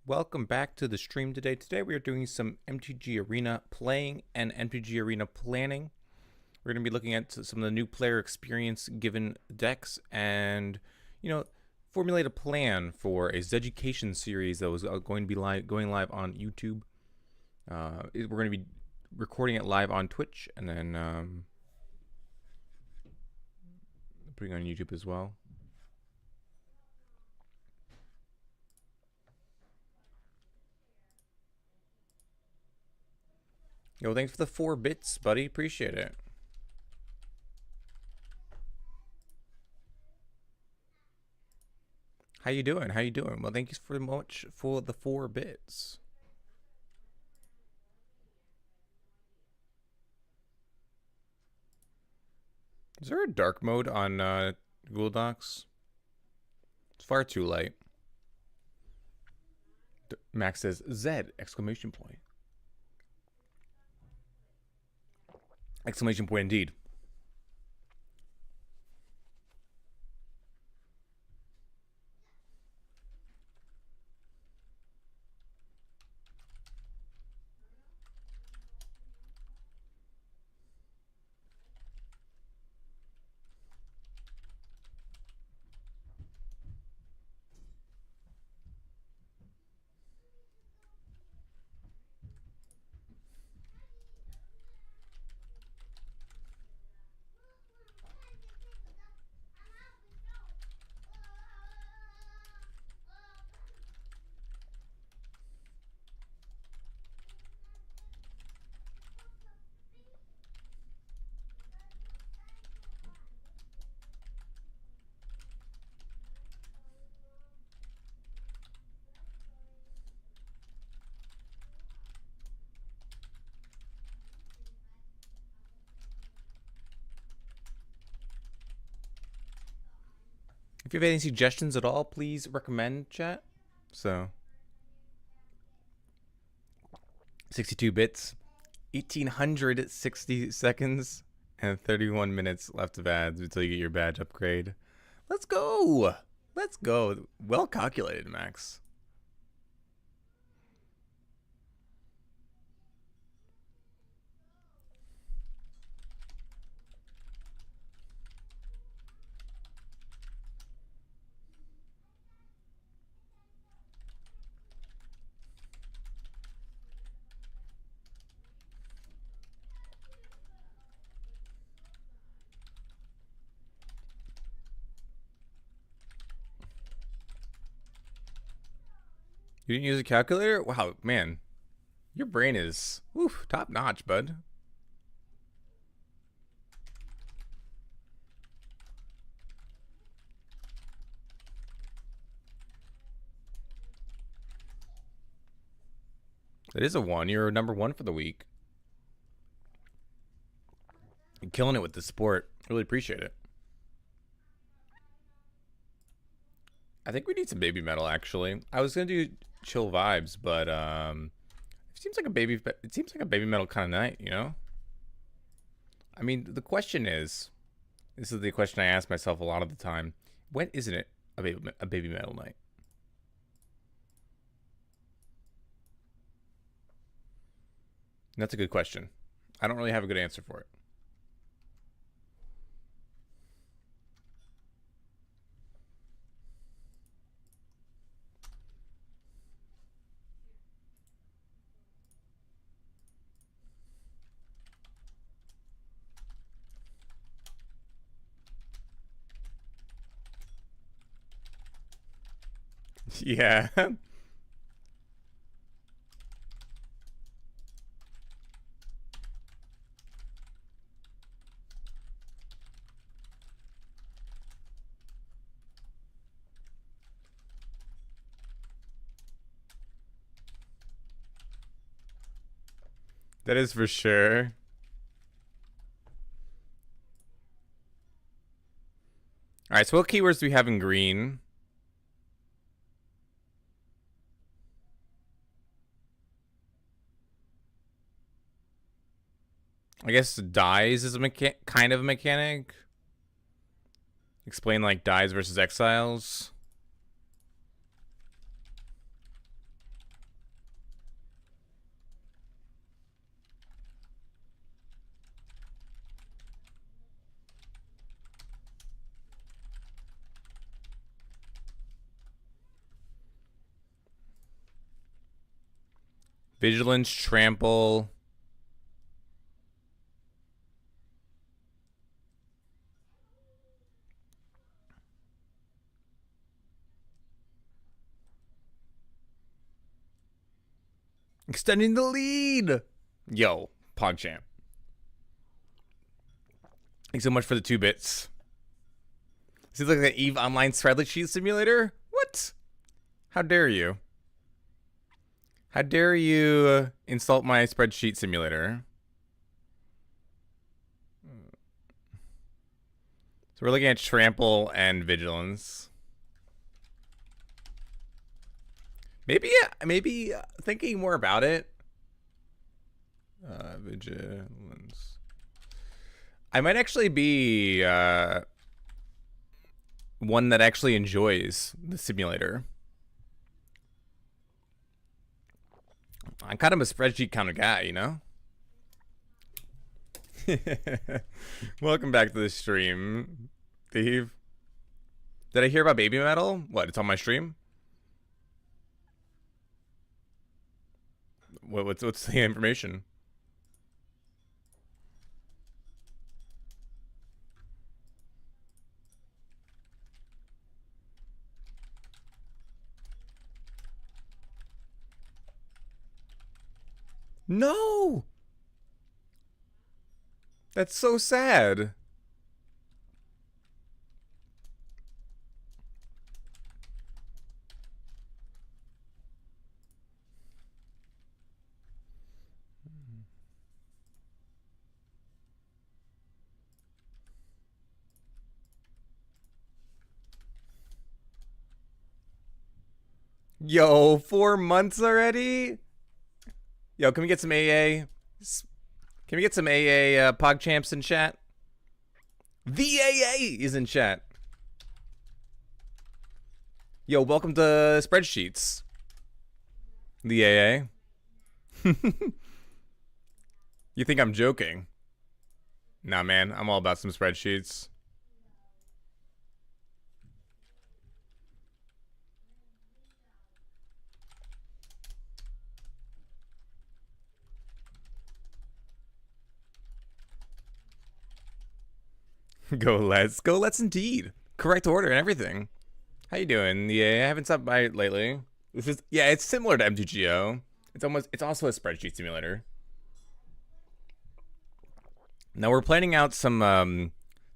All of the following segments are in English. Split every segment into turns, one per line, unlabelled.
Welcome back to the stream today. Today we are doing some MTG Arena playing and MTG Arena planning. We're going to be looking at some of the new player experience given decks and, formulate a plan for a Zeducation series that was going to be going live on YouTube. We're going to be recording it live on Twitch and then putting it on YouTube as well. Yo, thanks for the 4 bits, buddy. Appreciate it. How you doing? How you doing? Well, thank you so much for the 4 bits. Is there a dark mode on Google Docs? It's far too light. Max says Z exclamation point. Exclamation point indeed. If you have any suggestions at all, please recommend, chat. So 62 bits, 1860 seconds, and 31 minutes left of ads until you get your badge upgrade. Let's go. Let's go. Well calculated, Max. You didn't use a calculator? Wow, man. Your brain is top notch, bud. It is a 1. You're number 1 for the week. You're killing it with the sport. Really appreciate it. I think we need some baby metal, actually. I was gonna do chill vibes, but it seems like a baby metal kind of night, you know? I mean, the question is, this is the question I ask myself a lot of the time. When isn't it a baby metal night? And that's a good question. I don't really have a good answer for it. Yeah. That is for sure. All right, so what keywords do we have in green? I guess dies is a kind of a mechanic. Explain like dies versus exiles. Vigilance, trample. Extending the lead. Yo, PogChamp. Thanks so much for the 2 bits. Seems like an EVE Online spreadsheet simulator? What? How dare you? How dare you insult my spreadsheet simulator? So we're looking at trample and vigilance. Maybe thinking more about it. Vigilance. I might actually be one that actually enjoys the simulator. I'm kind of a spreadsheet kind of guy, you know? Welcome back to the stream, Steve. Did I hear about baby metal? What, it's on my stream? What's the information? No! That's so sad. Yo, 4 months already? Yo, can we get some AA? Can we get some AA PogChamps in chat? The AA is in chat. Yo, welcome to Spreadsheets. The AA. You think I'm joking? Nah, man, I'm all about some spreadsheets. Go let's indeed. Correct order and everything. How you doing? Yeah, I haven't stopped by lately. This is it's similar to MTGO. It's also a spreadsheet simulator. Now we're planning out some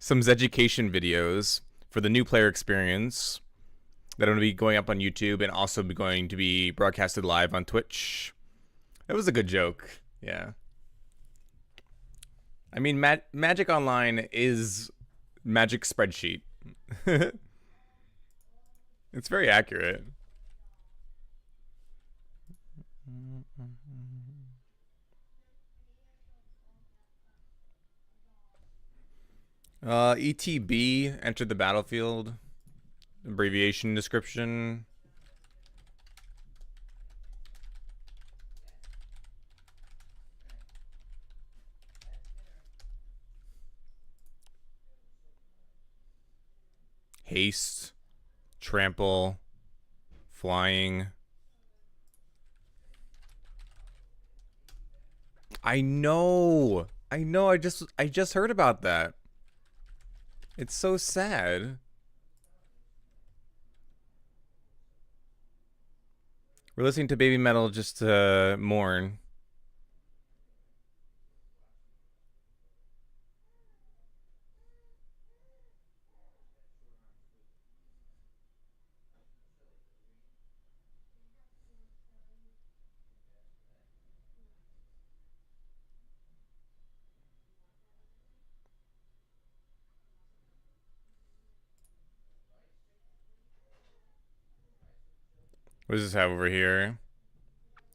Zeducation videos for the new player experience that are going to be going up on YouTube and also going to be broadcasted live on Twitch. That was a good joke. Yeah. I mean, Magic Online is Magic spreadsheet. It's very accurate. ETB, entered the battlefield. Abbreviation description. Haste, trample, flying. I know. I just heard about that. It's so sad. We're listening to Baby Metal just to mourn. What does this have over here?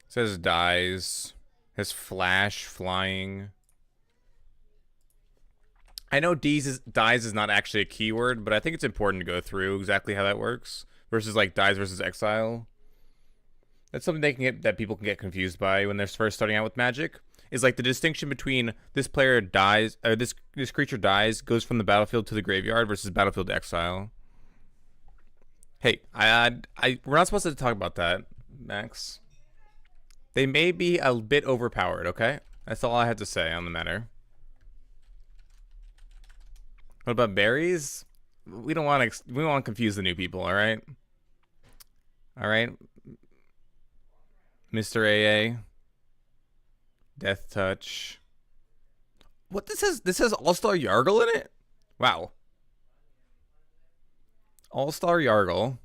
It says dies. It has flash, flying. I know dies is not actually a keyword, but I think it's important to go through exactly how that works. Versus like dies versus exile. That's something that people can get confused by when they're first starting out with Magic. Is like the distinction between this player dies, or this creature dies, goes from the battlefield to the graveyard versus battlefield to exile. Hey, we're not supposed to talk about that, Max. They may be a bit overpowered, okay? That's all I had to say on the matter. What about berries? We don't want to confuse the new people, all right? All right, Mr. AA, Death Touch. What this has? This has All-Star Yargle in it? Wow. All-Star Yargle.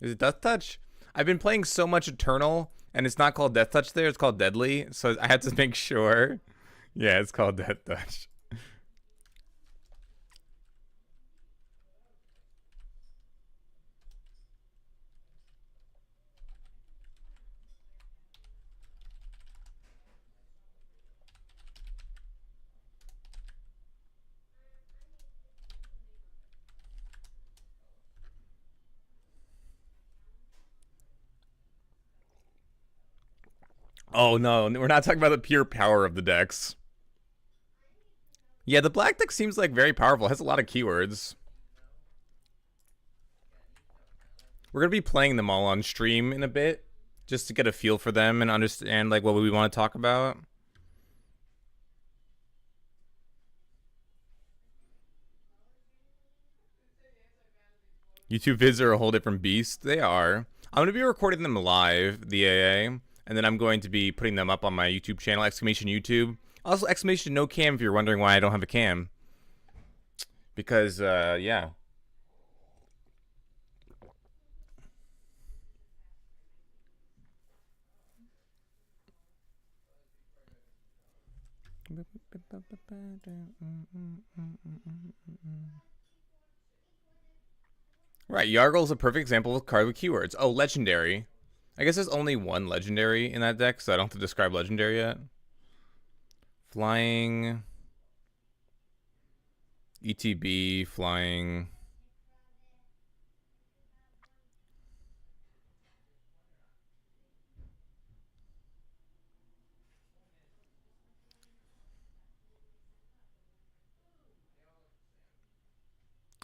Is it Death Touch? I've been playing so much Eternal, and it's not called Death Touch there. It's called Deadly. So I had to make sure. Yeah, it's called Death Touch. Oh no, we're not talking about the pure power of the decks. Yeah, the black deck seems like very powerful. It has a lot of keywords. We're gonna be playing them all on stream in a bit, just to get a feel for them and understand like what we want to talk about. YouTube vids are a whole different beast. They are. I'm gonna be recording them live, the AA, and then I'm going to be putting them up on my YouTube channel, exclamation YouTube. Also, exclamation no cam if you're wondering why I don't have a cam. Because, yeah. Right, Yargle's a perfect example of a card with keywords. Oh, legendary. I guess there's only one legendary in that deck, so I don't have to describe legendary yet. Flying. ETB, flying.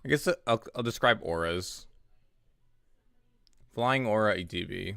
I guess I'll describe auras. Flying aura, ETB.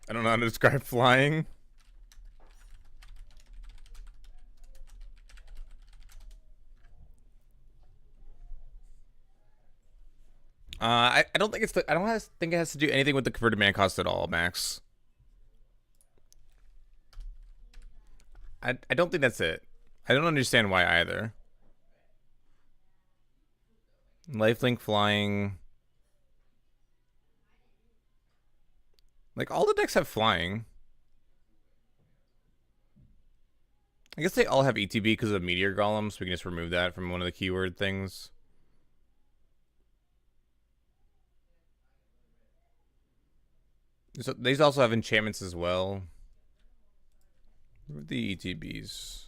I don't know how to describe flying. I don't think it's I don't think it has to do anything with the converted mana cost at all, Max. I don't think that's it. I don't understand why either. Lifelink flying. Like all the decks have flying. I guess they all have ETB because of Meteor Golem, so we can just remove that from one of the keyword things. So these also have enchantments as well. The ETBs.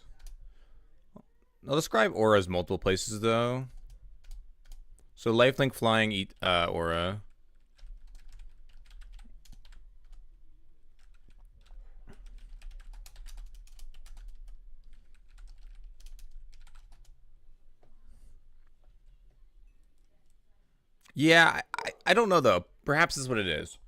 I'll describe auras multiple places though. So lifelink flying aura. Yeah, I don't know though. Perhaps this is what it is.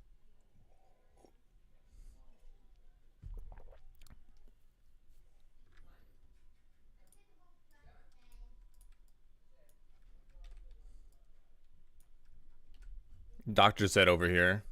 Doctor said over here.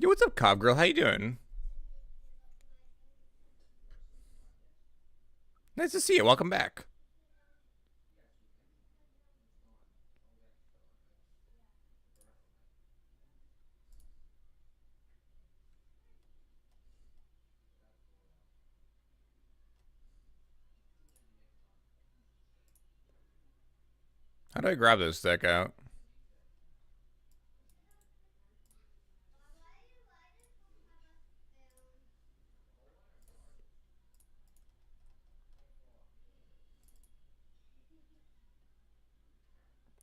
Yo, what's up, Cobb Girl? How you doing? Nice to see you. Welcome back. How do I grab this deck out?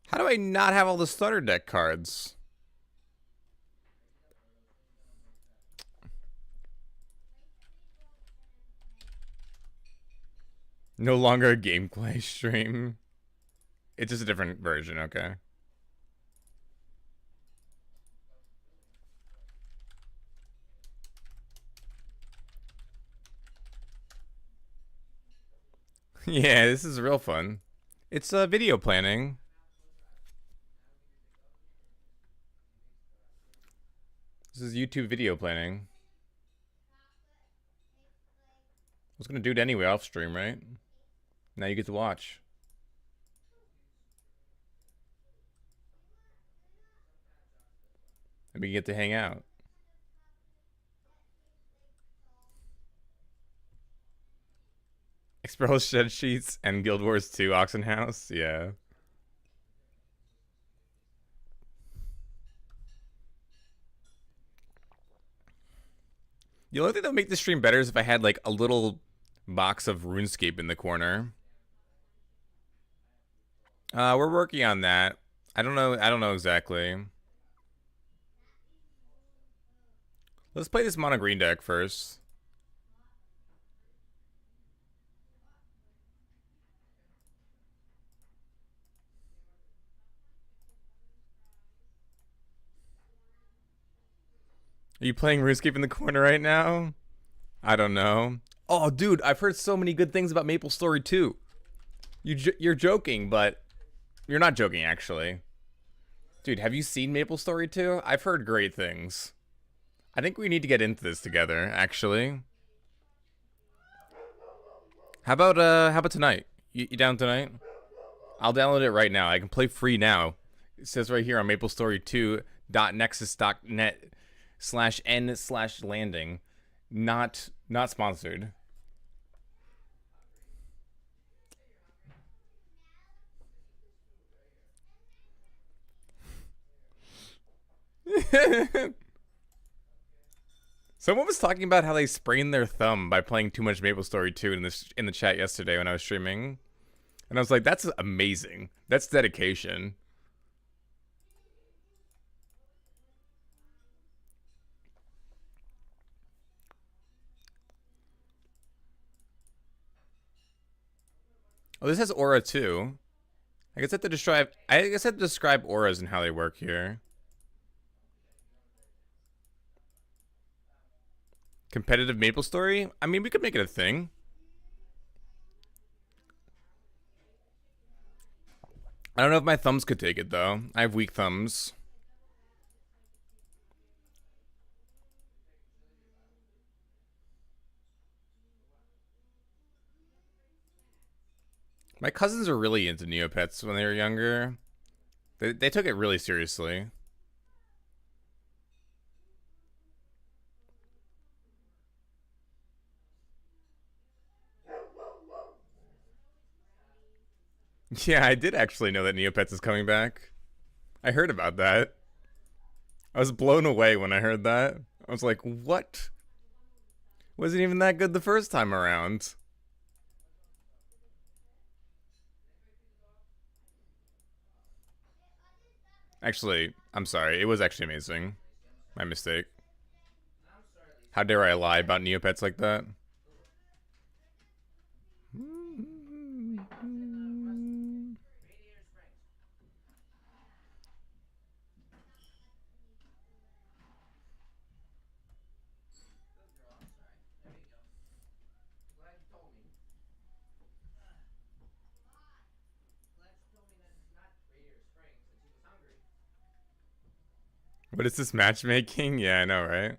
How do I not have all the starter deck cards? No longer a gameplay stream. It's just a different version, okay. Yeah, this is real fun. It's video planning. This is YouTube video planning. I was gonna do it anyway off stream, right? Now you get to watch. And we get to hang out. Expel Shed Sheets and Guild Wars 2 Auction House. Yeah. The only thing that would make this stream better is if I had like a little box of RuneScape in the corner. We're working on that. I don't know exactly. Let's play this mono green deck first. Are you playing RuneScape in the corner right now? I don't know. Oh, dude, I've heard so many good things about MapleStory 2. You're joking, but you're not joking, actually. Dude, have you seen MapleStory 2? I've heard great things. I think we need to get into this together, actually. How about tonight? You down tonight? I'll download it right now. I can play free now. It says right here on maplestory2.nexus.net/n/landing. Not sponsored. Someone was talking about how they sprained their thumb by playing too much MapleStory 2 in the chat yesterday when I was streaming. And I was like, that's amazing. That's dedication. Oh, this has aura too. I guess I have to describe auras and how they work here. Competitive MapleStory? I mean, we could make it a thing. I don't know if my thumbs could take it though. I have weak thumbs. My cousins were really into Neopets when they were younger. They took it really seriously. Yeah, I did actually know that Neopets is coming back. I heard about that. I was blown away when I heard that. I was like, what? Wasn't even that good the first time around. Actually, I'm sorry. It was actually amazing. My mistake. How dare I lie about Neopets like that? What is this matchmaking? Yeah, I know, right?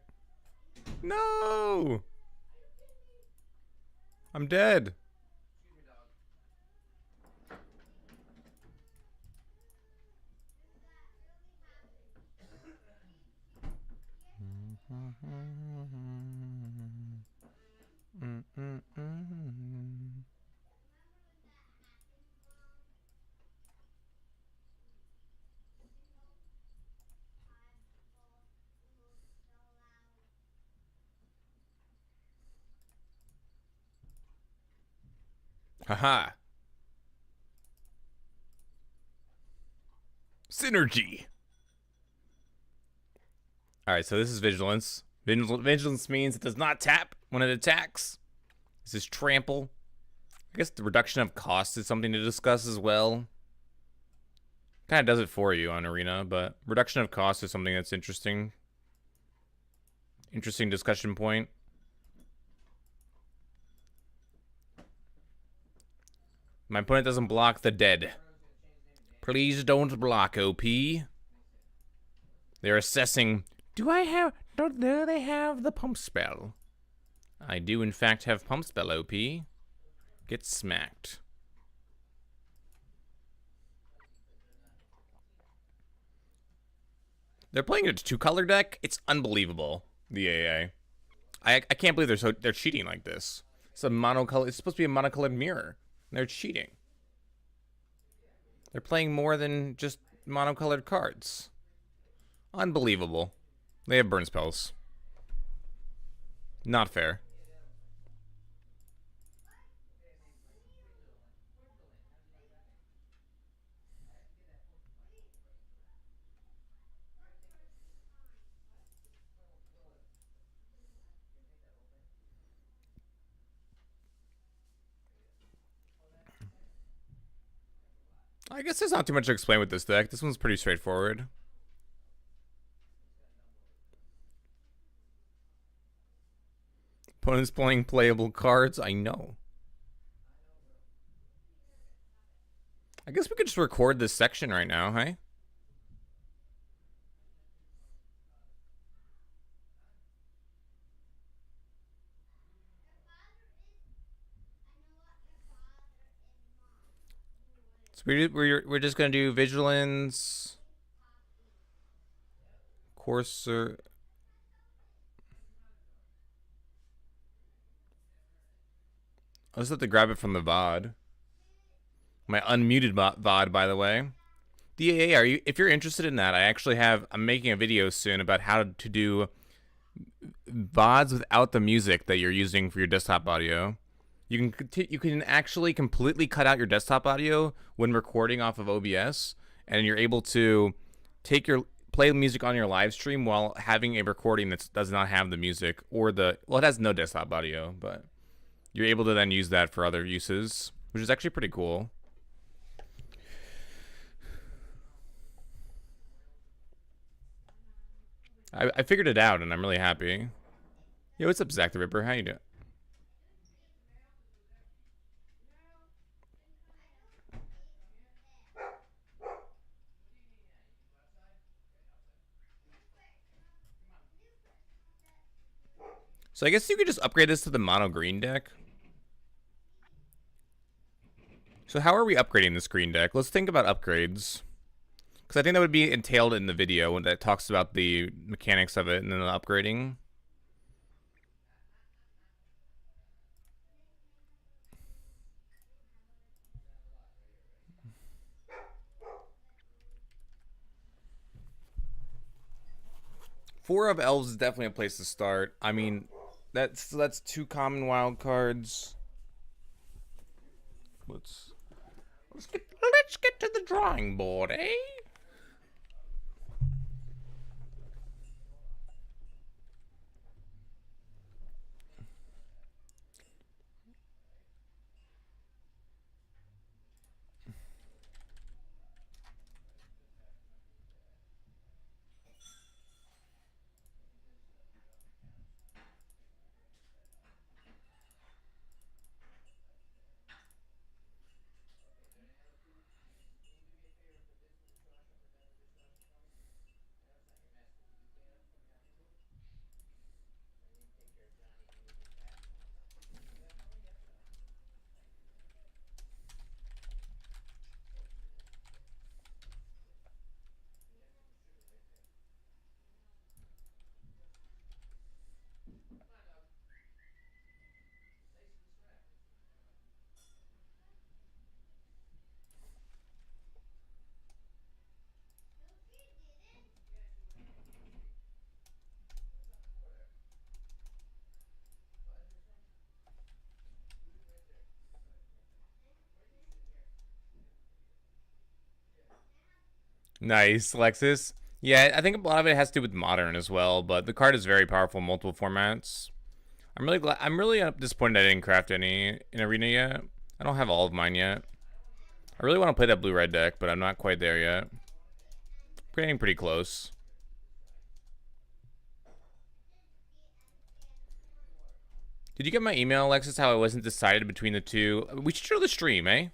No! I'm dead. Haha. Synergy. Alright, so this is vigilance. Vigilance means it does not tap when it attacks. This is trample. I guess the reduction of cost is something to discuss as well. Kind of does it for you on Arena, but reduction of cost is something that's interesting. Interesting discussion point. My opponent doesn't block the dead. Please don't block, OP. They're assessing, do they have the pump spell? I do in fact have pump spell, OP. Get smacked. They're playing a 2-color deck. It's unbelievable. The AA. I can't believe they're cheating like this. It's a monocolor. It's supposed to be a monocolored mirror. They're cheating. They're playing more than just monocolored cards. Unbelievable. They have burn spells. Not fair. I guess there's not too much to explain with this deck. This one's pretty straightforward. Opponent's playing playable cards. I know. I guess we could just record this section right now, hey? So we're just gonna do vigilance, courser. I'll just have to grab it from the VOD. My unmuted VOD, by the way. The AA, if you're interested in that, I'm making a video soon about how to do VODs without the music that you're using for your desktop audio. You can actually completely cut out your desktop audio when recording off of OBS, and you're able to play music on your live stream while having a recording that does not have the music or it has no desktop audio, but you're able to then use that for other uses, which is actually pretty cool. I figured it out, and I'm really happy. Yo, what's up, Zach the Ripper? How you doing? So I guess you could just upgrade this to the mono green deck. So how are we upgrading this green deck? Let's think about upgrades. Because I think that would be entailed in the video when that talks about the mechanics of it and then the upgrading. Four of Elves is definitely a place to start. I mean, that's 2 common wild cards. Let's get to the drawing board, eh? Nice, Lexus. Yeah, I think a lot of it has to do with modern as well, but the card is very powerful in multiple formats. I'm really glad. I'm really disappointed I didn't craft any in Arena yet. I don't have all of mine yet. I really want to play that blue-red deck, but I'm not quite there yet. Getting pretty close. Did you get my email, Alexis, how I wasn't decided between the two? We should show the stream, eh?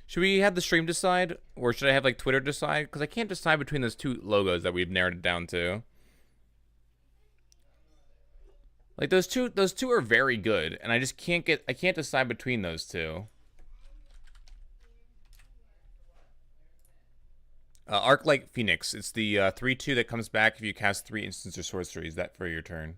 Should we have the stream decide? Or should I have, like, Twitter decide? Because I can't decide between those two logos that we've narrowed it down to. Like, those two are very good, and I can't decide between those two. Arc Light Phoenix. It's the 3/2 that comes back if you cast 3 instants or sorceries that for your turn.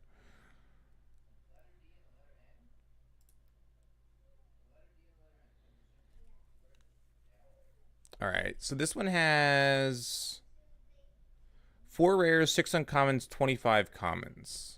Alright, so this one has 4 rares, 6 uncommons, 25 commons.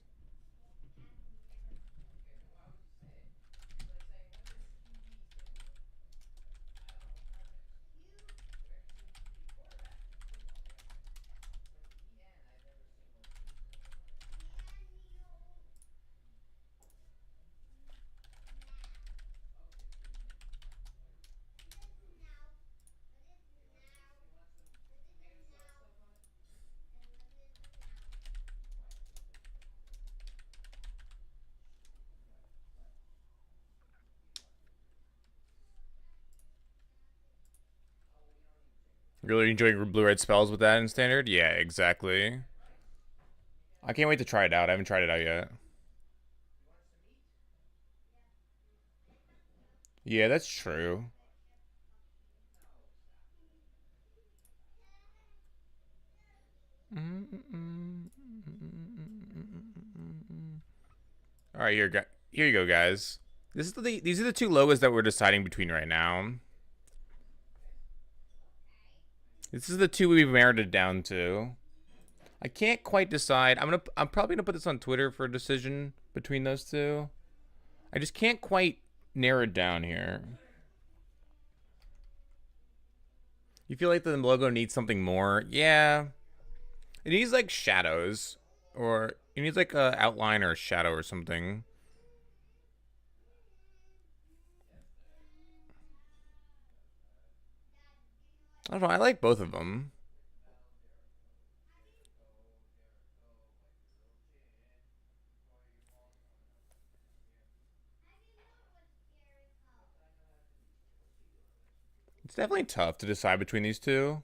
Really enjoying blue-red spells with that in Standard? Yeah, exactly. I can't wait to try it out. I haven't tried it out yet. Yeah, that's true. Alright, here you go, guys. These are the two logos that we're deciding between right now. This is the two we've narrowed it down to. I can't quite decide. I'm probably gonna put this on Twitter for a decision between those two. I just can't quite narrow it down here. You feel like the logo needs something more? Yeah. It needs like shadows. Or it needs like a outline or a shadow or something. I don't know, I like both of them. It's definitely tough to decide between these two.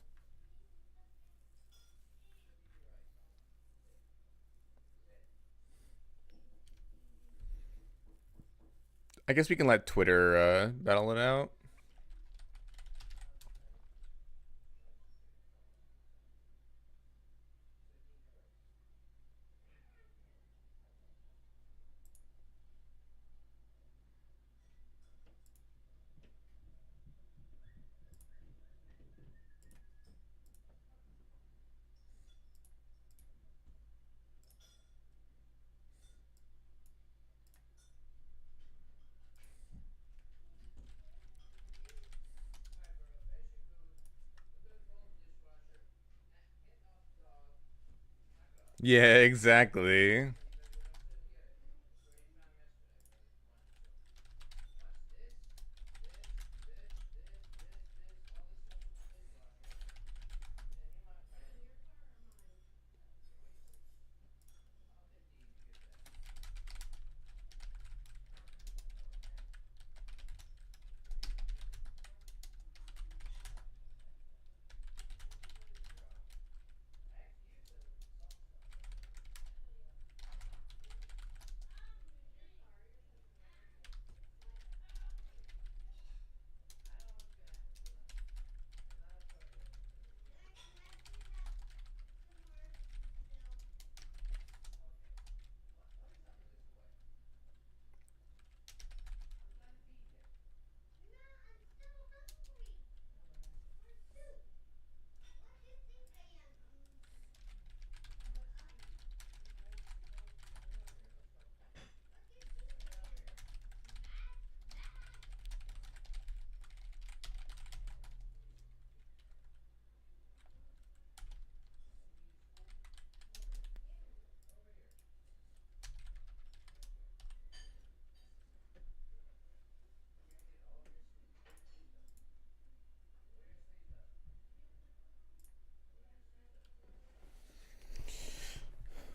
I guess we can let Twitter battle it out. Yeah, exactly.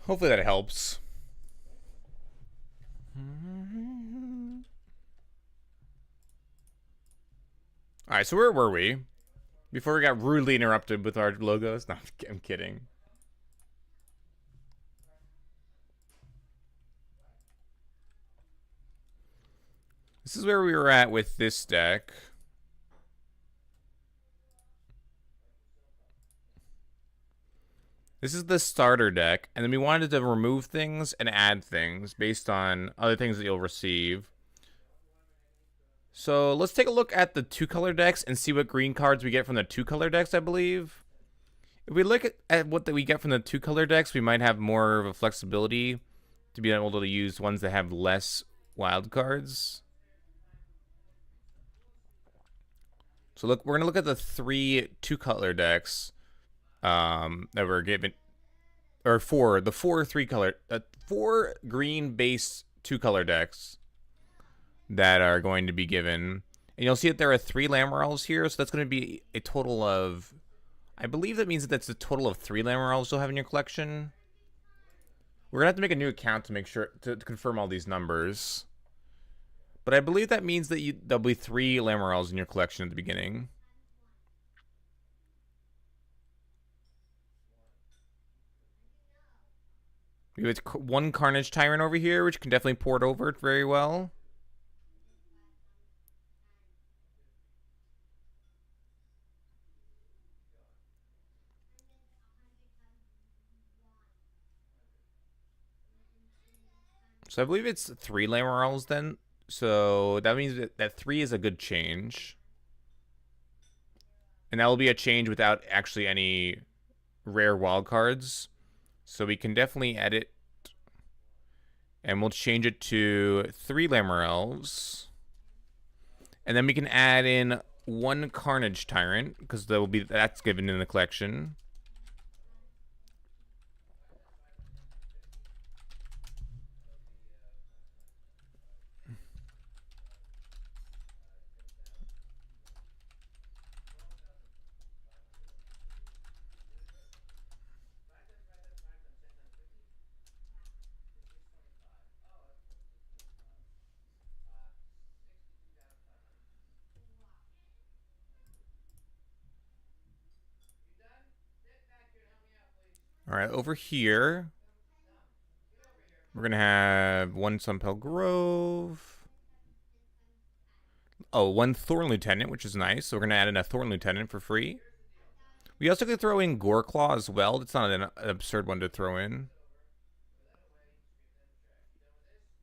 Hopefully that helps. Alright, so where were we? Before we got rudely interrupted with our logos? No, I'm kidding. This is where we were at with this deck. This is the starter deck, and then we wanted to remove things and add things based on other things that you'll receive. So let's take a look at the 2-color decks and see what green cards we get from the 2-color decks, I believe. If we look at what we get from the 2-color decks, we might have more of a flexibility to be able to use ones that have less wild cards. So look, we're going to look at the 3 2-color decks that were given, or the 4 3-color, 4 green-based 2-color decks that are going to be given. And you'll see that there are 3 Lamarels here, so that's going to be a total of, I believe that means that that's a total of 3 Lamarels you'll have in your collection. We're going to have to make a new account to make sure, to confirm all these numbers. But I believe that means that there'll be 3 Lamarels in your collection at the beginning. We have 1 Carnage Tyrant over here, which can definitely port over it very well. So I believe it's 3 Lamarels then. So that means that 3 is a good change. And that will be a change without actually any rare wildcards. So we can definitely edit. And we'll change it to 3 Lamarels. And then we can add in 1 Carnage Tyrant, because that's given in the collection. All right, over here, we're going to have 1 Sunpel Grove. Oh, 1 Thorn Lieutenant, which is nice. So we're going to add in a Thorn Lieutenant for free. We also could throw in Goreclaw as well. That's not an absurd one to throw in.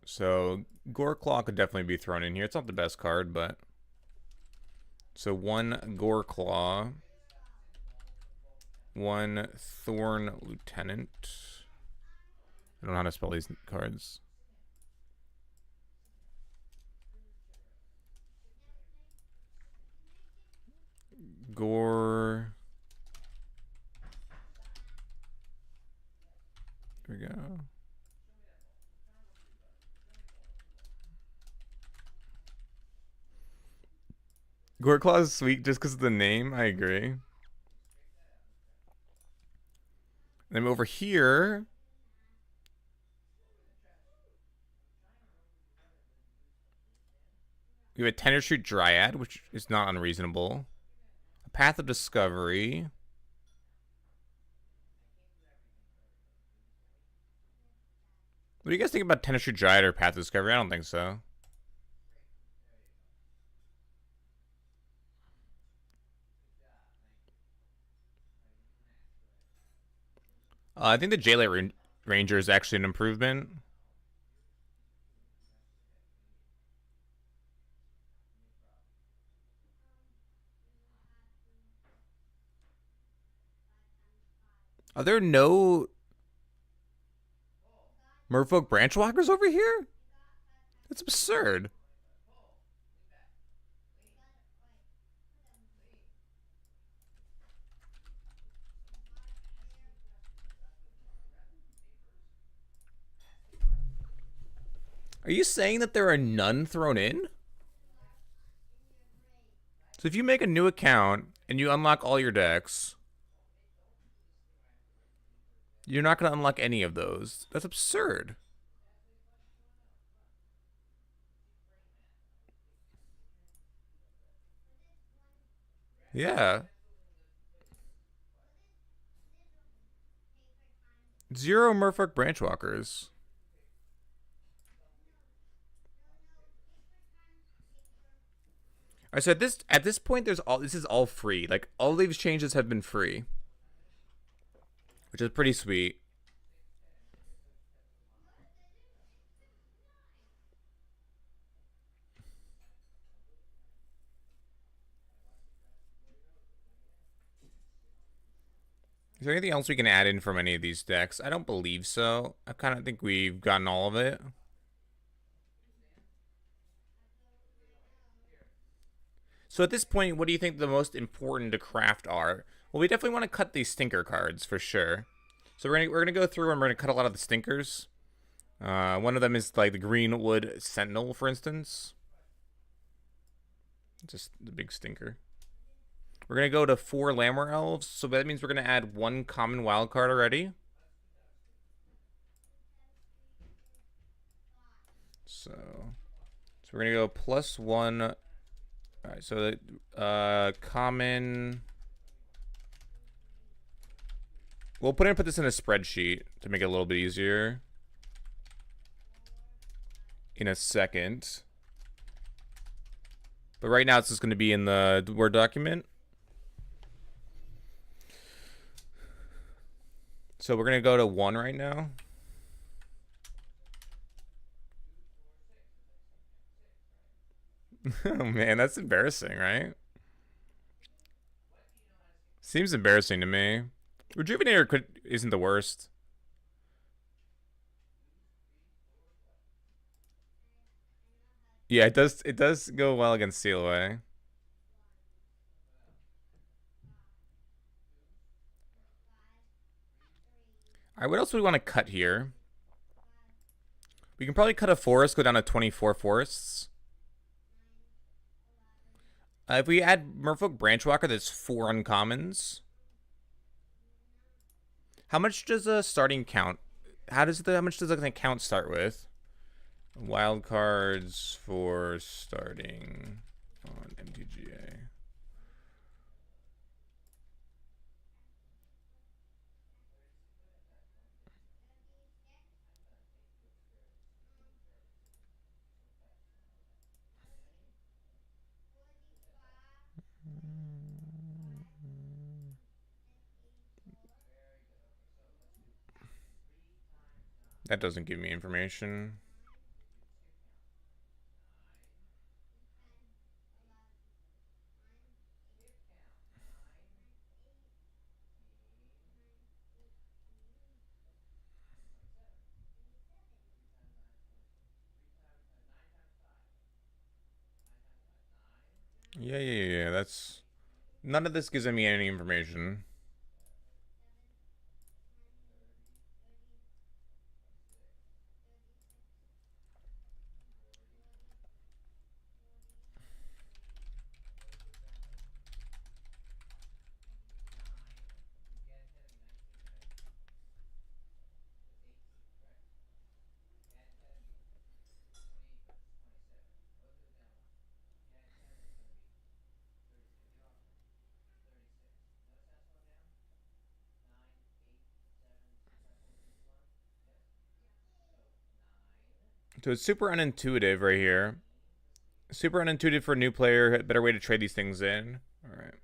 So Goreclaw could definitely be thrown in here. It's not the best card, but... So 1 Goreclaw. 1 Thorn Lieutenant. I don't know how to spell these cards. Gore. There we go. Goreclaw is sweet just because of the name. I agree. And then over here, we have a Tender Street Dryad, which is not unreasonable. A Path of Discovery. What do you guys think about Tender Street Dryad or Path of Discovery? I don't think so. I think the J-Light Ranger is actually an improvement. Are there no Merfolk Branchwalkers over here? That's absurd. Are you saying that there are none thrown in? So if you make a new account and you unlock all your decks, You're not going to unlock any of those. That's absurd. Yeah. 0 Merfolk Branchwalkers. I said this at this point. This is all free. Like all these changes have been free, which is pretty sweet. Is there anything else we can add in from any of these decks? I don't believe so. I kind of think we've gotten all of it. So at this point, what do you think the most important to craft are? Well, we definitely want to cut these stinker cards for sure. So we're gonna go through and we're gonna cut a lot of the stinkers. One of them is like the Greenwood Sentinel, for instance. Just the big stinker. We're gonna go to 4 Lammer Elves, so that means we're gonna add 1 common wild card already. So we're gonna go +1. All right, so common. We'll put this in a spreadsheet to make it a little bit easier. In a second. But right now it's just going to be in the Word document. So we're going to go to 1 right now. Oh man, that's embarrassing, right? Seems embarrassing to me. Rejuvenator isn't the worst. Yeah, it does go well against Seal Away. Alright, what else do we want to cut here? We can probably cut a forest, go down to 24 forests. If we add Merfolk Branchwalker, that's 4 uncommons. How much does a starting count? How much does an account start with? Wild cards for starting on MTGA. That doesn't give me information. Yeah. That's none of this gives me any information. So it's super unintuitive right here. Super unintuitive for a new player. Better way to trade these things in. All right.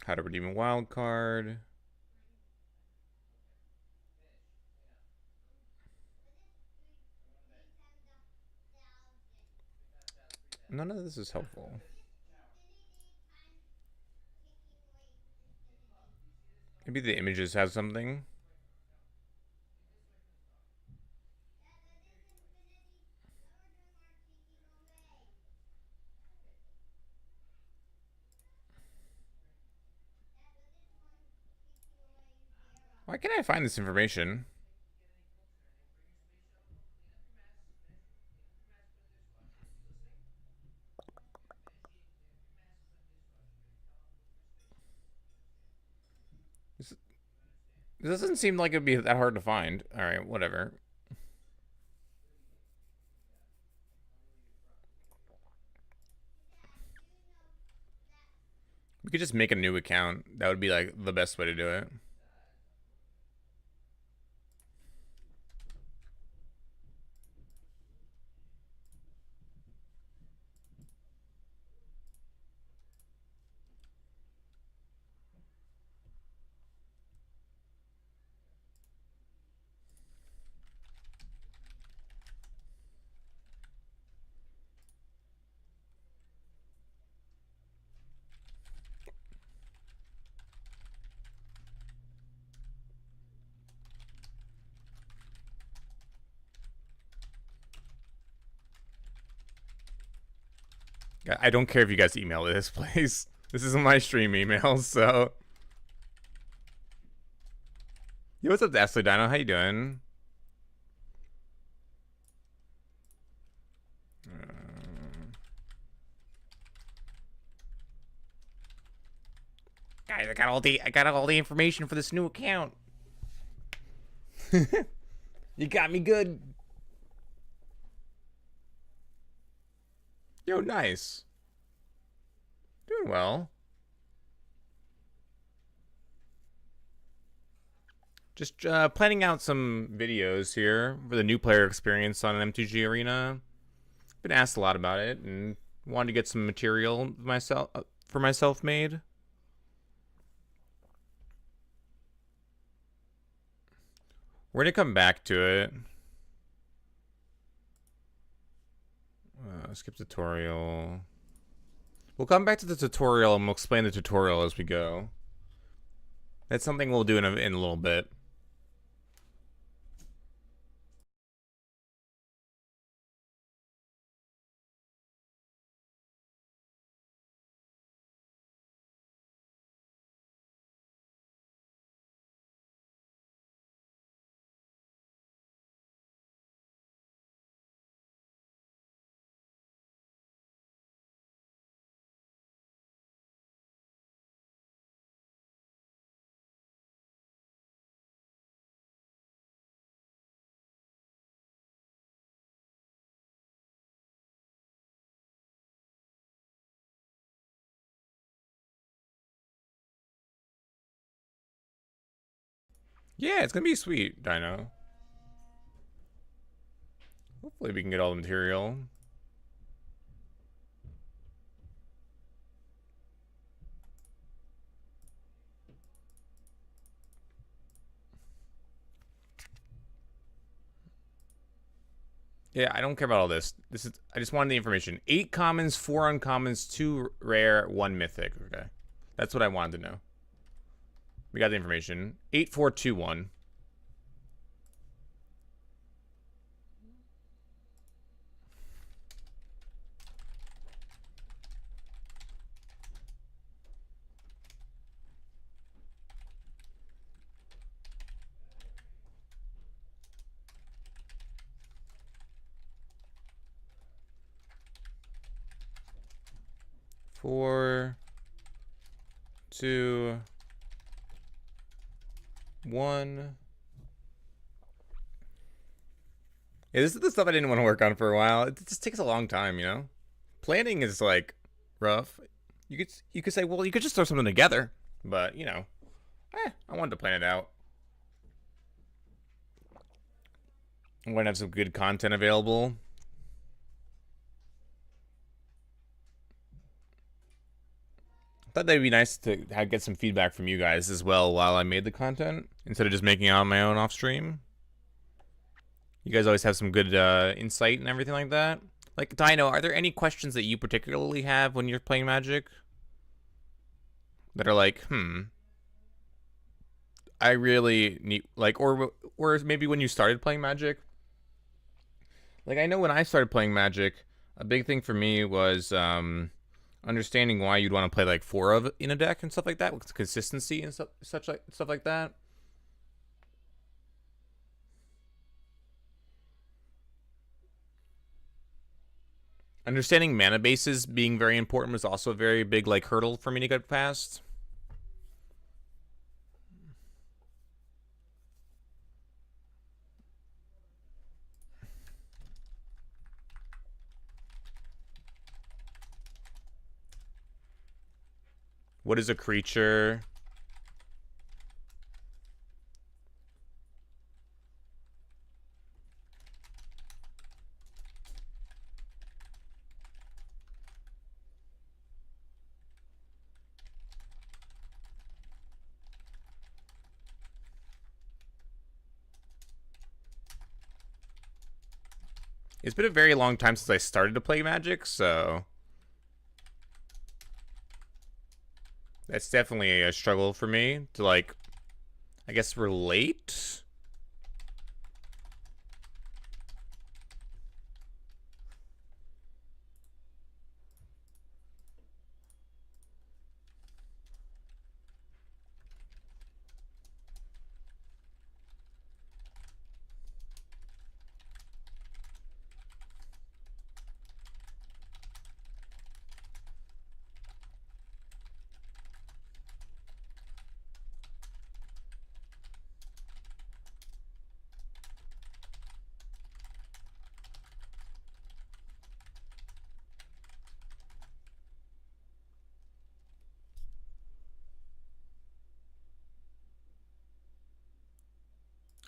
How to redeem a wild card. None of this is helpful. Maybe the images have something. Why can't I find this information? This doesn't seem like it'd be that hard to find. All right, whatever. We could just make a new account. That would be like the best way to do it. I don't care if you guys email this, please. This isn't my stream email, so. Yo, what's up, Ashley Dino? How you doing? Guys, I got all the information for this new account. You got me good. Yo, nice. Doing well. Just planning out some videos here for the new player experience on MTG Arena. Been asked a lot about it and wanted to get some material myself for myself made. We're gonna come back to it. Skip tutorial. We'll come back to the tutorial and we'll explain the tutorial as we go. That's something we'll do in a little bit. Yeah, it's gonna be sweet, Dino. Hopefully we can get all the material. Yeah, I don't care about all this. I just wanted the information. 8 commons, 4 uncommons, 2 rare, 1 mythic. Okay. That's what I wanted to know. We got the information. 8421. Four, two, one. Yeah, this is the stuff I didn't want to work on for a while. It just takes a long time, you know? Planning is like rough. You could say, well, you could just throw something together. But, you know, I wanted to plan it out. I'm going to have some good content available. I thought that'd be nice to get some feedback from you guys as well while I made the content, instead of just making it on my own off stream. You guys always have some good insight and everything like that. Like, Dino, are there any questions that you particularly have when you're playing Magic? That are like, I really need, like, or maybe when you started playing Magic? Like, I know when I started playing Magic, a big thing for me was understanding why you'd want to play like 4 of in a deck and stuff like that, with consistency and stuff like that. Understanding mana bases being very important was also a very big like hurdle for me to get past. What is a creature? It's been a very long time since I started to play Magic, so that's definitely a struggle for me to, like, I guess, relate.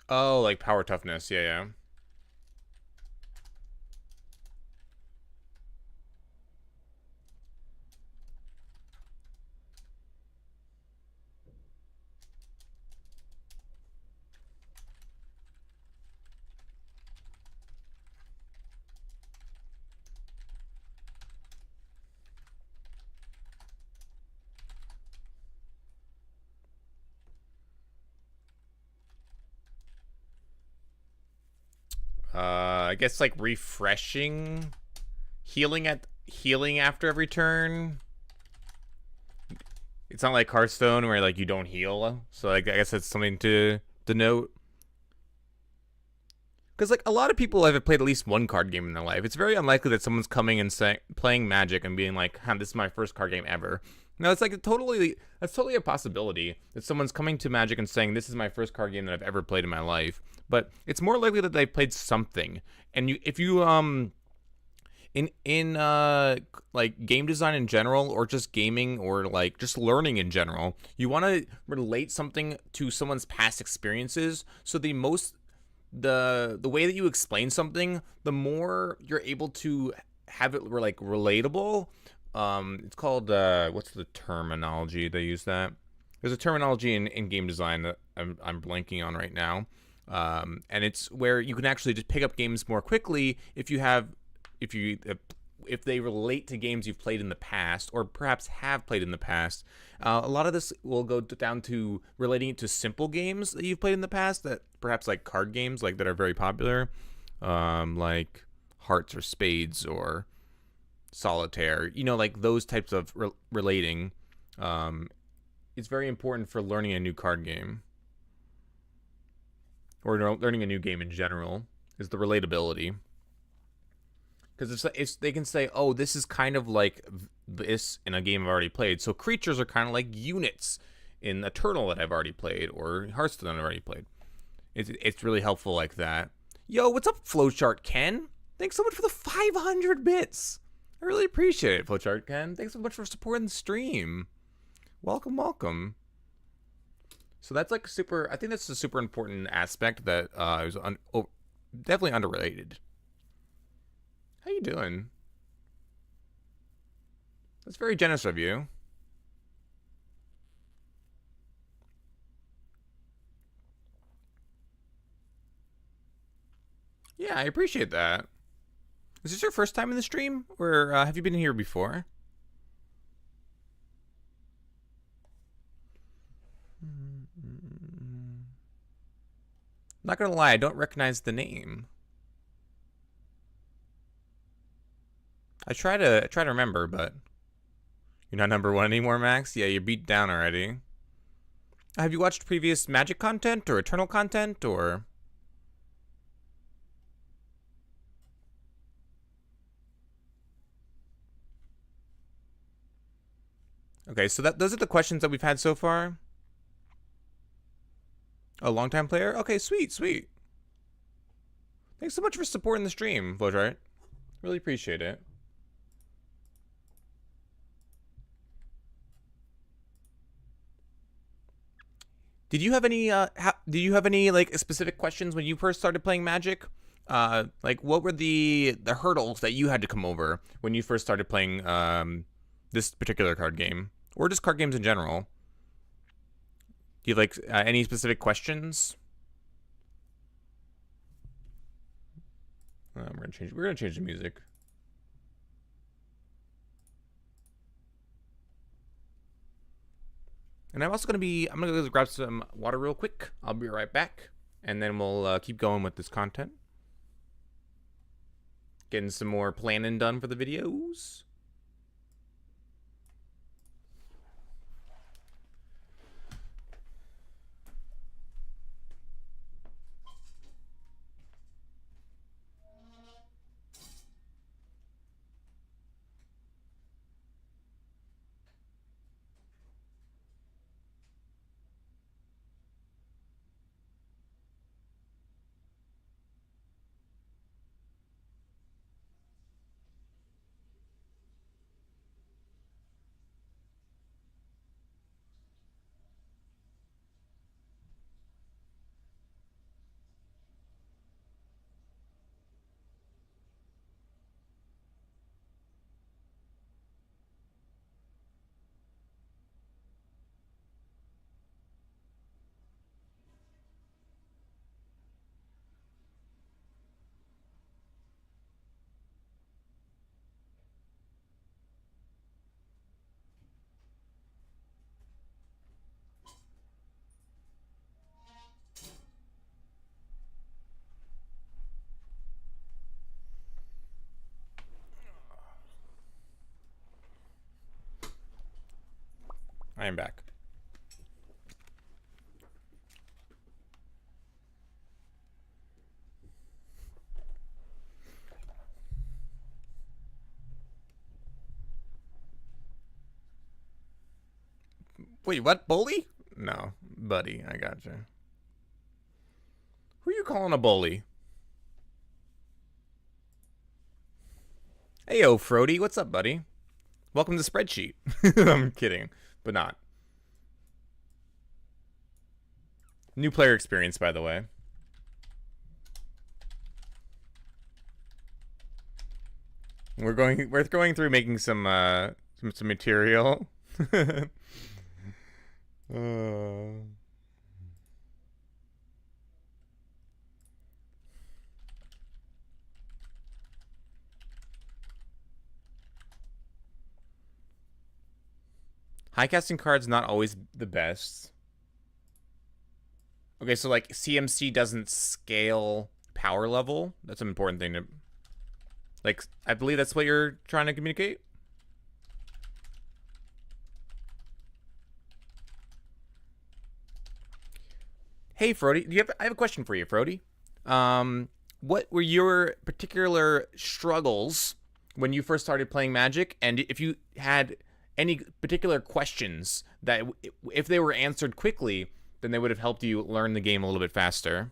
Oh, like power toughness. Yeah, yeah. I guess like refreshing, healing after every turn. It's not like Hearthstone where like you don't heal, so like I guess that's something to note. Because like a lot of people have played at least one card game in their life. It's very unlikely that someone's coming and playing Magic and being like, "This is my first card game ever." No, it's like that's totally a possibility that someone's coming to Magic and saying, "This is my first card game that I've ever played in my life." But it's more likely that they've played something. And if you in like game design in general, or just gaming, or like just learning in general, you want to relate something to someone's past experiences. So the way that you explain something, the more you're able to have it like relatable. It's called what's the terminology they use that? There's a terminology in game design that I'm blanking on right now. And it's where you can actually just pick up games more quickly if they relate to games you've played in the past, or perhaps have played in the past. A lot of this will go down to relating it to simple games that you've played in the past, that perhaps like card games like that are very popular, like Hearts or Spades or Solitaire. You know, like those types of relating. It's very important for learning a new card game, or learning a new game in general, is the relatability. Because if they can say, oh, this is kind of like this in a game I've already played. So creatures are kind of like units in Eternal that I've already played, or Hearthstone I've already played. It's really helpful like that. Yo, what's up, Flowchart Ken? Thanks so much for the 500 bits. I really appreciate it, Flowchart Ken. Thanks so much for supporting the stream. Welcome, welcome. So that's like I think that's a super important aspect that is definitely underrated. How you doing? That's very generous of you. Yeah, I appreciate that. Is this your first time in the stream, or have you been here before? Not gonna lie, I don't recognize the name. I try to remember, but you're not number one anymore, Max. Yeah, you're beat down already. Have you watched previous Magic content or Eternal content, or? Okay, so those are the questions that we've had so far. A long-time player? Okay, sweet, sweet. Thanks so much for supporting the stream, Flowchart. Really appreciate it. Did you have any did you have any like specific questions when you first started playing Magic? Like what were the hurdles that you had to come over when you first started playing this particular card game, or just card games in general? Do you have like any specific questions? We're gonna change the music. And I'm gonna go grab some water real quick. I'll be right back, and then we'll keep going with this content. Getting some more planning done for the videos. I am back. Wait, what? Bully? No, buddy, I gotcha. Who are you calling a bully? Hey, yo, Frody, what's up, buddy? Welcome to Spreadsheet. I'm kidding, but not. New player experience, by the way. We're going through making some material. High casting cards not always the best. Okay, so like CMC doesn't scale power level. That's an important thing to, like, I believe that's what you're trying to communicate. Hey, Frody, I have a question for you, Frody. What were your particular struggles when you first started playing Magic, and if you had any particular questions that, if they were answered quickly, then they would have helped you learn the game a little bit faster?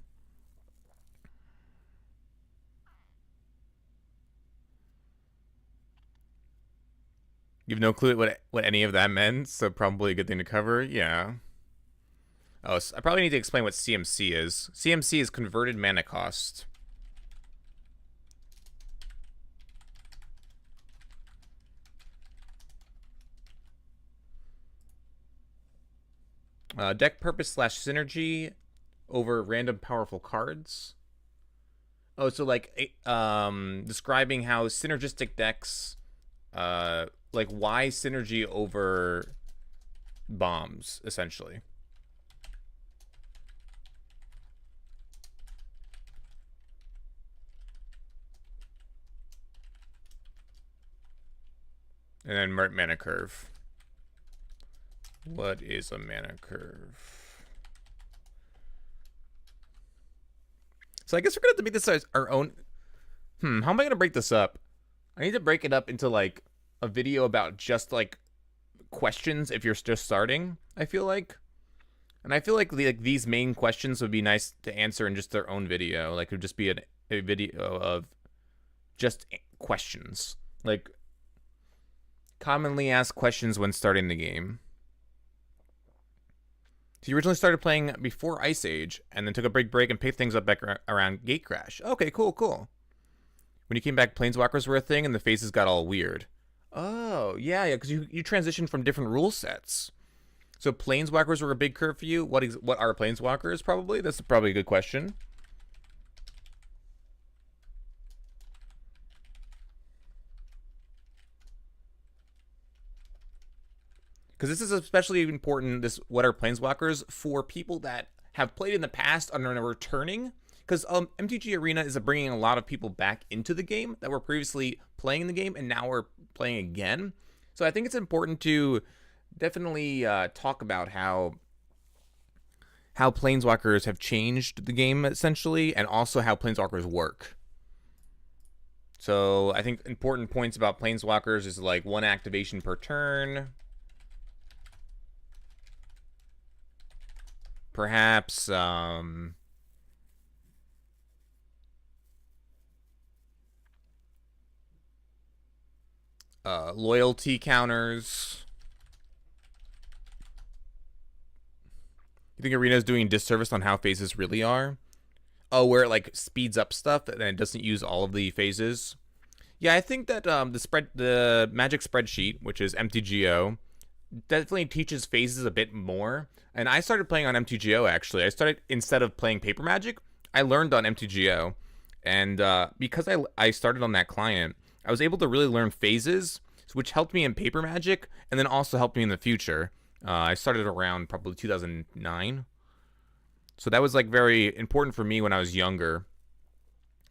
You have no clue what any of that meant, so probably a good thing to cover. Yeah. Oh, so I probably need to explain what CMC is. CMC is converted mana cost. Deck purpose / synergy over random powerful cards. Oh, so like describing how synergistic decks, like why synergy over bombs, essentially. And then mana curve. What is a mana curve? So I guess we're gonna have to make this our own. How am I gonna break this up? I need to break it up into like a video about just like questions if you're just starting, I feel like. And I feel like these main questions would be nice to answer in just their own video. Like it would just be a video of just questions. Like commonly asked questions when starting the game. So you originally started playing before Ice Age, and then took a big break and picked things up back around Gate Crash. Okay, cool, cool. When you came back, Planeswalkers were a thing, and the faces got all weird. Oh, yeah, yeah, because you transitioned from different rule sets. So Planeswalkers were a big curve for you. What are Planeswalkers, probably? That's probably a good question. Because this is especially important, this what are Planeswalkers, for people that have played in the past and are returning. Because MTG Arena is bringing a lot of people back into the game that were previously playing the game and now we're playing again. So I think it's important to definitely talk about how Planeswalkers have changed the game, essentially, and also how Planeswalkers work. So I think important points about Planeswalkers is like 1 activation per turn. Perhaps loyalty counters. You think Arena's doing disservice on how phases really are? Oh, where it like speeds up stuff and it doesn't use all of the phases. Yeah, I think that the Magic spreadsheet, which is MTGO, definitely teaches phases a bit more. And I started playing on MTGO actually. I started, instead of playing Paper Magic, I learned on MTGO, and because I started on that client, I was able to really learn phases, which helped me in Paper Magic, and then also helped me in the future. I started around probably 2009. So that was like very important for me when I was younger.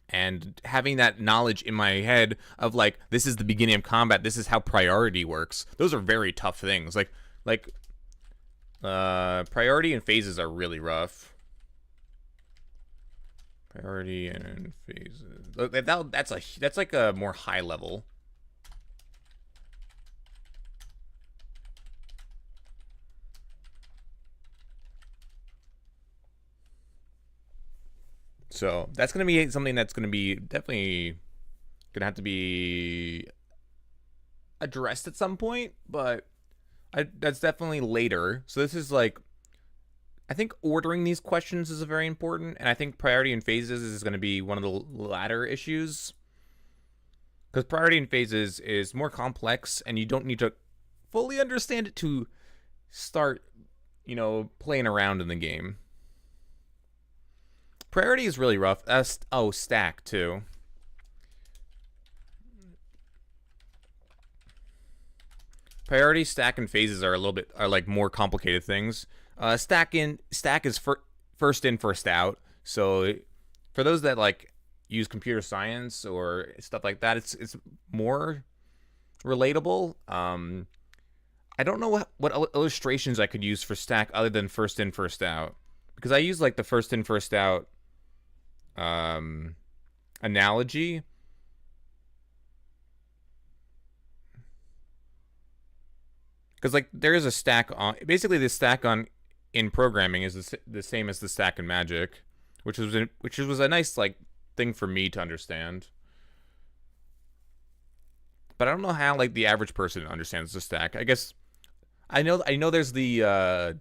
And having that knowledge in my head of like, this is the beginning of combat, this is how priority works. Those are very tough things. Like priority and phases are really rough. Priority and phases. That's like a more high level. So that's going to be something that's going to be definitely going to have to be addressed at some point, but that's definitely later. So this is like, I think ordering these questions is very important, and I think priority and phases is going to be one of the latter issues. Because priority and phases is more complex, and you don't need to fully understand it to start, playing around in the game. Priority is really rough. Stack too. Priority, stack, and phases are like more complicated things. Stack is first in, first out. So for those that like use computer science or stuff like that, it's more relatable. I don't know what illustrations I could use for stack other than first in, first out, because I use like the first in, first out analogy. Because like there is a stack on, basically the stack on in programming is the same as the stack in Magic, which was a nice like thing for me to understand. But I don't know how like the average person understands the stack. I guess I know there's the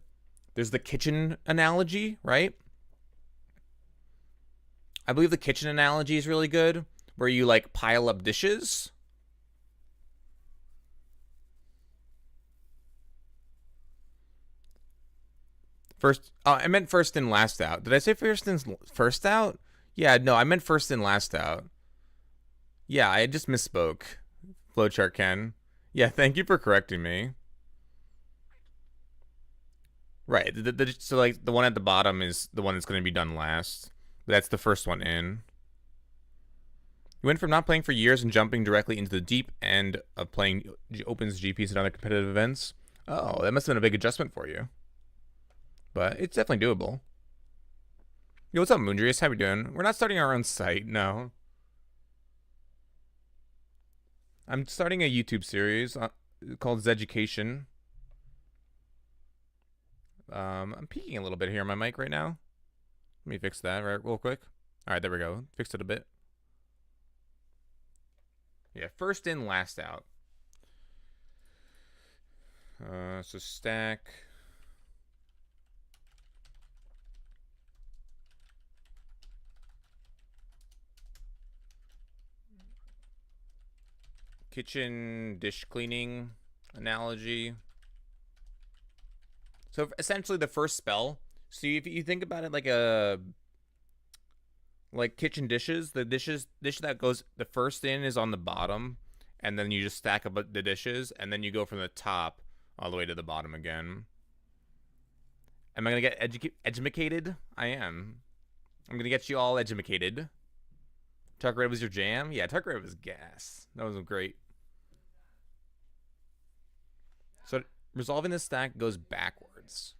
kitchen analogy, right? I believe the kitchen analogy is really good, where you like pile up dishes. I meant first in, last out. Did I say first in, first out? Yeah, no, I meant first in, last out. Yeah, I just misspoke. Flowchart Ken. Yeah, thank you for correcting me. Right. So like the one at the bottom is the one that's going to be done last. That's the first one in. You went from not playing for years and jumping directly into the deep end of playing Opens, GPs, and other competitive events. Oh, that must have been a big adjustment for you. But it's definitely doable. Yo, what's up, Moondrius? How we doing? We're not starting our own site, no. I'm starting a YouTube series called Zeducation. I'm peeking a little bit here on my mic right now. Let me fix that real quick. All right, there we go. Fixed it a bit. Yeah, first in, last out. So stack. kitchen dish cleaning analogy. So essentially the first spell, so if you think about it like kitchen dishes, the dish that goes the first in is on the bottom, and then you just stack up the dishes, and then you go from the top all the way to the bottom again. Am I gonna get educated? I am. I'm gonna get you all educated. Tuck Red was your jam? Yeah, Tuck Red was gas. That was great. So resolving this stack goes backwards.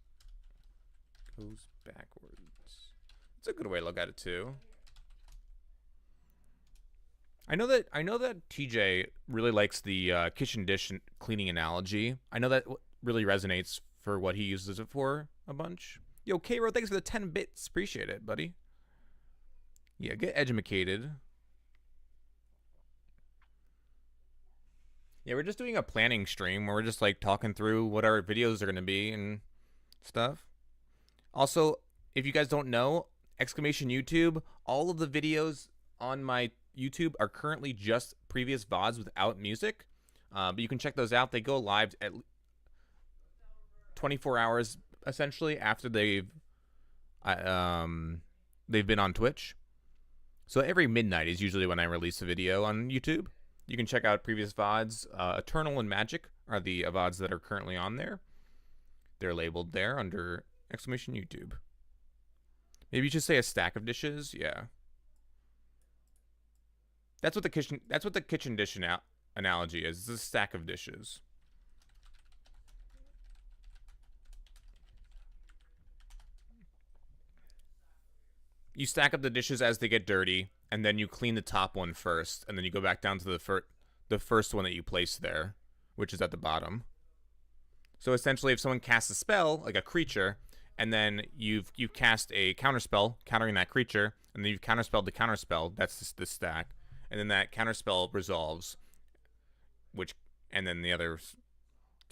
It's a good way to look at it too. I know that TJ really likes the kitchen dish cleaning analogy. I know that really resonates for what he uses it for a bunch. Yo, K-Ro, thanks for the 10 bits. Appreciate it, buddy. Yeah, get educated. Yeah, we're just doing a planning stream where we're just like talking through what our videos are going to be and stuff. Also, if you guys don't know, exclamation YouTube, all of the videos on my YouTube are currently just previous VODs without music. But you can check those out. They go live at 24 hours essentially after they've been on Twitch. So every midnight is usually when I release a video on YouTube. You can check out previous VODs. Eternal and Magic are the VODs that are currently on there. They're labeled there under exclamation YouTube. Maybe you should say a stack of dishes. Yeah. That's what the kitchen dish analogy is. It's a stack of dishes. You stack up the dishes as they get dirty, and then you clean the top one first, and then you go back down to the first one that you placed there, which is at the bottom. So essentially, if someone casts a spell, like a creature, and then you've cast a counterspell countering that creature, and then you've counterspelled the counterspell, that's just the stack, and then that counterspell resolves, and then the other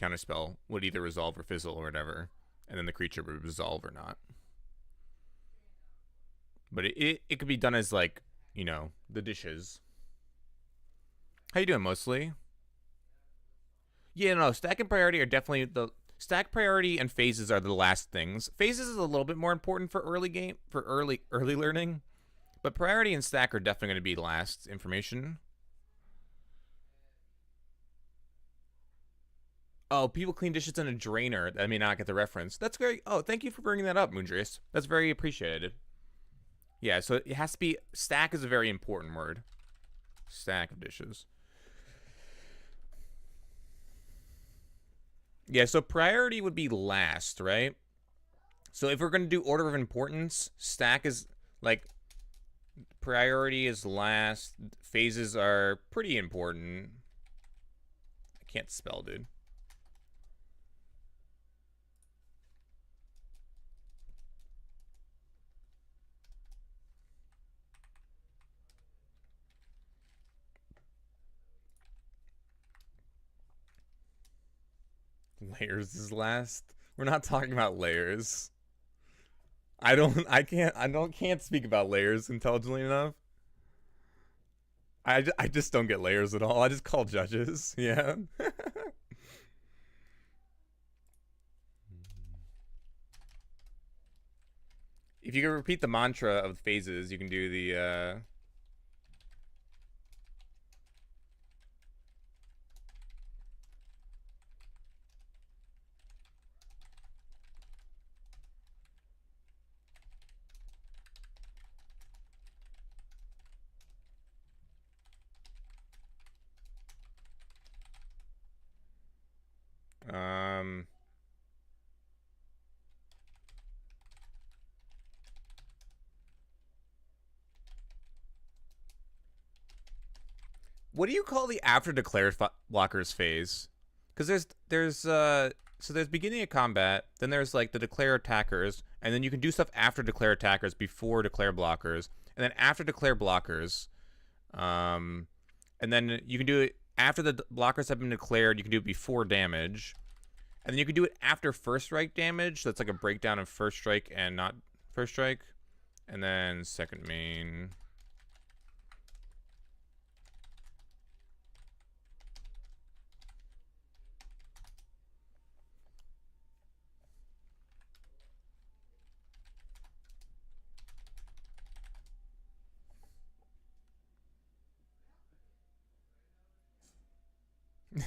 counterspell would either resolve or fizzle or whatever, and then the creature would resolve or not. But it could be done as like, you know, the dishes. How you doing, mostly? Yeah, no, stack and priority are definitely the stack priority and phases are the last things. Phases is a little bit more important for early learning, but priority and stack are definitely going to be last information. Oh, people clean dishes in a drainer. I may not get the reference. That's very. Oh, thank you for bringing that up, Moondrius. That's very appreciated. Yeah, so it has to be... Stack is a very important word. Stack of dishes. Yeah, so priority would be last, right? So if we're going to do order of importance, stack is... Like, priority is last. Phases are pretty important. I can't spell, dude. Layers is last. We're not talking about layers. I can't speak about layers intelligently enough. I just don't get layers at all. I just call judges. Yeah. If you can repeat the mantra of phases, you can do the what do you call the after declare blockers phase? Because there's beginning of combat, then there's like the declare attackers, and then you can do stuff after declare attackers before declare blockers, and then after declare blockers, and then you can do it after the blockers have been declared. You can do it before damage, and then you can do it after first strike damage. So that's like a breakdown of first strike and not first strike, and then second main.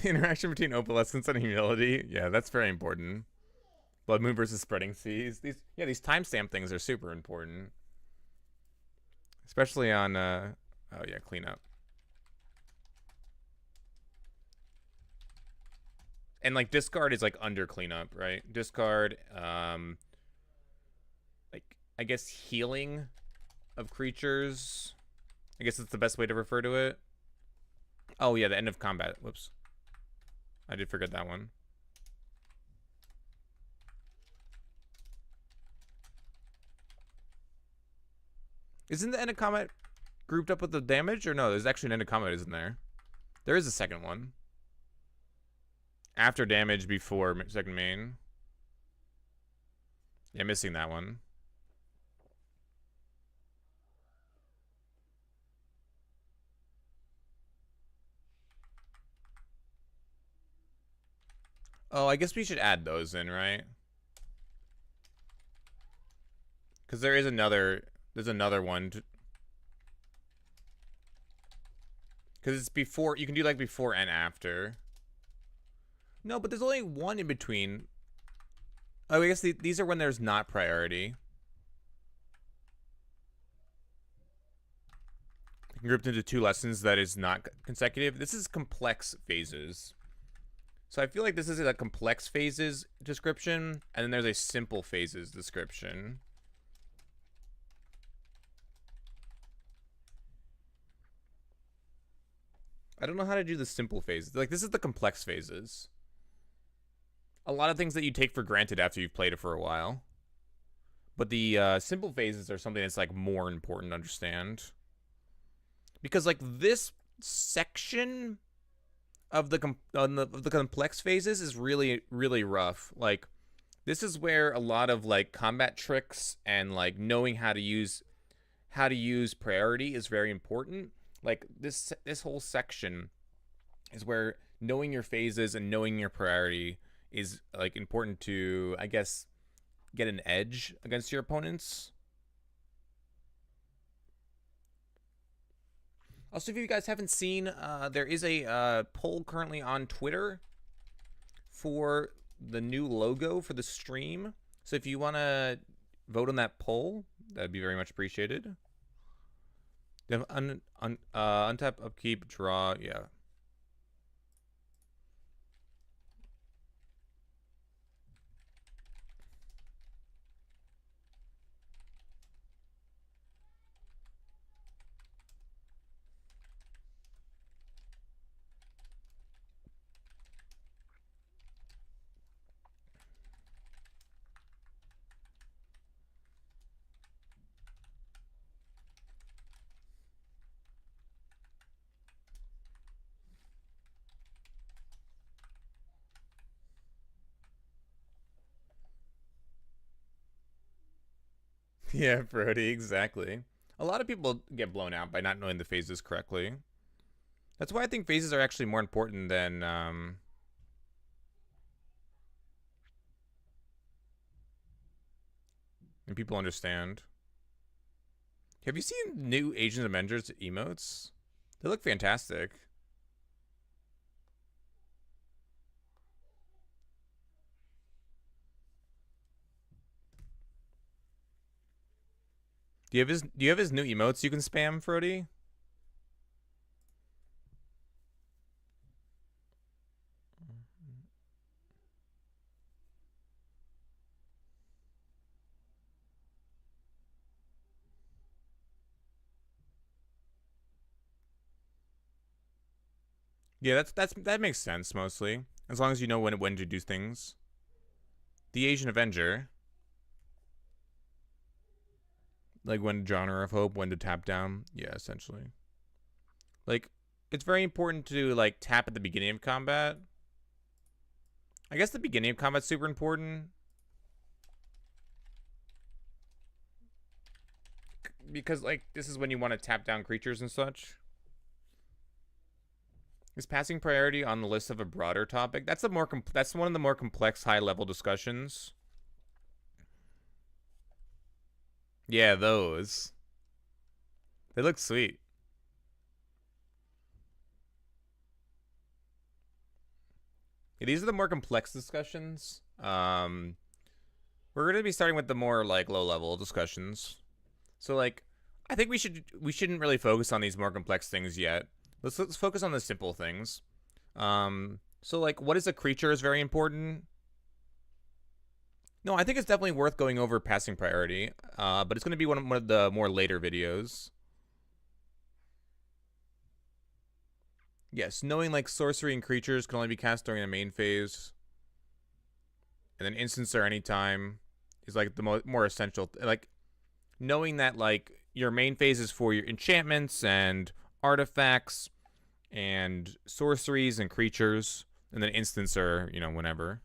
Interaction between opalescence and humility. Yeah, that's very important. Blood Moon versus Spreading Seas. These timestamp things are super important. Especially on oh yeah, cleanup. And like discard is like under cleanup, right? Discard, like I guess healing of creatures. I guess that's the best way to refer to it. Oh yeah, the end of combat. Whoops. I did forget that one. Isn't the end of combat grouped up with the damage? Or no, there's actually an end of combat, isn't there? There is a second one. After damage, before second main. Yeah, missing that one. Oh, I guess we should add those in, right? Because there is another... There's another one. Because it's before... You can do, like, before and after. No, but there's only one in between. Oh, I guess these are when there's not priority. Grouped into 2 lessons that is not consecutive. This is complex phases. So I feel like this is a complex phases description, and then there's a simple phases description. I don't know how to do the simple phases. Like, this is the complex phases. A lot of things that you take for granted after you've played it for a while. But the simple phases are something that's, like, more important to understand. Because, like, this section of the complex phases is really, really rough. Like, this is where a lot of, like, combat tricks and, like, knowing how to use priority is very important. Like, this whole section is where knowing your phases and knowing your priority is, like, important to, I guess, get an edge against your opponents. Also, if you guys haven't seen, there is a poll currently on Twitter for the new logo for the stream. So if you want to vote on that poll, that'd be very much appreciated. Untap, upkeep, draw, yeah. Yeah, Brody, exactly. A lot of people get blown out by not knowing the phases correctly. That's why I think phases are actually more important than and people understand. Have you seen new Asian Avengers emotes? They look fantastic. Do you have his new emotes you can spam, Frody? Yeah, that makes sense mostly. As long as you know when to do things. The Asian Avenger. Like when genre of hope, when to tap down. Yeah, essentially. Like, it's very important to like tap at the beginning of combat. I guess the beginning of combat's super important. Because like this is when you want to tap down creatures and such. Is passing priority on the list of a broader topic? That's that's one of the more complex high-level discussions. Yeah, those. They look sweet. Yeah, these are the more complex discussions. We're going to be starting with the more like low level discussions. So like, I think we shouldn't really focus on these more complex things yet. Let's focus on the simple things. So like, what is a creature is very important. No, I think it's definitely worth going over passing priority. But it's going to be one of the more later videos. Yes, knowing like sorcery and creatures can only be cast during the main phase, and then instants are anytime is like the more essential. Like knowing that like your main phase is for your enchantments and artifacts and sorceries and creatures, and then instants are whenever.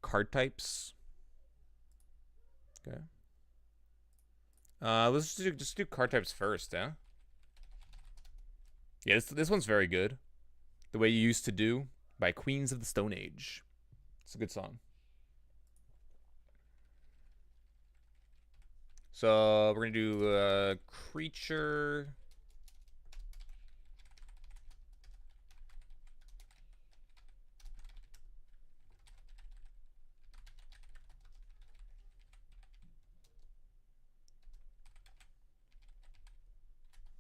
Card types. Okay. Let's just do card types first, huh? Yeah, this one's very good. The Way You Used to Do by Queens of the Stone Age. It's a good song. So we're gonna do creature.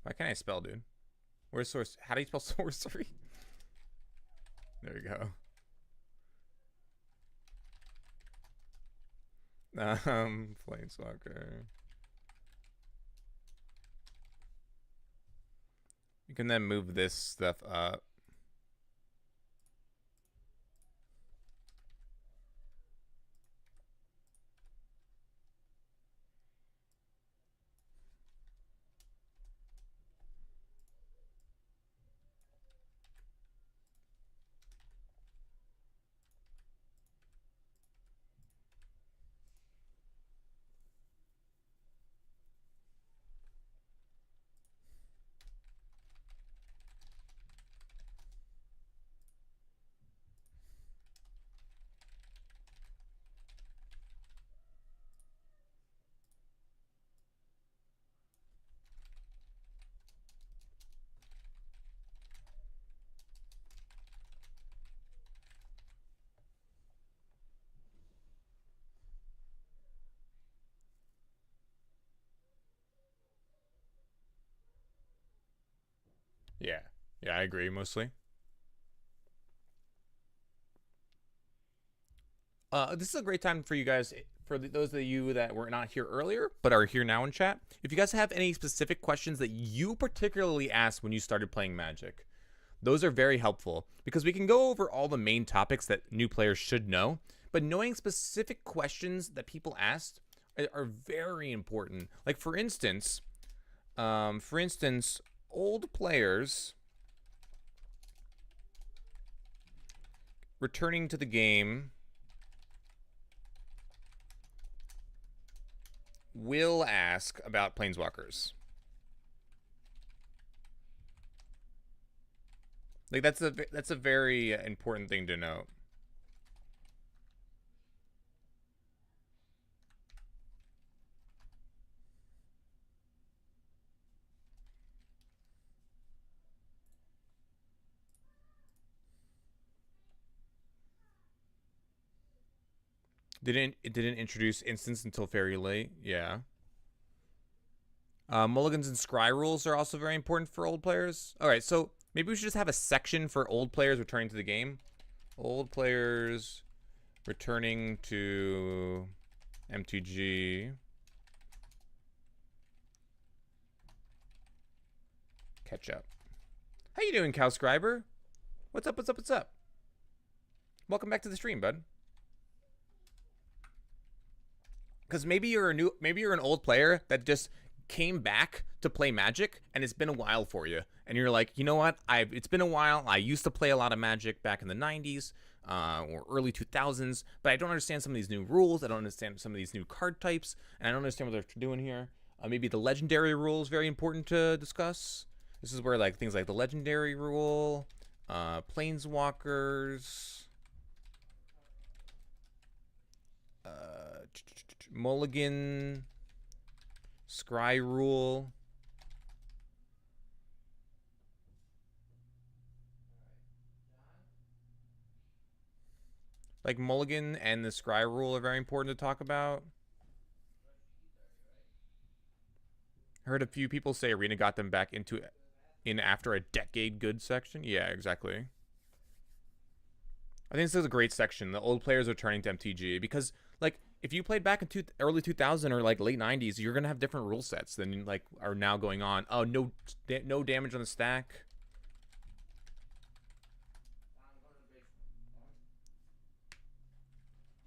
Why can't I spell, dude? Where's source? How do you spell sorcery? There you go. Planeswalker. You can then move this stuff up. Yeah. Yeah, I agree mostly. This is a great time for you guys, for those of you that were not here earlier but are here now in chat. If you guys have any specific questions that you particularly asked when you started playing Magic, those are very helpful because we can go over all the main topics that new players should know, but knowing specific questions that people asked are very important. Like for instance, old players returning to the game will ask about planeswalkers. Like that's a very important thing to note. It didn't introduce instance until very late. Yeah. Mulligans and scry rules are also very important for old players. All right, so maybe we should just have a section for old players returning to the game. Old players returning to MTG. Catch up. How you doing, Cowscriber? What's up? What's up? What's up? Welcome back to the stream, bud. Because maybe you're an old player that just came back to play Magic and it's been a while for you, and you're like, you know what, it's been a while. I used to play a lot of Magic back in the 90s or early 2000s, but I don't understand some of these new rules. I don't understand some of these new card types, and I don't understand what they're doing here. Maybe the legendary rule is very important to discuss. This is where like things like the legendary rule, planeswalkers, mulligan, scry rule. Like Mulligan and the Scry rule are very important to talk about. I heard a few people say Arena got them back in after a decade good section. Yeah, exactly. I think this is a great section. The old players are turning to MTGA because, like, if you played back in early 2000 or like late 90s, you're gonna have different rule sets than like are now going on. Oh, no damage on the stack.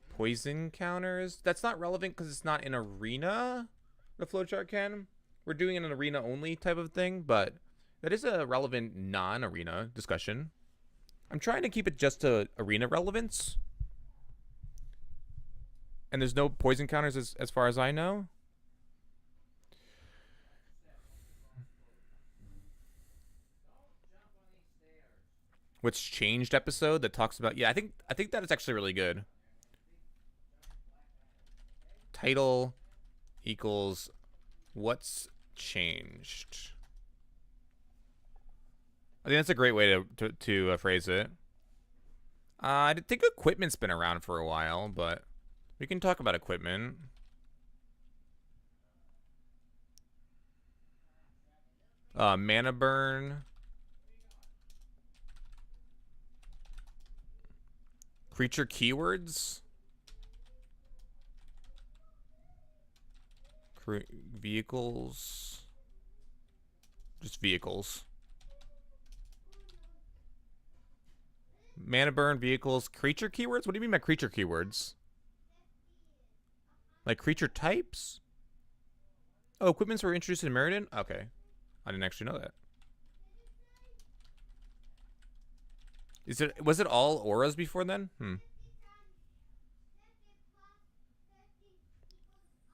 Poison counters. That's not relevant because it's not in arena. The flowchart can. We're doing an arena only type of thing, but that is a relevant non-arena discussion. I'm trying to keep it just to arena relevance. And there's no poison counters as far as I know. What's changed episode that talks about, yeah, I think that is actually really good. Title equals what's changed. I think that's a great way to phrase it. I think equipment's been around for a while, but we can talk about equipment. Mana burn. Creature keywords. Vehicles. Just vehicles. Mana burn, vehicles, creature keywords? What do you mean by creature keywords? Like creature types? Oh, equipments were introduced in Meriden? Okay. I didn't actually know that. Was it all auras before then?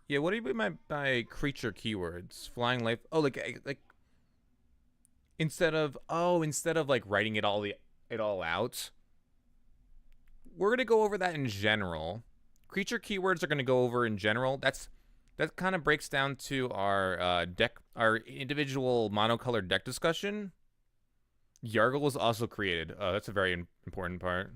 Yeah, what do you mean by creature keywords? Flying life. Oh, like instead of like writing it all out. We're gonna go over that in general. Creature keywords are gonna go over in general. That kind of breaks down to our our individual monocolored deck discussion. Yargle was also created. That's a very important part.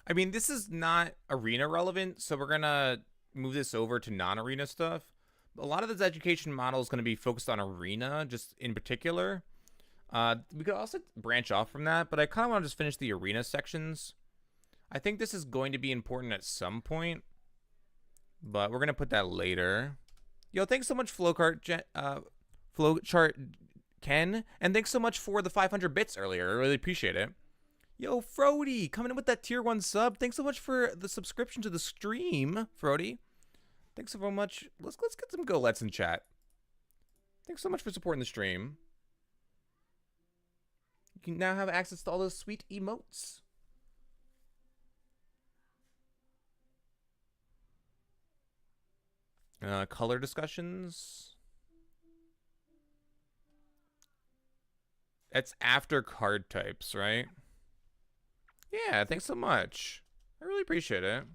I mean, this is not arena relevant, so we're gonna move this over to non-arena stuff. A lot of this education model is going to be focused on arena, just in particular. We could also branch off from that, but I kind of want to just finish the arena sections. I think this is going to be important at some point, but we're going to put that later. Yo, thanks so much, Flowchart Ken, and thanks so much for the 500 bits earlier. I really appreciate it. Yo, Frody, coming in with that tier 1 sub. Thanks so much for the subscription to the stream, Frody. Thanks so much. Let's get some go-lets in chat. Thanks so much for supporting the stream. You can now have access to all those sweet emotes. Color discussions. That's after card types, right? Yeah, thanks so much. I really appreciate it.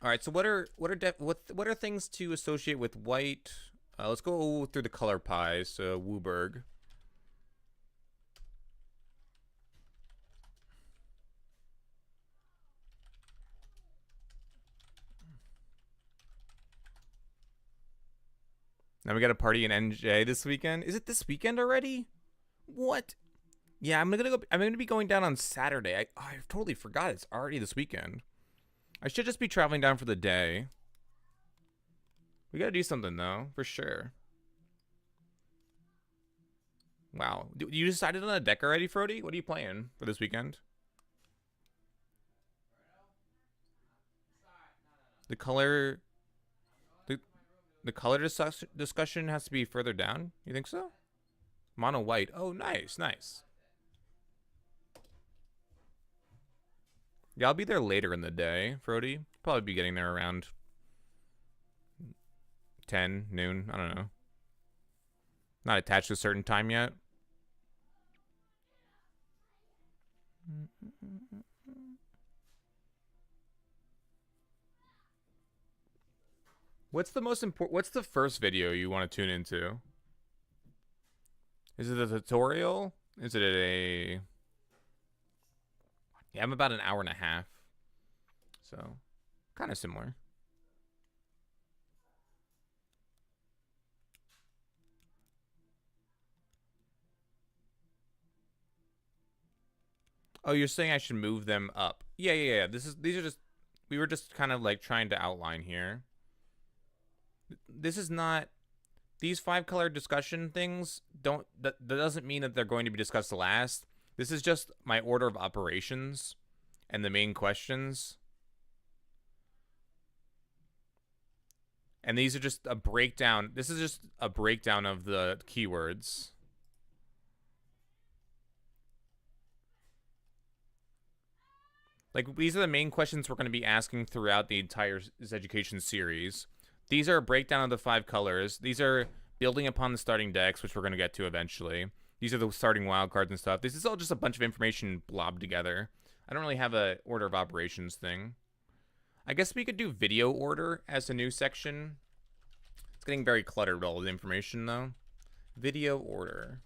All right, so what are things to associate with white? Let's go through the color pies. So Wooburg. Now we got a party in NJ this weekend. Is it this weekend already? What? Yeah, I'm gonna be going down on Saturday. I totally forgot it's already this weekend. I should just be traveling down for the day. We gotta do something though, for sure. Wow. You decided on a deck already, Frody? What are you playing for this weekend? The color... The color discussion has to be further down? You think so? Mono white. Oh, nice, nice. Yeah, I'll be there later in the day, Frody. Probably be getting there around 10, noon. I don't know. Not attached to a certain time yet. What's the most important? What's the first video you want to tune into? Is it a tutorial? Is it a... Yeah, I'm about an hour and a half. So, kind of similar. Oh, you're saying I should move them up? Yeah. These are just... We were just kind of like trying to outline here. This is not... These 5-color discussion things don't... That doesn't mean that they're going to be discussed last. This is just my order of operations and the main questions. And these are just a breakdown. This is just a breakdown of the keywords. Like, these are the main questions we're going to be asking throughout the entire Zeducation series. These are a breakdown of the 5 colors. These are building upon the starting decks, which we're going to get to eventually. These are the starting wildcards and stuff. This is all just a bunch of information blobbed together. I don't really have a order of operations thing. I guess we could do video order as a new section. It's getting very cluttered with all the information, though. Video order.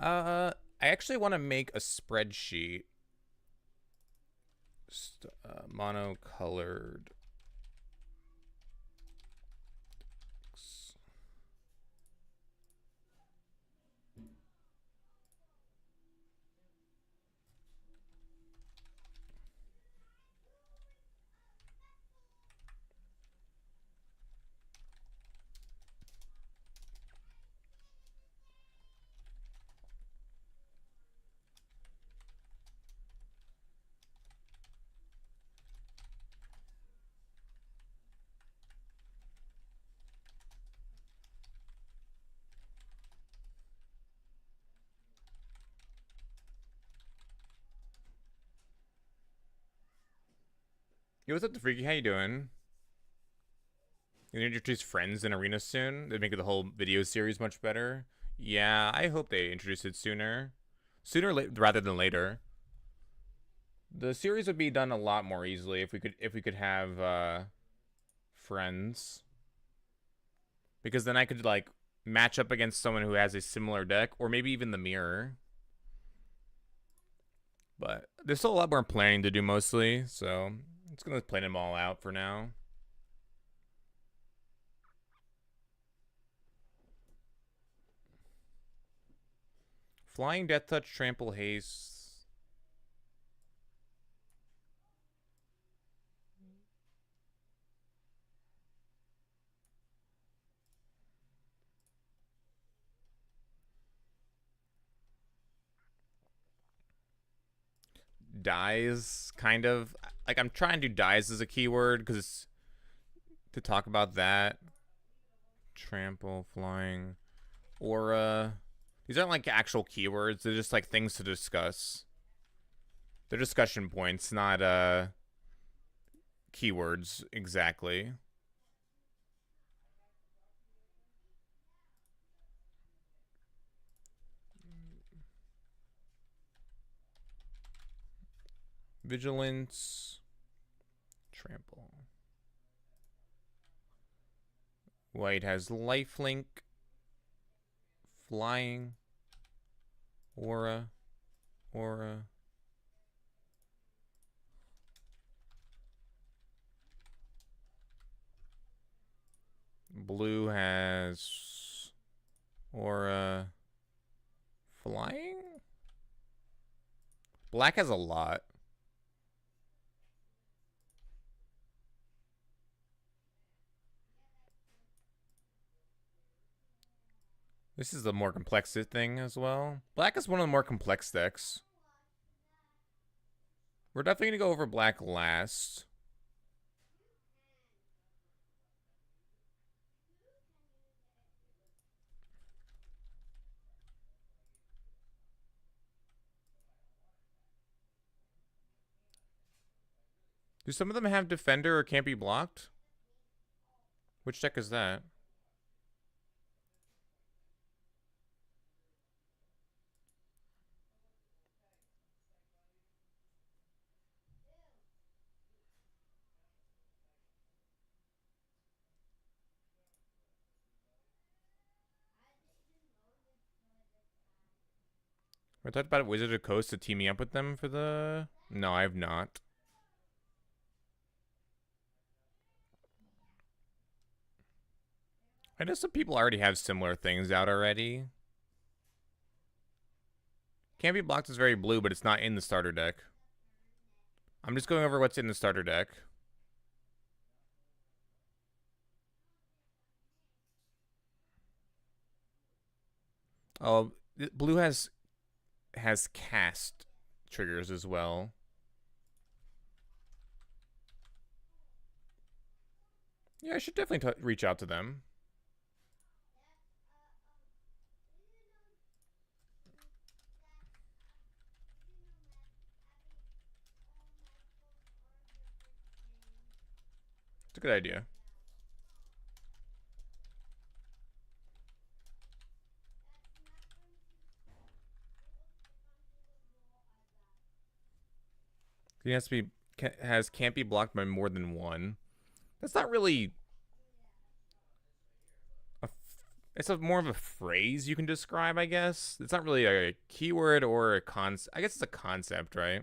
I actually want to make a spreadsheet. Monocolored. Yo, what's up, the Freaky? How you doing? You gonna introduce friends in Arena soon? They'd make the whole video series much better. Yeah, I hope they introduce it sooner. Sooner rather than later. The series would be done a lot more easily if we could have friends. Because then I could like match up against someone who has a similar deck, or maybe even the mirror. But there's still a lot more planning to do mostly, so it's gonna plan them all out for now. Flying, Death Touch, Trample, Haste. Dies, kind of. Like, I'm trying to do dies as a keyword because it's to talk about that. Trample, flying, aura. These aren't like actual keywords. They're just like things to discuss. They're discussion points, not keywords exactly. Vigilance, trample. White has lifelink, flying, aura. Blue has aura, flying. Black has a lot. This is the more complex thing as well. Black is one of the more complex decks. We're definitely going to go over black last. Do some of them have defender or can't be blocked? Which deck is that? I talked about Wizard of Coast to team me up with them for the... No, I have not. I know some people already have similar things out already. Can't be blocked is very blue, but it's not in the starter deck. I'm just going over what's in the starter deck. Oh, blue has cast triggers as well. Yeah, I should definitely reach out to them. It's a good idea. He has to be can't be blocked by more than one. That's not really a. It's more of a phrase you can describe, I guess. It's not really a keyword or a concept. I guess it's a concept, right?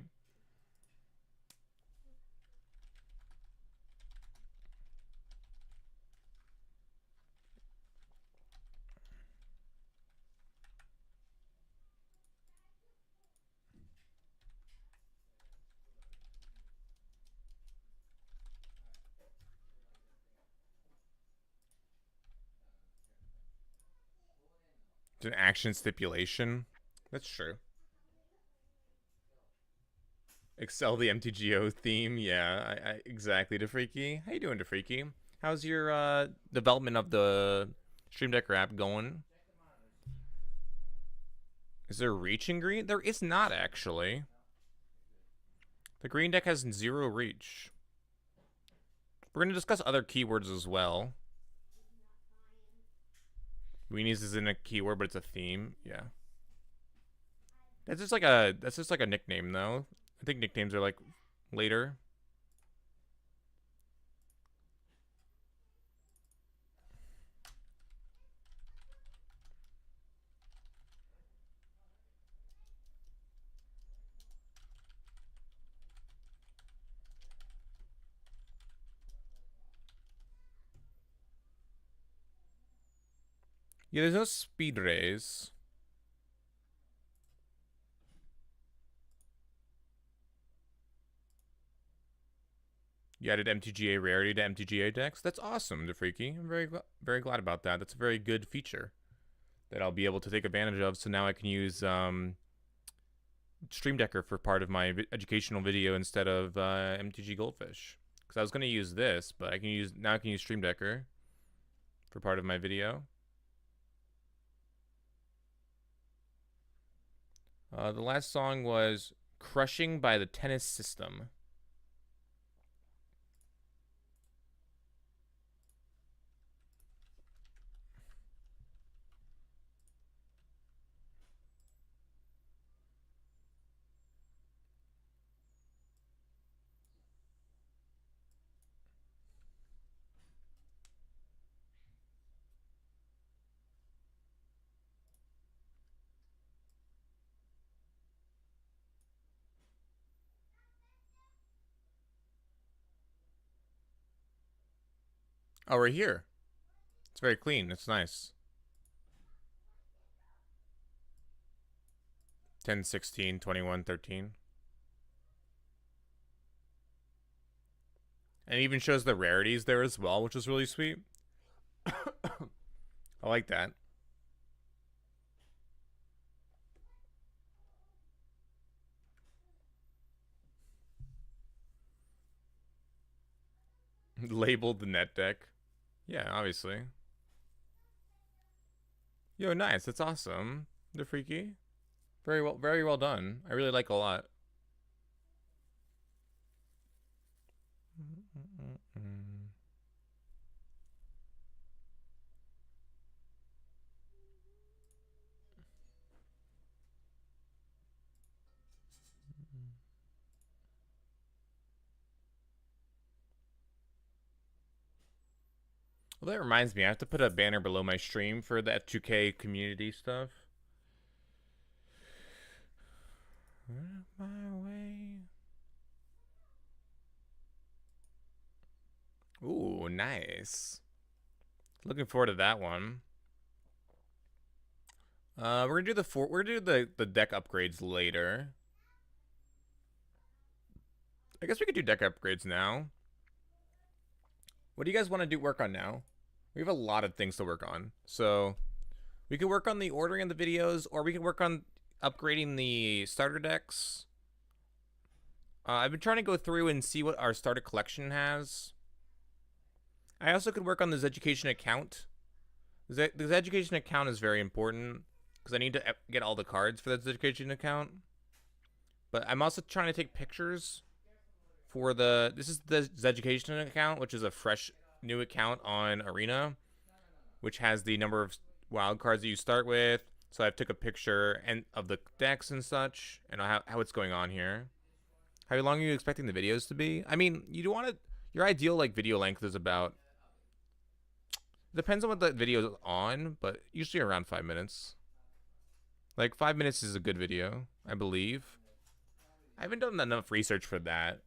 It's an action stipulation. That's true. Excel the MTGO theme. Yeah, exactly. DeFreaky. How you doing, DeFreaky? How's your development of the Stream Deck app going? Is there reach in green? There is not, actually. The green deck has 0 reach. We're going to discuss other keywords as well. Weenies isn't a keyword, but it's a theme. Yeah. That's just like a nickname though. I think nicknames are like later. Yeah, there's no speed raise. You added MTGA rarity to MTGA decks. That's awesome, DeFreaky. I'm very glad about that. That's a very good feature that I'll be able to take advantage of. So now I can use Stream Decker for part of my educational video instead of MTG Goldfish. Because I was going to use this, but I can use Stream Decker for part of my video. The last song was "Crushing" by the Tennis System. Oh, right here. It's very clean. It's nice. 10, 16, 21, 13. And it even shows the rarities there as well, which is really sweet. I like that. Labeled the net deck. Yeah, obviously. Yo, nice. That's awesome. The freaky. Very well done. I really like a lot. Well, that reminds me, I have to put a banner below my stream for the F2K community stuff. My way. Ooh, nice. Looking forward to that one. We're gonna do the deck upgrades later. I guess we could do deck upgrades now. What do you guys want to do work on now? We have a lot of things to work on. So we could work on the ordering of the videos, or we could work on upgrading the starter decks. I've been trying to go through and see what our starter collection has. I also could work on the Zeducation account. The Zeducation account is very important because I need to get all the cards for the Zeducation account. But I'm also trying to take pictures for this is the Zeducation account, which is a fresh new account on Arena, which has the number of wild cards that you start with. So I took a picture of the decks and such, and how it's going on here. How long are you expecting the videos to be? I mean, you do want to. Your ideal video length is about. Depends on what the video is on, but usually around 5 minutes. Like 5 minutes is a good video, I believe. I haven't done enough research for that.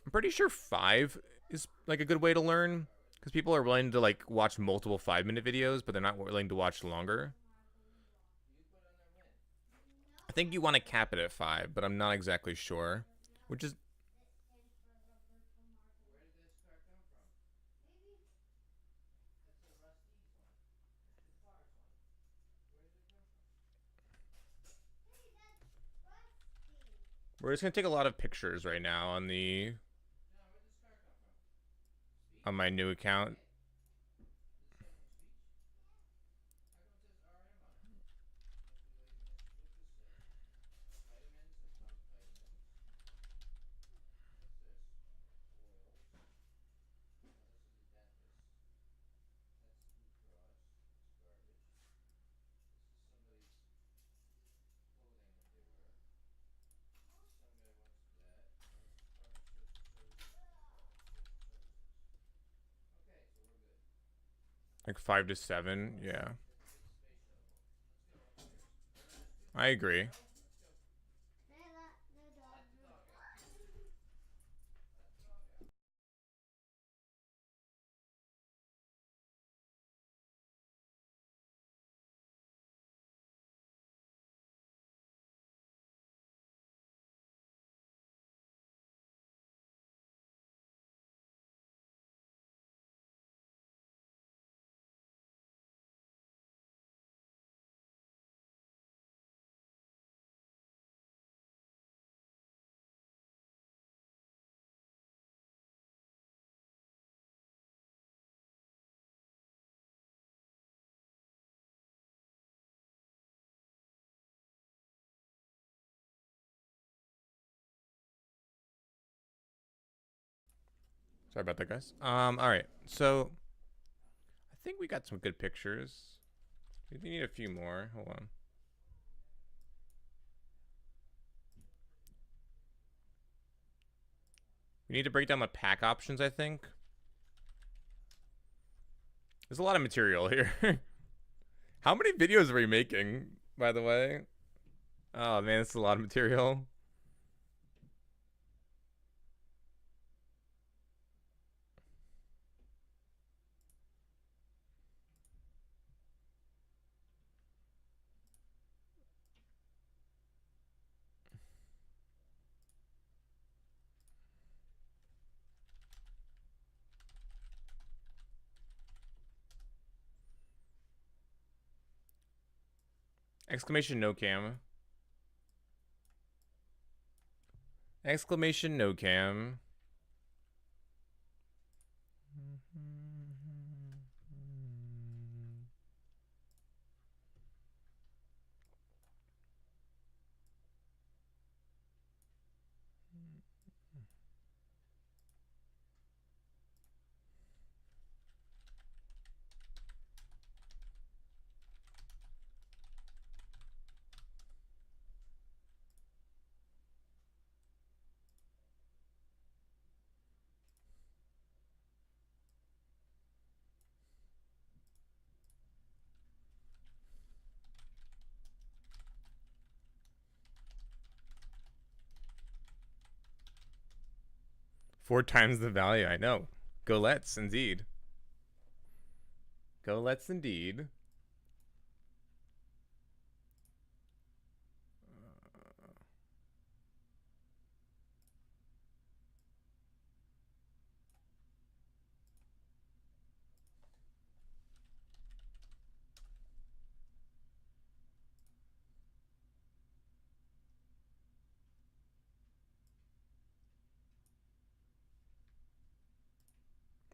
I'm pretty sure 5 is like a good way to learn because people are willing to like watch multiple 5 minute videos, but they're not willing to watch longer. I think you want to cap it at 5, but I'm not exactly sure. Which is we're just gonna take a lot of pictures right now on my new account. Like 5 to 7, yeah. I agree. Sorry about that, guys. All right. So I think we got some good pictures. We need a few more. Hold on. We need to break down the pack options, I think. There's a lot of material here. How many videos are we making, by the way? Oh, man, it's a lot of material. Exclamation no cam. Exclamation no cam. 4 times the value, I know. Go let's, indeed. Go let's, indeed.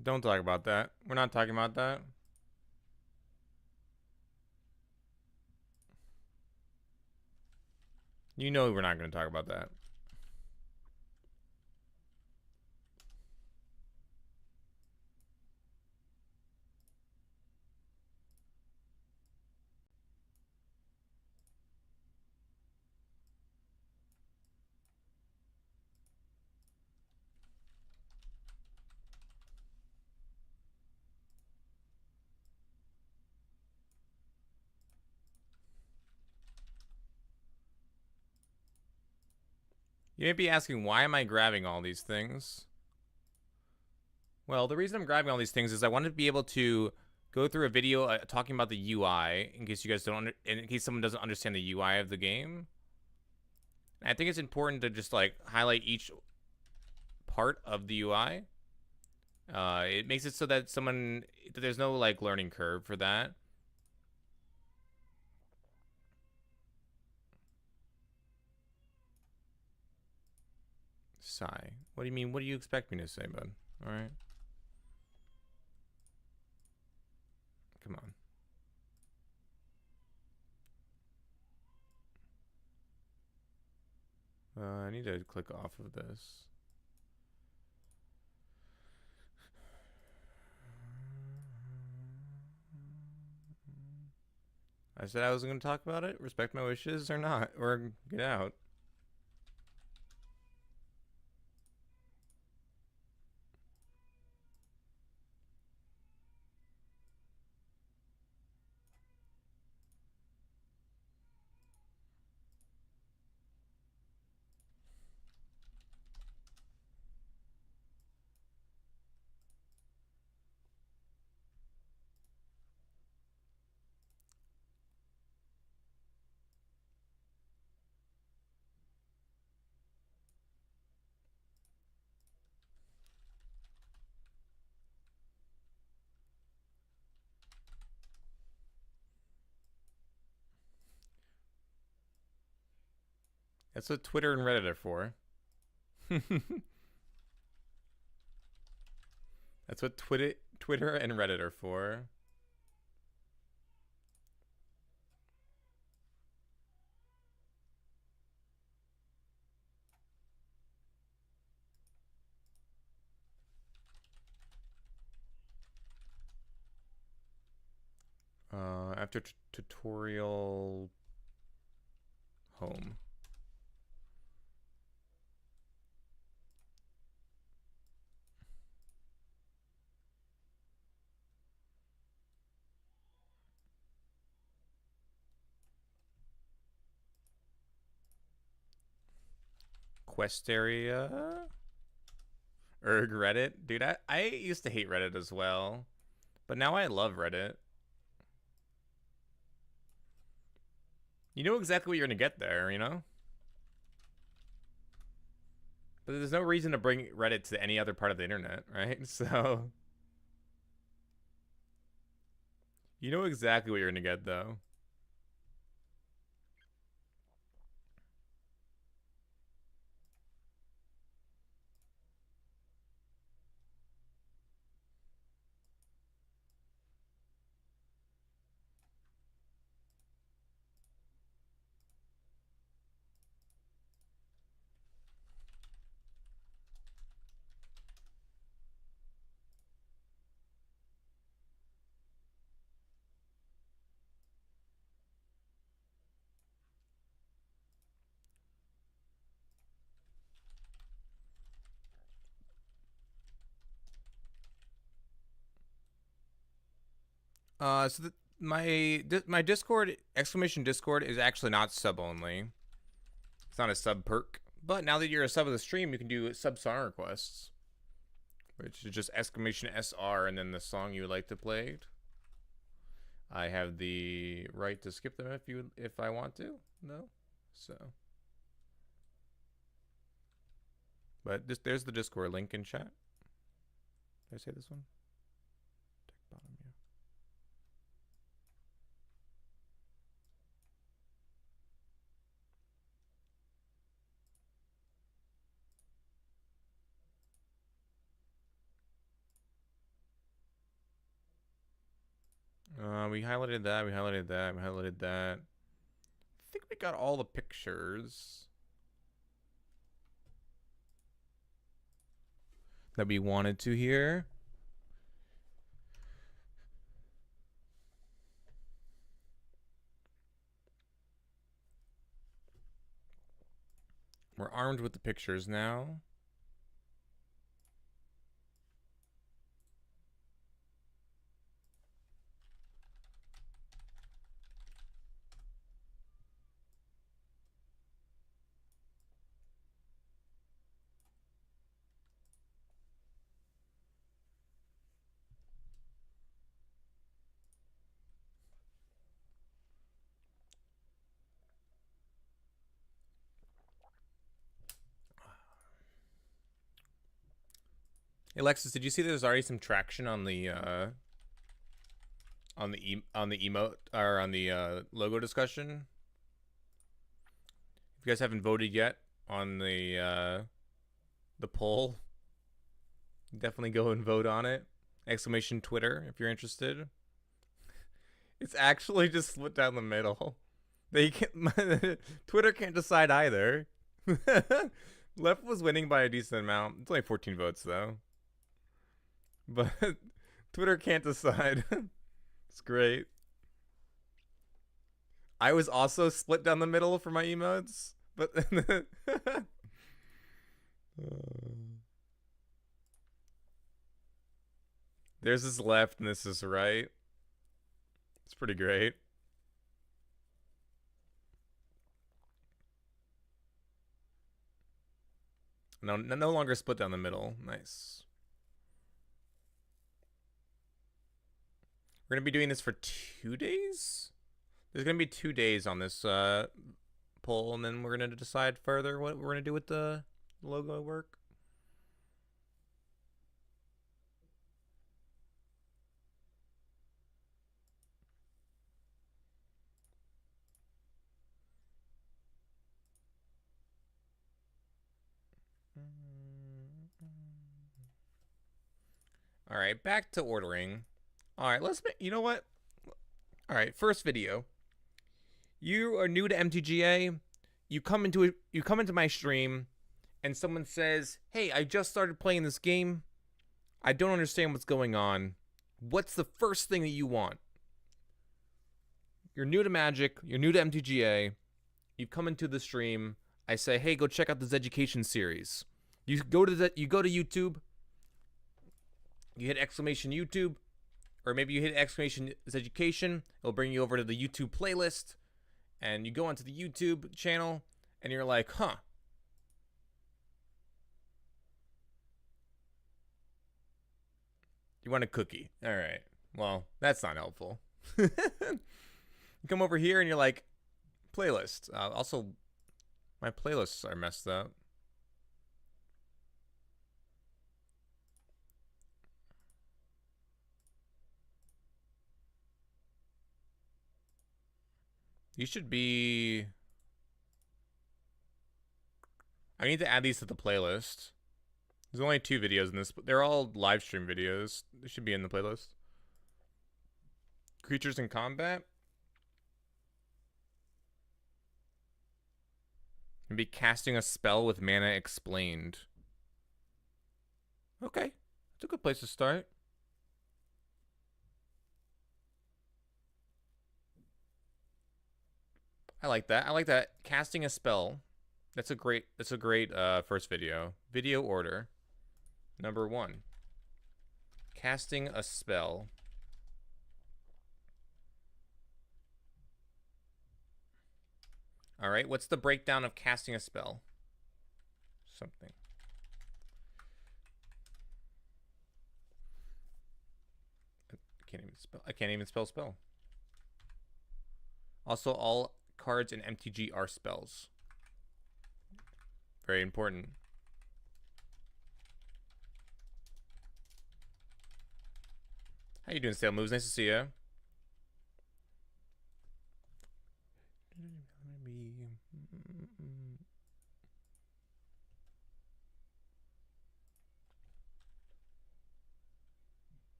Don't talk about that. We're not talking about that. You know we're not going to talk about that. You may be asking, why am I grabbing all these things? Well, the reason I'm grabbing all these things is I wanted to be able to go through a video talking about the UI in case you guys don't, in case someone doesn't understand the UI of the game. And I think it's important to just like highlight each part of the UI. It makes it so that there's no like learning curve for that. Sigh. What do you mean? What do you expect me to say, bud? All right. Come on. I need to click off of this. I said I was going to talk about it. Respect my wishes or not, or get out. That's what Twitter and Reddit are for. That's what Twitter and Reddit are for. After tutorial home. Quest area. Erg Reddit. Dude, I used to hate Reddit as well. But now I love Reddit. You know exactly what you're going to get there, you know? But there's no reason to bring Reddit to any other part of the internet, right? So you know exactly what you're going to get, though. My Discord !Discord is actually not sub only. It's not a sub perk. But now that you're a sub of the stream, you can do sub song requests, which is just !SR and then the song you would like to play. I have the right to skip them if I want to. No, so. But there's the Discord link in chat. Did I say this one? Tech bottom, yeah. We highlighted that. We highlighted that. We highlighted that. I think we got all the pictures that we wanted to here. We're armed with the pictures now. Hey, Alexis, did you see there's already some traction on the emote or on the logo discussion? If you guys haven't voted yet on the poll, definitely go and vote on it. ! Twitter if you're interested. It's actually just split down the middle. They can't. Twitter can't decide either. Left was winning by a decent amount. It's only 14 votes though. But Twitter can't decide. It's great. I was also split down the middle for my emotes, but there's this left and this is right. It's pretty great. No longer split down the middle. Nice. We're going to be doing this for 2 days? There's going to be 2 days on this poll, and then we're going to decide further what we're going to do with the logo work. All right, back to ordering. All right, you know what? All right, first video. You are new to MTGA. You come into my stream, and someone says, "Hey, I just started playing this game. I don't understand what's going on. What's the first thing that you want?" You're new to Magic. You're new to MTGA. You've come into the stream. I say, "Hey, go check out the Zeducation series." You go to YouTube. You hit !YouTube. Or maybe you hit !Zeducation. It'll bring you over to the YouTube playlist. And you go onto the YouTube channel. And you're like, huh. You want a cookie. All right. Well, that's not helpful. You come over here and you're like, playlist. Also, my playlists are messed up. You should be... I need to add these to the playlist. There's only 2 videos in this, but they're all live stream videos. They should be in the playlist. Creatures in combat. Maybe casting a spell with mana explained. Okay, that's a good place to start. I like that. I like that. Casting a spell. That's a great first video. Video order. Number 1. Casting a spell. All right, what's the breakdown of casting a spell? Something. I can't even spell spell. Also, all cards in MTG are spells. Very important. How you doing, Stale Moves? Nice to see you.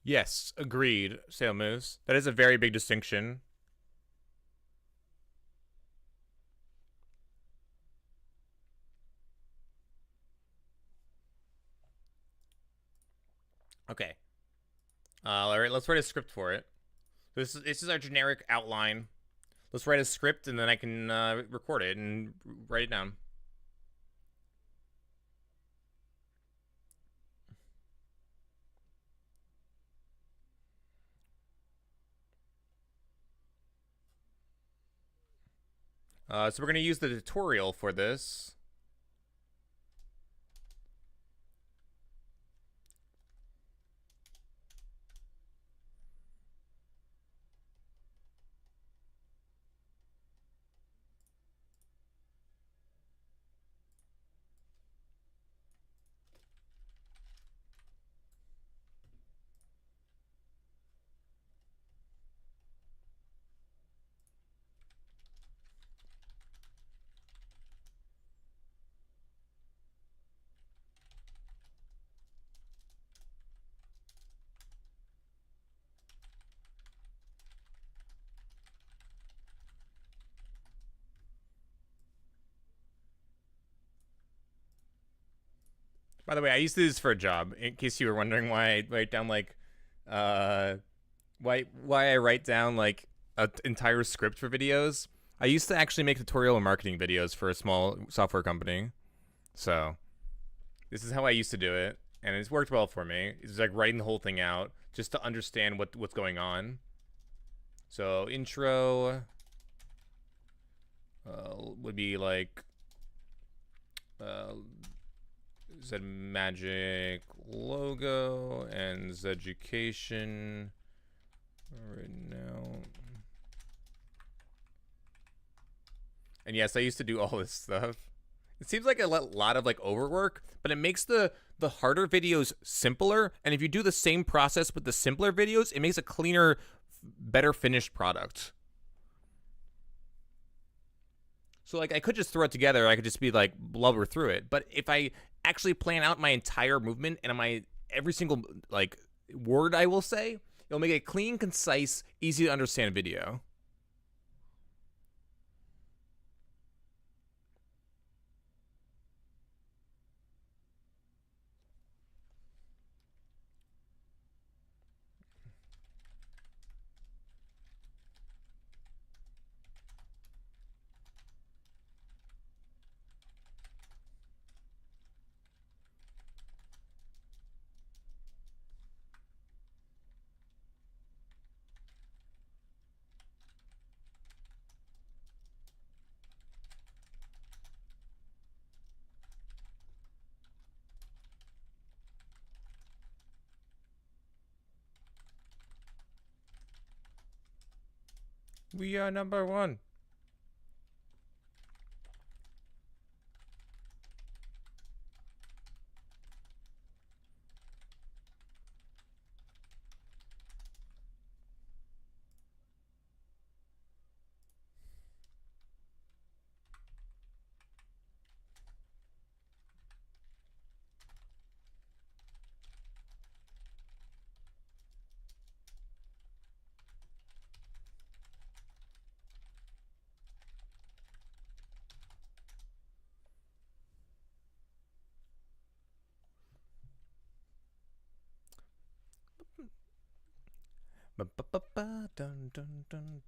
Yes, agreed, Stale Moves. That is a very big distinction. Okay. All right, let's write a script for it. This is our generic outline. Let's write a script, and then I can record it and write it down. So we're going to use the tutorial for this. By the way, I used to do this for a job. In case you were wondering why I write down like, why I write down like an entire script for videos. I used to actually make tutorial and marketing videos for a small software company. So this is how I used to do it, and it's worked well for me. It's like writing the whole thing out just to understand what's going on. So intro would be like Zed Magic logo and Zeducation right now. And yes, I used to do all this stuff. It seems like a lot of like overwork, but it makes the harder videos simpler. And if you do the same process with the simpler videos, it makes a cleaner, better finished product. So like I could just throw it together. I could just be like blubber through it. But if I actually plan out my entire movement and every single like word I will say, it'll make a clean, concise, easy to understand video. We are number one. Dun, dun, dun, dun.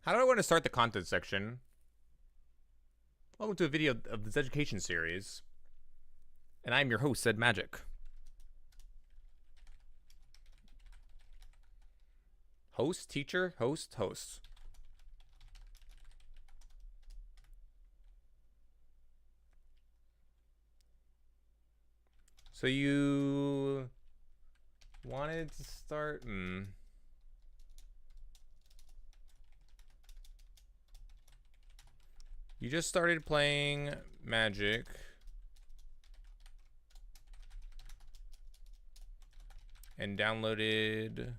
How do I want to start the content section? Welcome to a video of this education series. And I'm your host, Zed Magic. Host, teacher, host, host. So you wanted to start... You just started playing Magic. And downloaded...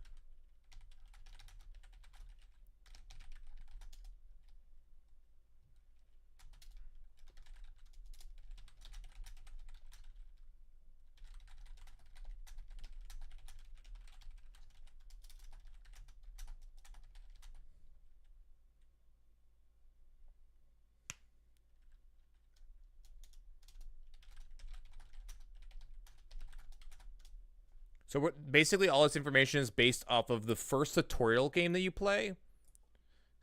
So what, basically all this information is based off of the first tutorial game that you play.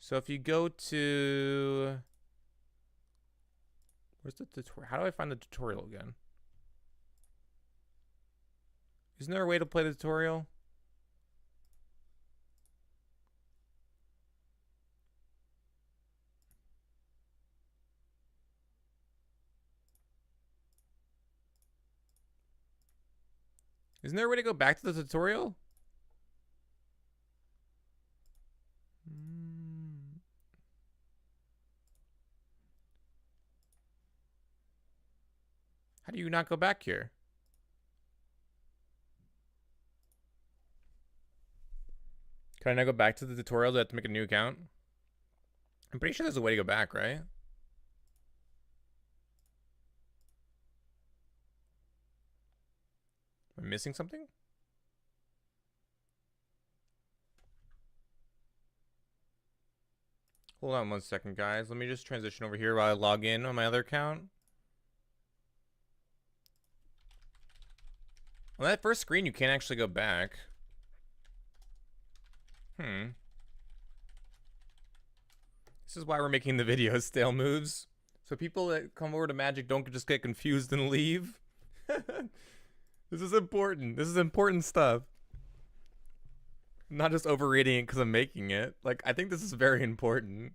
So if you go to... Where's the tutorial? How do I find the tutorial again? Isn't there a way to play the tutorial? Isn't there a way to go back to the tutorial? How do you not go back here? Can I not go back to the tutorial? Do I have to make a new account? I'm pretty sure there's a way to go back, right? Am I missing something? Hold on 1 second, guys. Let me just transition over here while I log in on my other account. On that first screen, you can't actually go back. This is why we're making the videos, stale moves. So people that come over to Magic don't just get confused and leave. This is important. This is important stuff. I'm not just overreading it because I'm making it. Like, I think this is very important.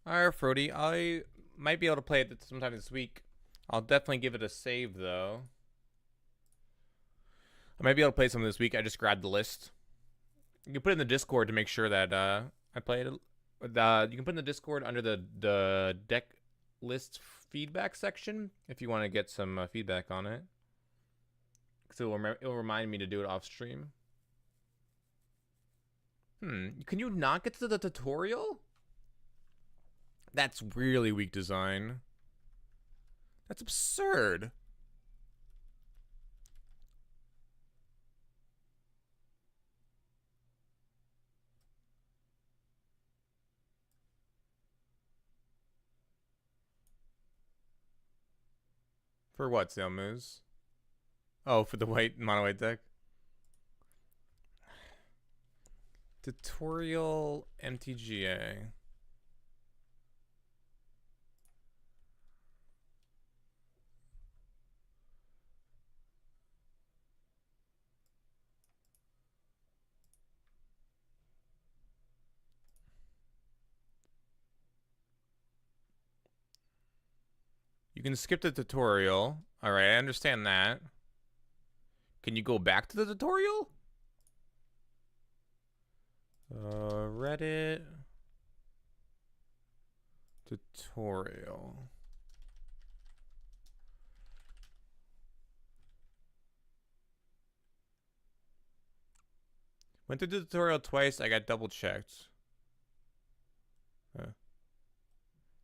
Alright, Frody. I might be able to play it sometime this week. I'll definitely give it a save, though. I might be able to play some this week. I just grabbed the list. You can put it in the Discord to make sure that I play it. You can put it in the Discord under the deck list feedback section if you want to get some feedback on it. Because it'll remind me to do it off stream. Can you not get to the tutorial? That's really weak design. That's absurd. For what, Sailmoose? Oh, for the mono white deck. Tutorial MTGA. You can skip the tutorial. Alright, I understand that. Can you go back to the tutorial? Reddit. Tutorial. Went through the tutorial twice. I got double checked.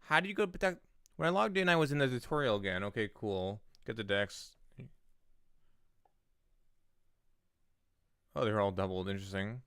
How do you go back? When I logged in, I was in the tutorial again. Okay, cool. Get the decks. Oh, they're all doubled. Interesting.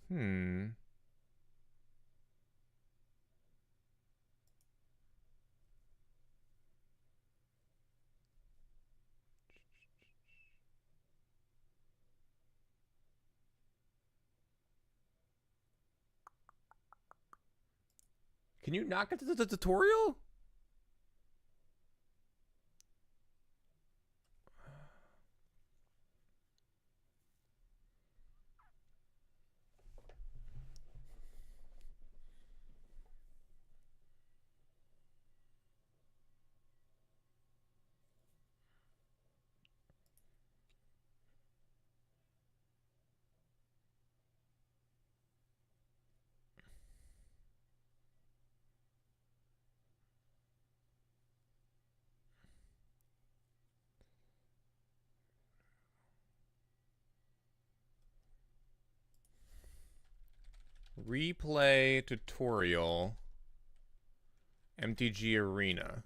Hmm. Can you not get to the tutorial? Replay tutorial. MTG Arena.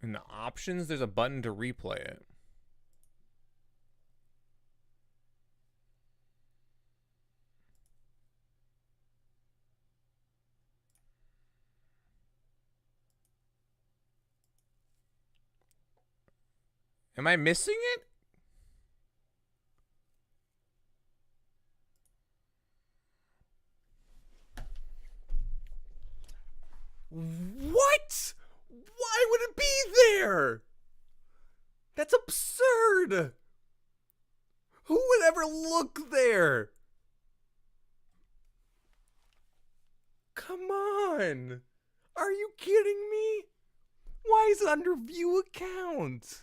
In the options, there's a button to replay it. Am I missing it? What? Why would it be there? That's absurd. Who would ever look there? Come on. Are you kidding me? Why is it under view account?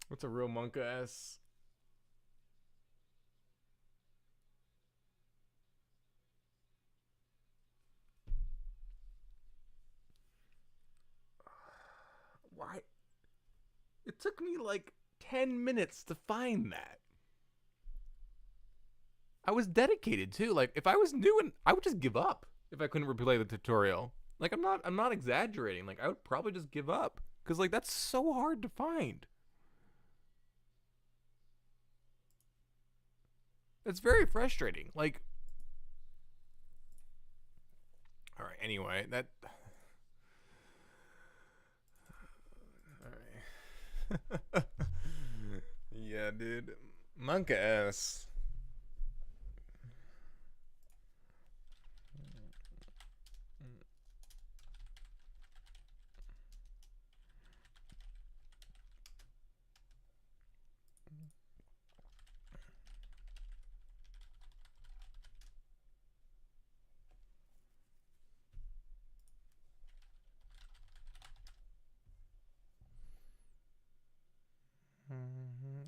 What's a real Monka S? Why? It took me like 10 minutes to find that. I was dedicated too. Like if I was new, and I would just give up if I couldn't replay the tutorial. Like I'm not exaggerating. Like I would probably just give up cuz like that's so hard to find. It's very frustrating. Like all right, anyway, that all right. Yeah, dude. Monka S.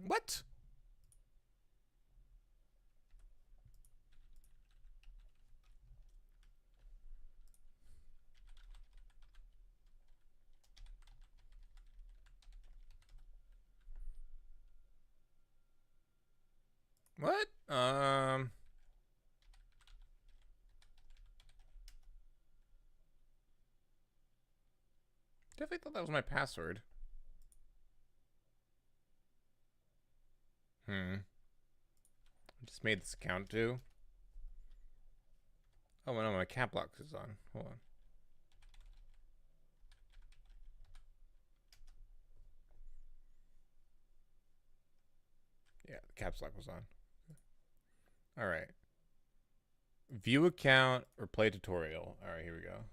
What? What? Definitely thought that was my password. I just made this account too. Oh no, my cap lock is on. Hold on. Yeah, the caps lock was on. All right. View account or play tutorial. All right, here we go.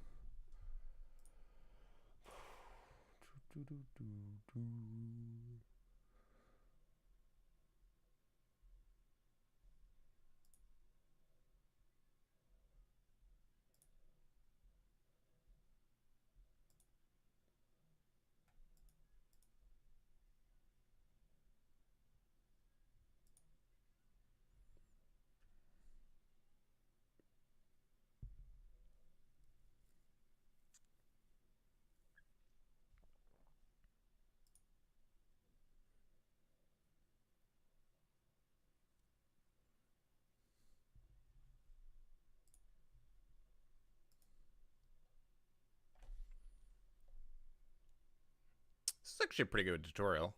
This is actually a pretty good tutorial.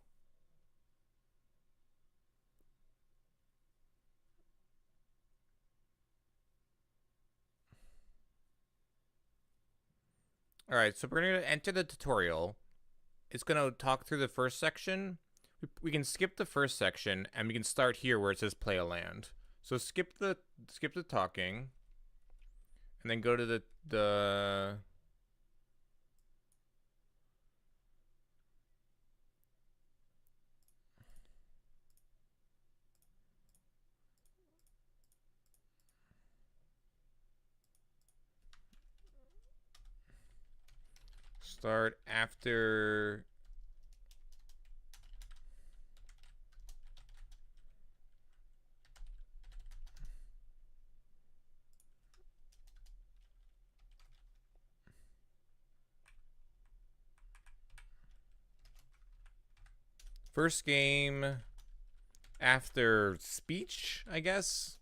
All right, so we're going to enter the tutorial. It's going to talk through the first section. We can skip the first section and we can start here where it says play a land. So skip the talking and then go to the start after first game after speech, I guess.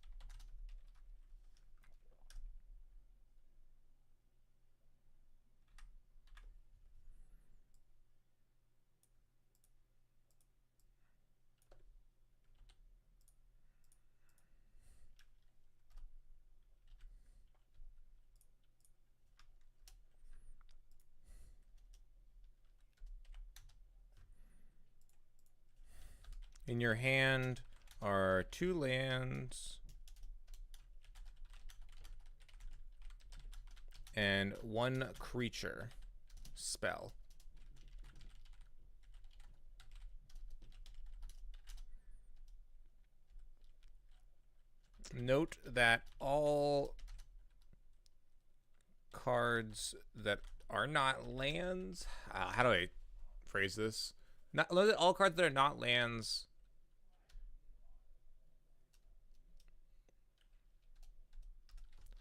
In your hand are 2 lands and 1 creature spell. Note that all cards that are not lands, how do I phrase this? Not all cards that are not lands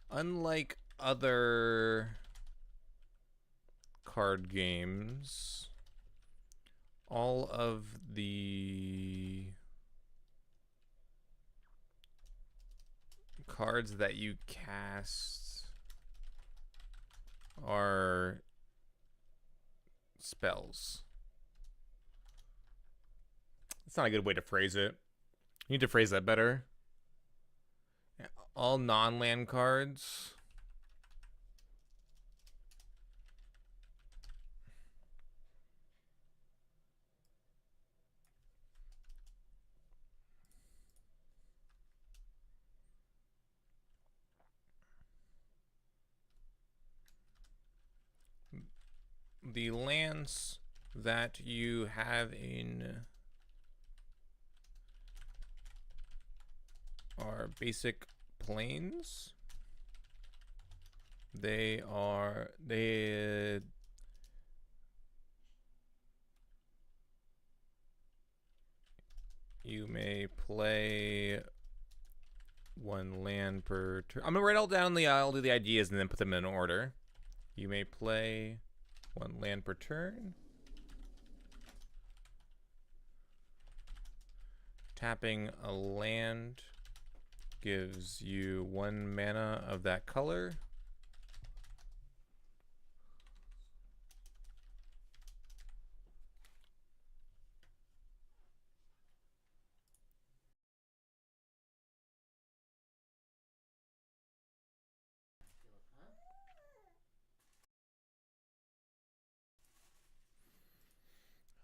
unlike other card games, all of the cards that you cast are spells. It's not a good way to phrase it. You need to phrase that better. All non-land cards the lands that you have in are basic planes. They you may play 1 land per turn. I'm gonna write all down I'll do the ideas and then put them in order. You may play 1 land per turn. Tapping a land gives you 1 mana of that color.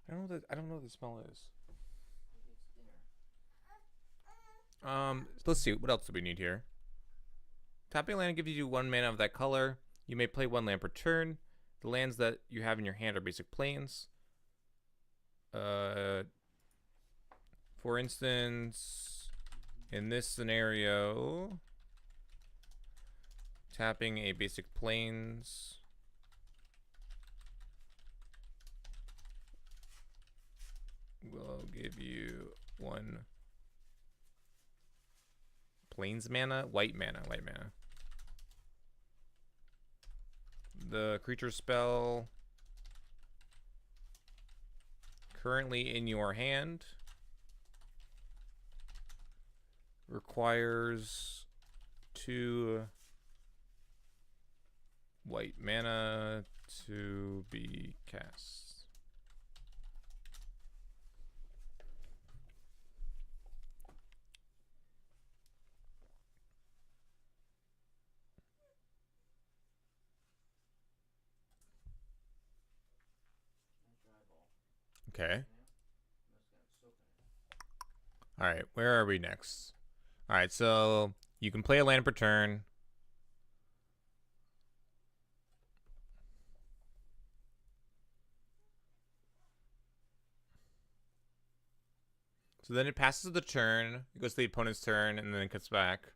I don't know what the smell is. Let's see. What else do we need here? Tapping land gives you 1 mana of that color. You may play 1 land per turn. The lands that you have in your hand are basic planes. For instance, in this scenario, tapping a basic plains will give you 1 plains mana, white mana. The creature spell currently in your hand requires 2 white mana to be cast. Okay. All right, where are we next? All right, so you can play a land per turn. So then it passes the turn, it goes to the opponent's turn, and then it comes back.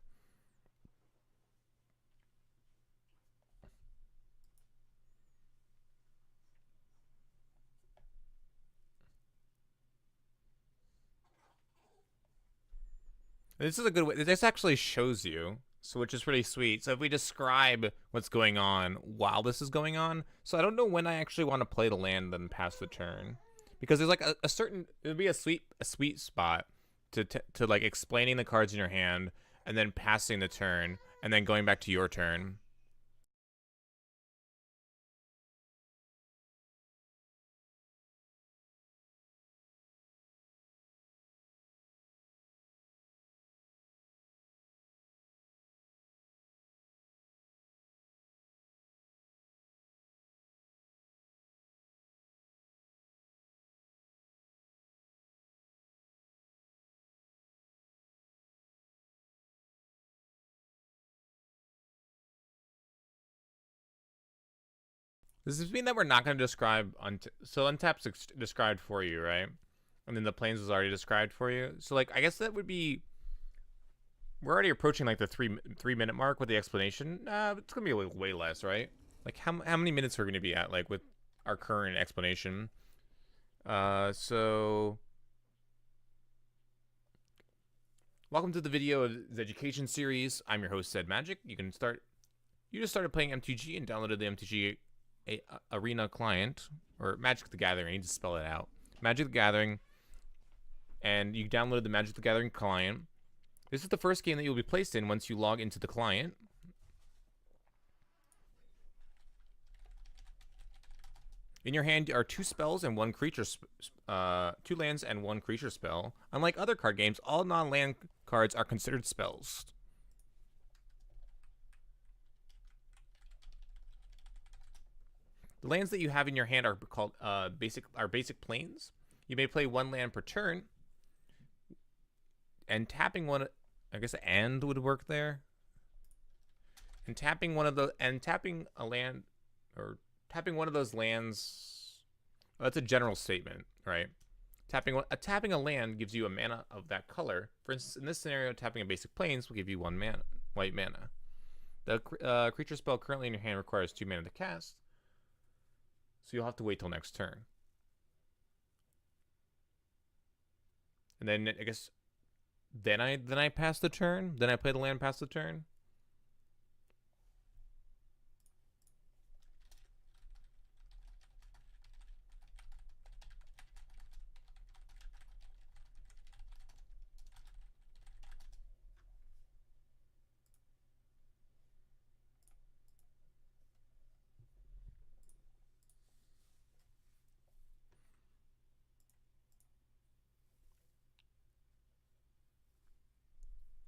This is a good way. This actually shows you, so which is pretty sweet. So if we describe what's going on while this is going on, so I don't know when I actually want to play the land then pass the turn, because there's like a certain, it would be a sweet spot to like explaining the cards in your hand and then passing the turn and then going back to your turn. Does this mean that we're not going to describe so untap's described for you, right? And then the plains was already described for you. So like I guess that would be, we're already approaching like the three minute mark with the explanation. It's gonna be way less, right? Like how many minutes are we gonna be at like with our current explanation? So welcome to the video of the Zeducation series. I'm your host, Zed Magic. You just started playing MTG and downloaded the MTGA Arena client, or Magic the Gathering. I need to spell it out. Magic the Gathering, and you downloaded the Magic the Gathering client. This is the first game that you'll be placed in once you log into the client. In your hand are 2 spells and 1 creature, 2 lands and 1 creature spell. Unlike other card games, all non-land cards are considered spells. The lands that you have in your hand are called basic plains. You may play 1 land per turn, and tapping one, I guess "and" would work there. And tapping one of the tapping a land, or tapping one of those lands. Well, that's a general statement, right? Tapping a land gives you a mana of that color. For instance, in this scenario, tapping a basic plains will give you 1 mana, white mana. The creature spell currently in your hand requires 2 mana to cast, so you'll have to wait till next turn. And then I guess then I pass the turn. Then I play the land past the turn.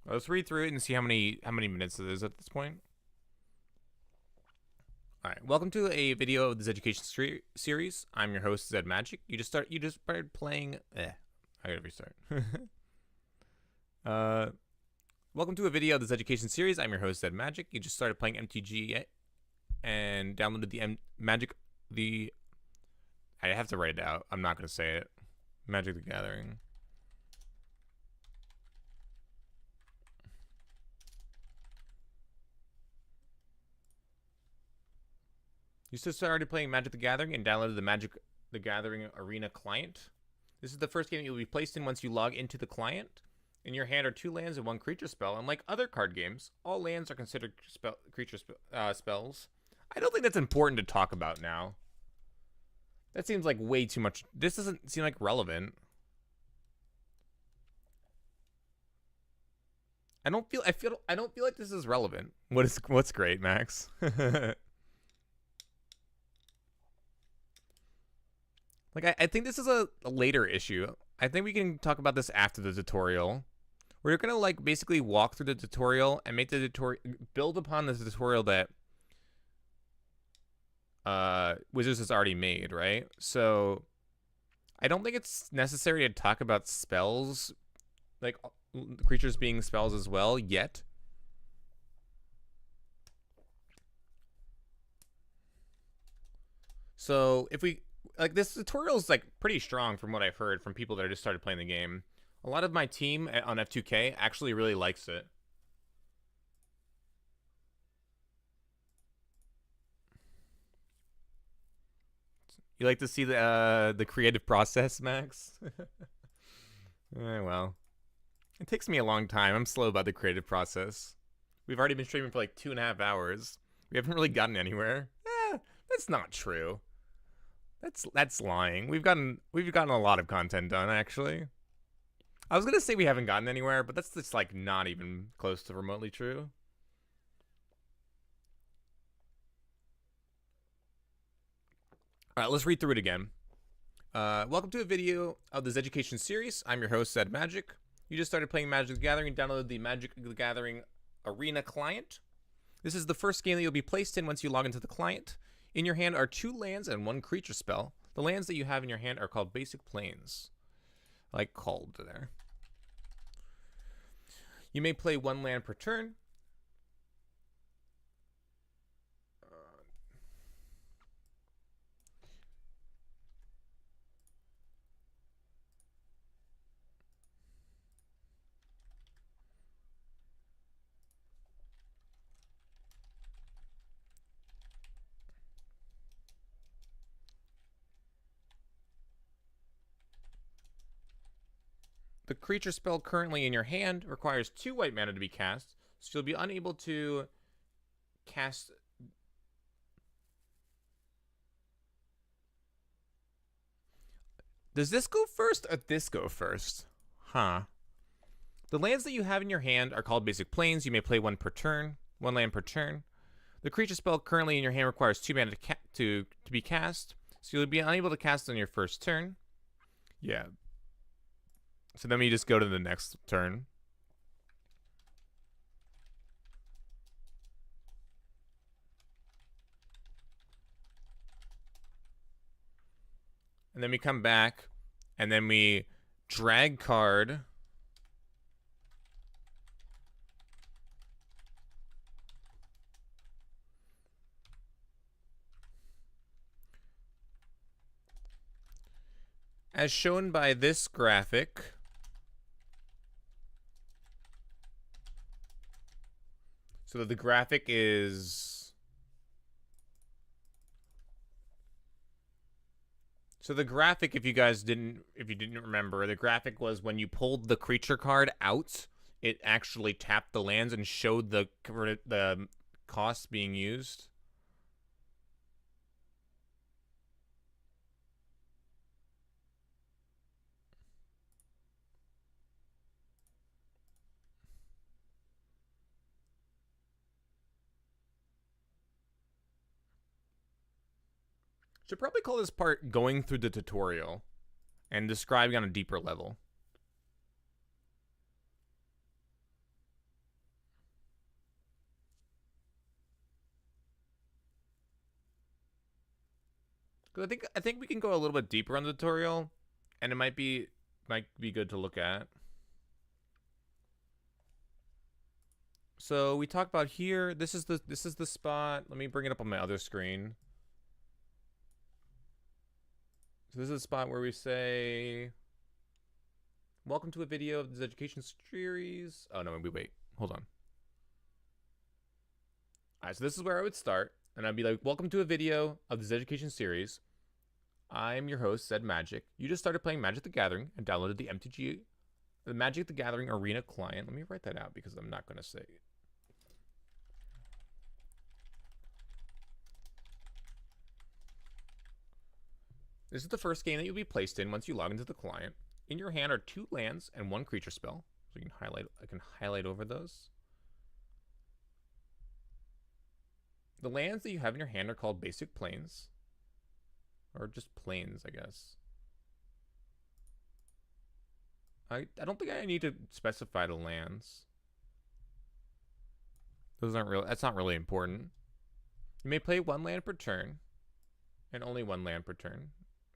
Let's read through it and see how many minutes it is at this point. All right, welcome to a video of the Zeducation series. I'm your host, Zed Magic. You just started playing. I gotta restart. Welcome to a video of the Zeducation series. I'm your host, Zed Magic. You just started playing MTGA and downloaded the I have to write it out. I'm not gonna say it. Magic the Gathering. You just started playing Magic the Gathering and downloaded the Magic the Gathering Arena client. This is the first game you'll be placed in once you log into the client. In your hand are 2 lands and 1 creature spell. Unlike other card games, all lands are considered spells. I don't think that's important to talk about now. That seems like way too much. This doesn't seem like relevant. I don't feel like this is relevant. What's great, Max? Like I think this is a later issue. I think we can talk about this after the tutorial. We're gonna like basically walk through the tutorial and make the tutorial build upon the tutorial that Wizards has already made, right? So I don't think it's necessary to talk about spells, like creatures being spells as well, yet. So if we like, this tutorial is like pretty strong from what I've heard from people that just started playing the game. A lot of my team on F2K actually really likes it. You like to see the creative process, Max? Well, it takes me a long time. I'm slow about the creative process. We've already been streaming for like 2.5 hours. We haven't really gotten anywhere. That's not true. That's lying. We've gotten a lot of content done, actually. I was gonna say we haven't gotten anywhere, but that's just like not even close to remotely true. All right, let's read through it again. Welcome to a video of the Zeducation series. I'm your host, Zed Magic. You just started playing Magic the Gathering and downloaded the Magic the Gathering Arena client. This is the first game that you'll be placed in once you log into the client. In your hand are 2 lands and 1 creature spell. The lands that you have in your hand are called basic plains. Like called there. You may play 1 land per turn. The creature spell currently in your hand requires 2 white mana to be cast, so you'll be unable to cast. Does this go first or this go first? Huh. The lands that you have in your hand are called basic plains. You may play 1 per turn, 1 land per turn. The creature spell currently in your hand requires 2 mana to be cast, so you'll be unable to cast on your first turn. Yeah. So then we just go to the next turn. And then we come back, and then we drag card. As shown by this graphic, so the graphic is... So the graphic, if you didn't remember, the graphic was when you pulled the creature card out, it actually tapped the lands and showed the costs being used. Should probably call this part going through the tutorial and describing on a deeper level. Because I think we can go a little bit deeper on the tutorial, and it might be good to look at. So we talk about here. This is the spot. Let me bring it up on my other screen. So this is the spot where we say, welcome to a video of the Zeducation series. Oh, no, wait. Hold on. All right, so this is where I would start. and I'd be like, welcome to a video of the Zeducation series. I'm your host, Zed Magic. You just started playing Magic the Gathering and downloaded the MTGA, the Magic the Gathering Arena client. Let me write that out because I'm not going to say it. This is the first game that you'll be placed in once you log into the client. In your hand are 2 lands and 1 creature spell. So you can highlight. I can highlight over those. The lands that you have in your hand are called basic plains. Or just plains, I guess. I don't think I need to specify the lands. Those aren't real. That's not really important. You may play 1 land per turn. And only 1 land per turn.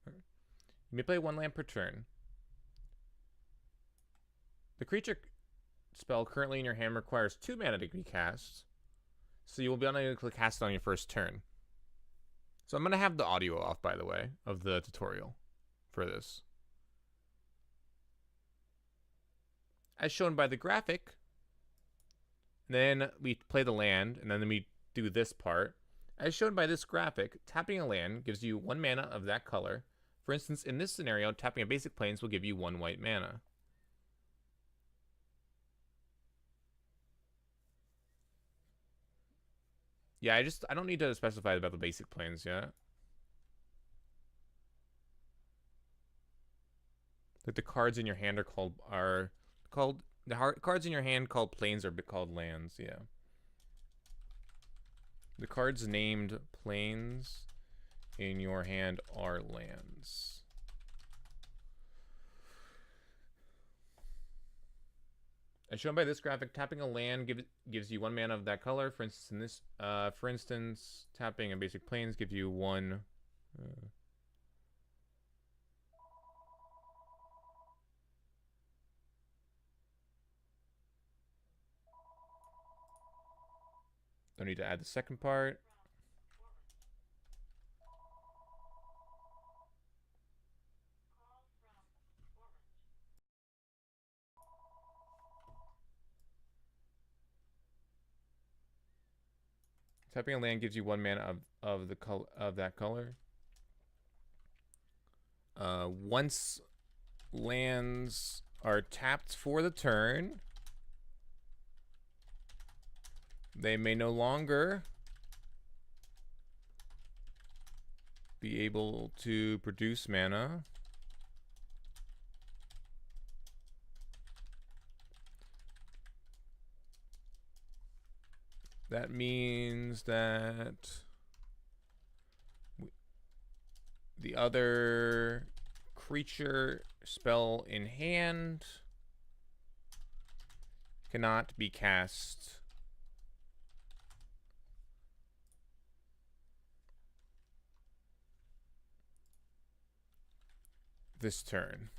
You may play 1 land per turn. The creature spell currently in your hand requires 2 mana to be cast. So you will be unable to cast it on your first turn. So I'm going to have the audio off, by the way, of the tutorial for this. As shown by the graphic, then we play the land, and then we do this part. As shown by this graphic, tapping a land gives you 1 mana of that color. For instance, in this scenario, tapping a basic plains will give you 1 white mana. Yeah, I don't need to specify about the basic plains yet. Like the cards in your hand are called cards in your hand called plains are called lands, yeah. The cards named plains in your hand are lands. As shown by this graphic, tapping a land gives you 1 mana of that color. For instance, tapping a basic plains gives you 1. Don't need to add the second part. Tapping a land gives you 1 mana of that color. Once lands are tapped for the turn, they may no longer be able to produce mana. That means that the other creature spell in hand cannot be cast this turn.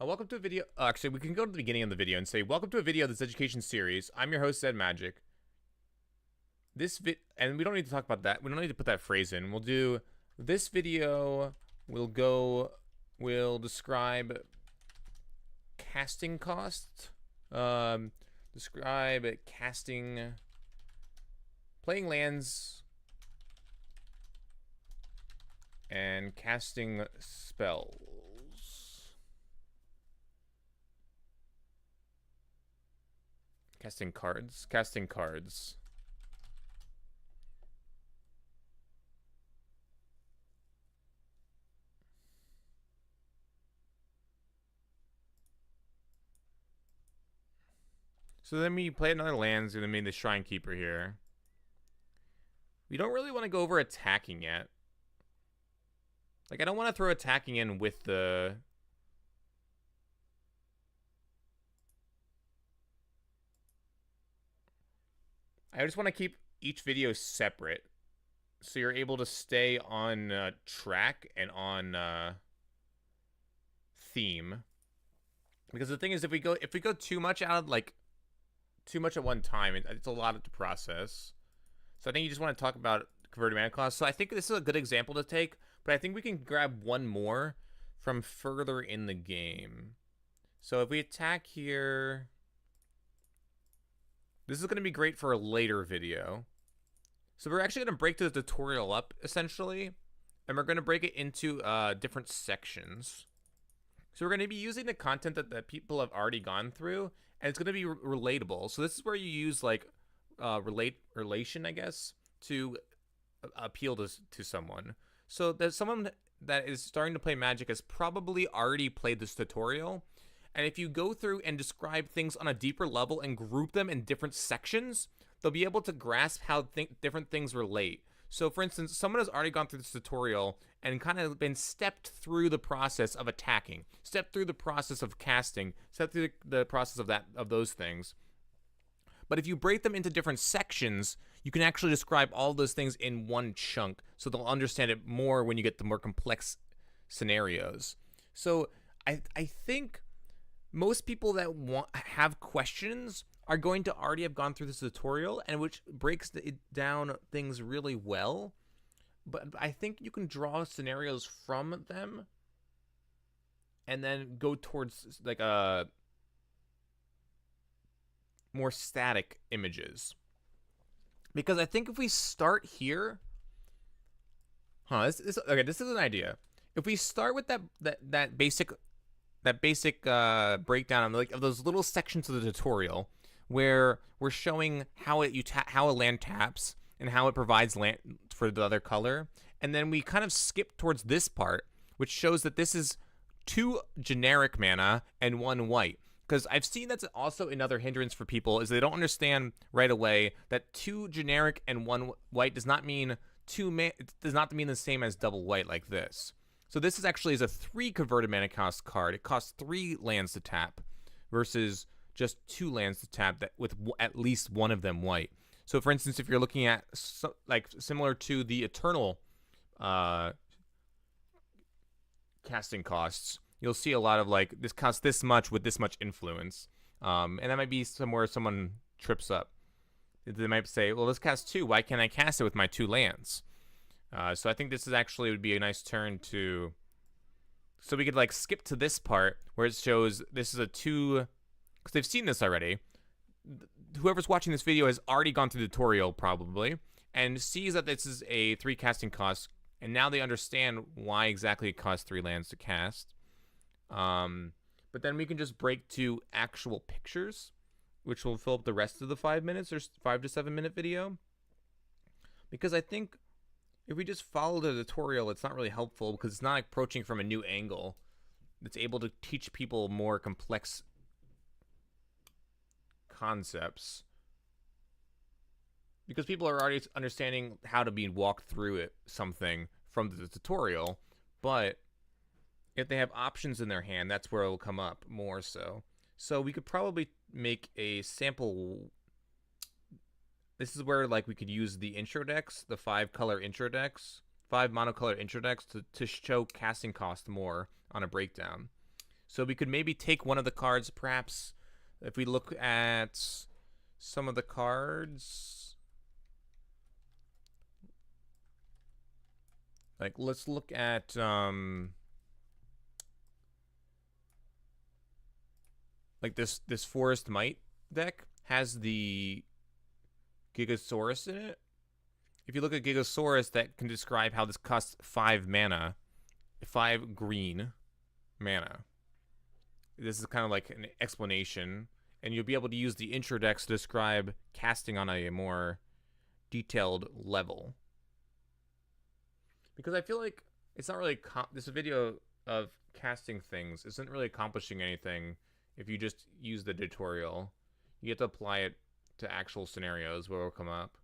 Welcome to a video. Actually, we can go to the beginning of the video and say, welcome to a video of the Zeducation series. I'm your host, Zed Magic. And we don't need to talk about that. We don't need to put that phrase in. We'll do this video. We'll describe casting cost. Describe casting, playing lands, and casting spells. Casting cards. So then we play another lands, and then made the Shrine Keeper here. We don't really want to go over attacking yet. Like, I don't want to throw attacking in with the... I just want to keep each video separate, so you're able to stay on track and on theme. Because the thing is, if we go too much out of too much at one time, it's a lot to process. So I think you just want to talk about converted mana cost. So I think this is a good example to take, but I think we can grab one more from further in the game. So if we attack here, this is going to be great for a later video. So we're actually going to break the tutorial up, essentially, and we're going to break it into different sections. So we're going to be using the content that people have already gone through, and it's going to be relatable. So this is where you use, like, relation, I guess, to appeal to someone. So there's someone that is starting to play Magic has probably already played this tutorial, and if you go through and describe things on a deeper level and group them in different sections, they'll be able to grasp how different things relate. So, for instance, someone has already gone through this tutorial and kind of been stepped through the process of attacking, stepped through the process of casting, stepped through the process of those things. But if you break them into different sections, you can actually describe all those things in one chunk, so they'll understand it more when you get the more complex scenarios. So I think most people that have questions are going to already have gone through this tutorial, and which breaks it down things really well. But I think you can draw scenarios from them and then go towards like a more static images. Because I think if we start here, this is an idea. If we start with that basic breakdown of those little sections of the tutorial where we're showing how how a land taps and how it provides land for the other color, and then we kind of skip towards this part, which shows that this is 2 generic mana and 1 white. Because I've seen that's also another hindrance for people, is they don't understand right away that 2 generic and 1 white does not mean it does not mean the same as double white like this. So this is actually a 3 converted mana cost card. It costs 3 lands to tap versus just 2 lands to tap that with at least one of them white. So for instance, if you're looking at like similar to the Eternal casting costs, you'll see a lot of like, this costs this much with this much influence. And that might be somewhere someone trips up. They might say, well, this costs 2. Why can't I cast it with my 2 lands? So I think this is actually would be a nice turn to... So we could like skip to this part where it shows this is a 2... Because they've seen this already. Whoever's watching this video has already gone through the tutorial probably and sees that this is a 3 casting cost. And now they understand why exactly it costs 3 lands to cast. But then we can just break to actual pictures, which will fill up the rest of the 5 minutes or 5 to 7 minute video. Because I think if we just follow the tutorial, it's not really helpful because it's not approaching from a new angle. It's able to teach people more complex concepts. Because people are already understanding how to be walked through something from the tutorial, but if they have options in their hand, that's where it will come up more so. So we could probably make a sample. This is where like we could use the intro decks, the 5 color intro decks, 5 monocolor intro decks to show casting cost more on a breakdown. So we could maybe take one of the cards, perhaps if we look at some of the cards. Like let's look at like this Forest Might deck has the Gigasaurus in it. If you look at Gigasaurus, that can describe how this costs 5 mana, 5 green mana. This is kind of like an explanation, and you'll be able to use the intro decks to describe casting on a more detailed level. Because I feel like it's not really this video of casting things isn't really accomplishing anything if you just use the tutorial. You get to apply it to actual scenarios where it will come up.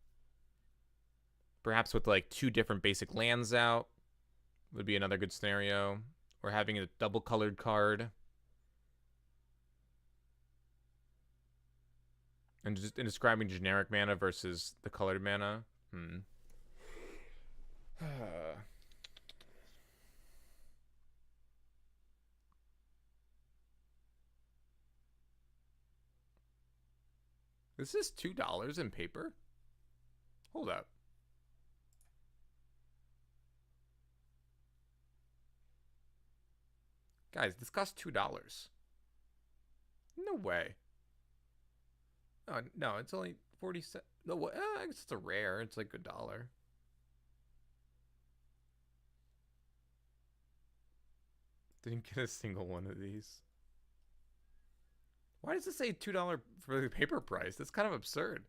Perhaps with like 2 different basic lands out would be another good scenario. Or having a double colored card. And just describing generic mana versus the colored mana. Is this $2 in paper? Hold up. Guys, this costs $2. No way. Oh, no, it's only 40 cents. No, I guess it's a rare. It's like $1. Didn't get a single one of these. Why does it say $2 for the paper price? That's kind of absurd.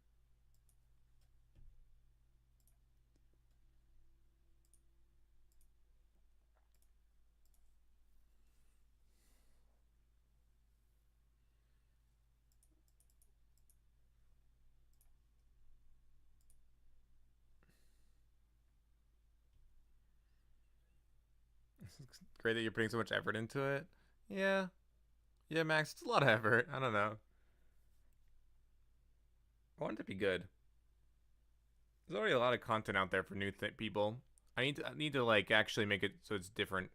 It's great that you're putting so much effort into it. Yeah. Yeah, Max, it's a lot of effort. I don't know. I want it to be good. There's already a lot of content out there for new people. I need to like actually make it so it's different.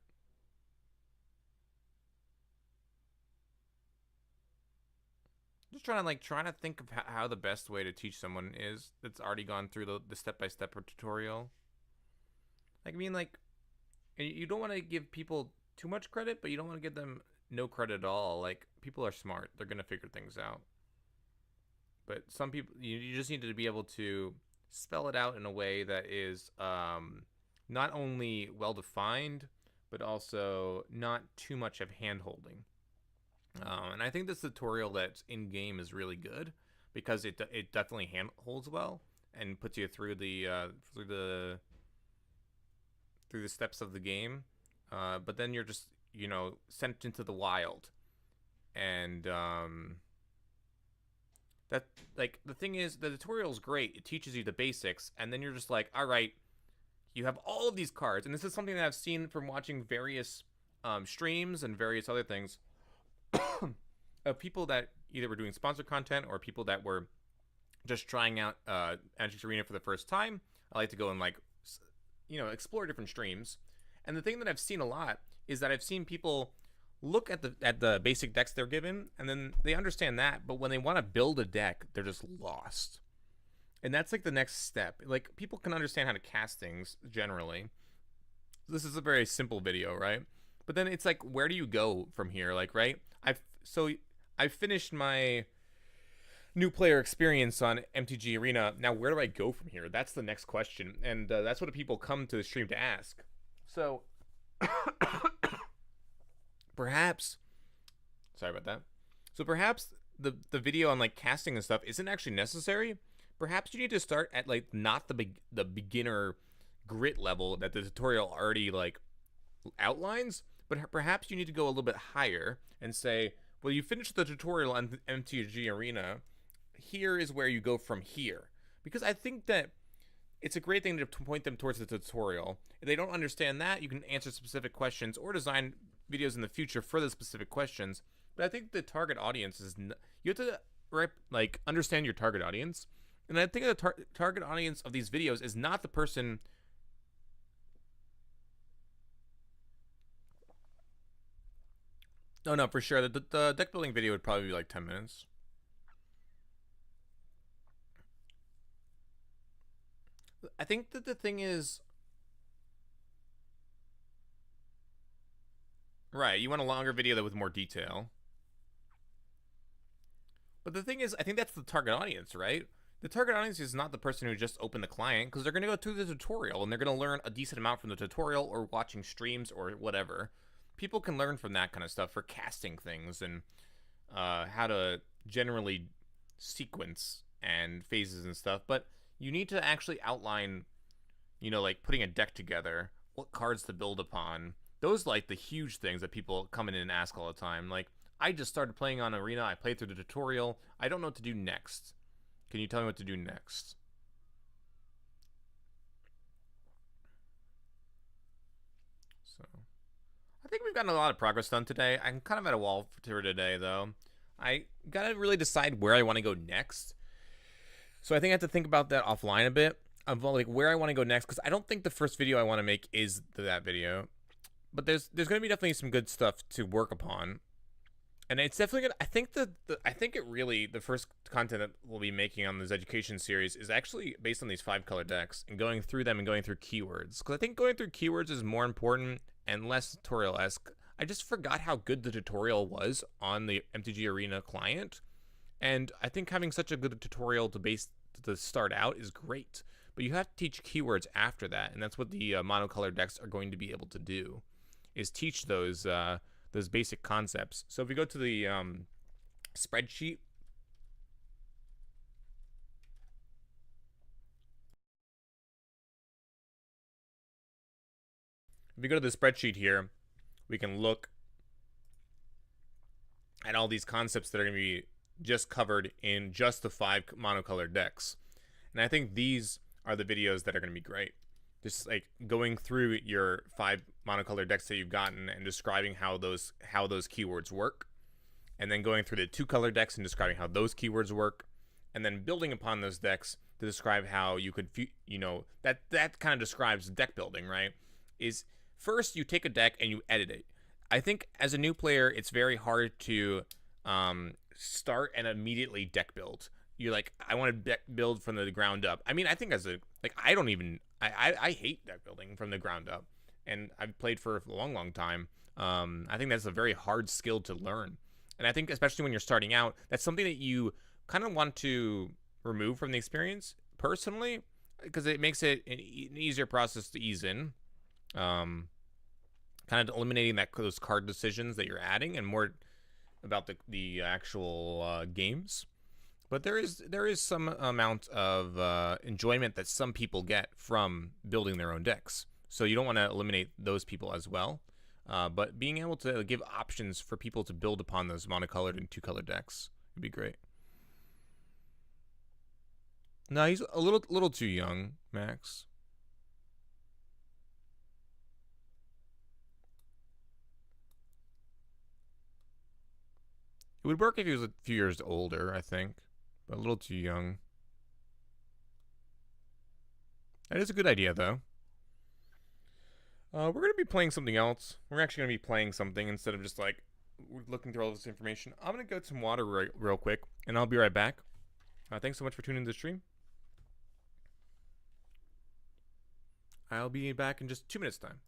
Just trying to think of how the best way to teach someone is that's already gone through the step-by-step tutorial. Like I mean like you don't want to give people too much credit, but you don't want to give them no credit at all. Like people are smart. They're going to figure things out. But some people you just need to be able to spell it out in a way that is not only well defined but also not too much of hand holding. And I think this tutorial that's in game is really good because it definitely hand holds well and puts you through the steps of the game. But then you're just sent into the wild, and that like the thing is the tutorial is great. It teaches you the basics, and then you're just like, all right, you have all of these cards, and this is something that I've seen from watching various streams and various other things of people that either were doing sponsored content or people that were just trying out MTGA Arena for the first time. I like to go and explore different streams, and the thing that I've seen a lot is that I've seen people look at the basic decks they're given, and then they understand that, but when they want to build a deck, they're just lost. And that's like the next step. Like people can understand how to cast things generally. This is a very simple video, right? But then it's like, where do you go from here? Like, right? I finished my new player experience on MTG Arena. Now, where do I go from here? That's the next question, and that's what people come to the stream to ask. So, perhaps, sorry about that. So perhaps the video on like casting and stuff isn't actually necessary. Perhaps you need to start at like not the beginner grit level that the tutorial already like outlines, but perhaps you need to go a little bit higher and say, well, you finished the tutorial on MTG Arena. Here is where you go from here. Because I think that it's a great thing to point them towards the tutorial. If they don't understand that, you can answer specific questions or design videos in the future for the specific questions. But I think the target audience is you have to understand your target audience. And I think the target audience of these videos is not the person. Oh no, for sure. The deck building video would probably be like 10 minutes. I think that the thing is, right, you want a longer video with more detail. But the thing is, I think that's the target audience, right? The target audience is not the person who just opened the client, because they're going to go through the tutorial and they're going to learn a decent amount from the tutorial or watching streams or whatever. People can learn from that kind of stuff for casting things and how to generally sequence and phases and stuff. But you need to actually outline, like putting a deck together, what cards to build upon. Those like the huge things that people come in and ask all the time. Like, I just started playing on Arena. I played through the tutorial. I don't know what to do next. Can you tell me what to do next? So, I think we've gotten a lot of progress done today. I'm kind of at a wall for today, though. I gotta really decide where I want to go next. So I think I have to think about that offline a bit of like where I want to go next, because I don't think the first video I want to make is that video. But there's going to be definitely some good stuff to work upon. And it's definitely gonna. I think the first content that we'll be making on this Zeducation series is actually based on these 5-color decks and going through them and going through keywords. Because I think going through keywords is more important and less tutorial-esque. I just forgot how good the tutorial was on the MTG Arena client. And I think having such a good tutorial to start out is great. But you have to teach keywords after that, and that's what the monocolor decks are going to be able to do, is teach those basic concepts. So if we go to the spreadsheet, if we go to the spreadsheet here, we can look at all these concepts that are going to be just covered in just the 5 monocolored decks. And I think these are the videos that are going to be great. Just like going through your 5 monocolored decks that you've gotten and describing how those keywords work, and then going through the 2-color decks and describing how those keywords work, and then building upon those decks to describe how you could, that kind of describes deck building, right? Is first you take a deck and you edit it. I think as a new player, it's very hard to start and immediately deck build. You're like, I want to deck build from the ground up. I mean, I think I hate deck building from the ground up, and I've played for a long time. I think that's a very hard skill to learn, and I think especially when you're starting out, that's something that you kind of want to remove from the experience personally, because it makes it an easier process to ease in. Kind of eliminating those card decisions that you're adding, and more about the actual games. But there is some amount of enjoyment that some people get from building their own decks. So you don't want to eliminate those people as well. But being able to give options for people to build upon those monocolored and 2-color decks would be great. No, he's a little too young, Max. It would work if he was a few years older, I think, but a little too young. That is a good idea, though. We're going to be playing something else. We're actually going to be playing something instead of just, like, looking through all this information. I'm going to go get some water real quick, and I'll be right back. Thanks so much for tuning in to the stream. I'll be back in just 2 minutes' time.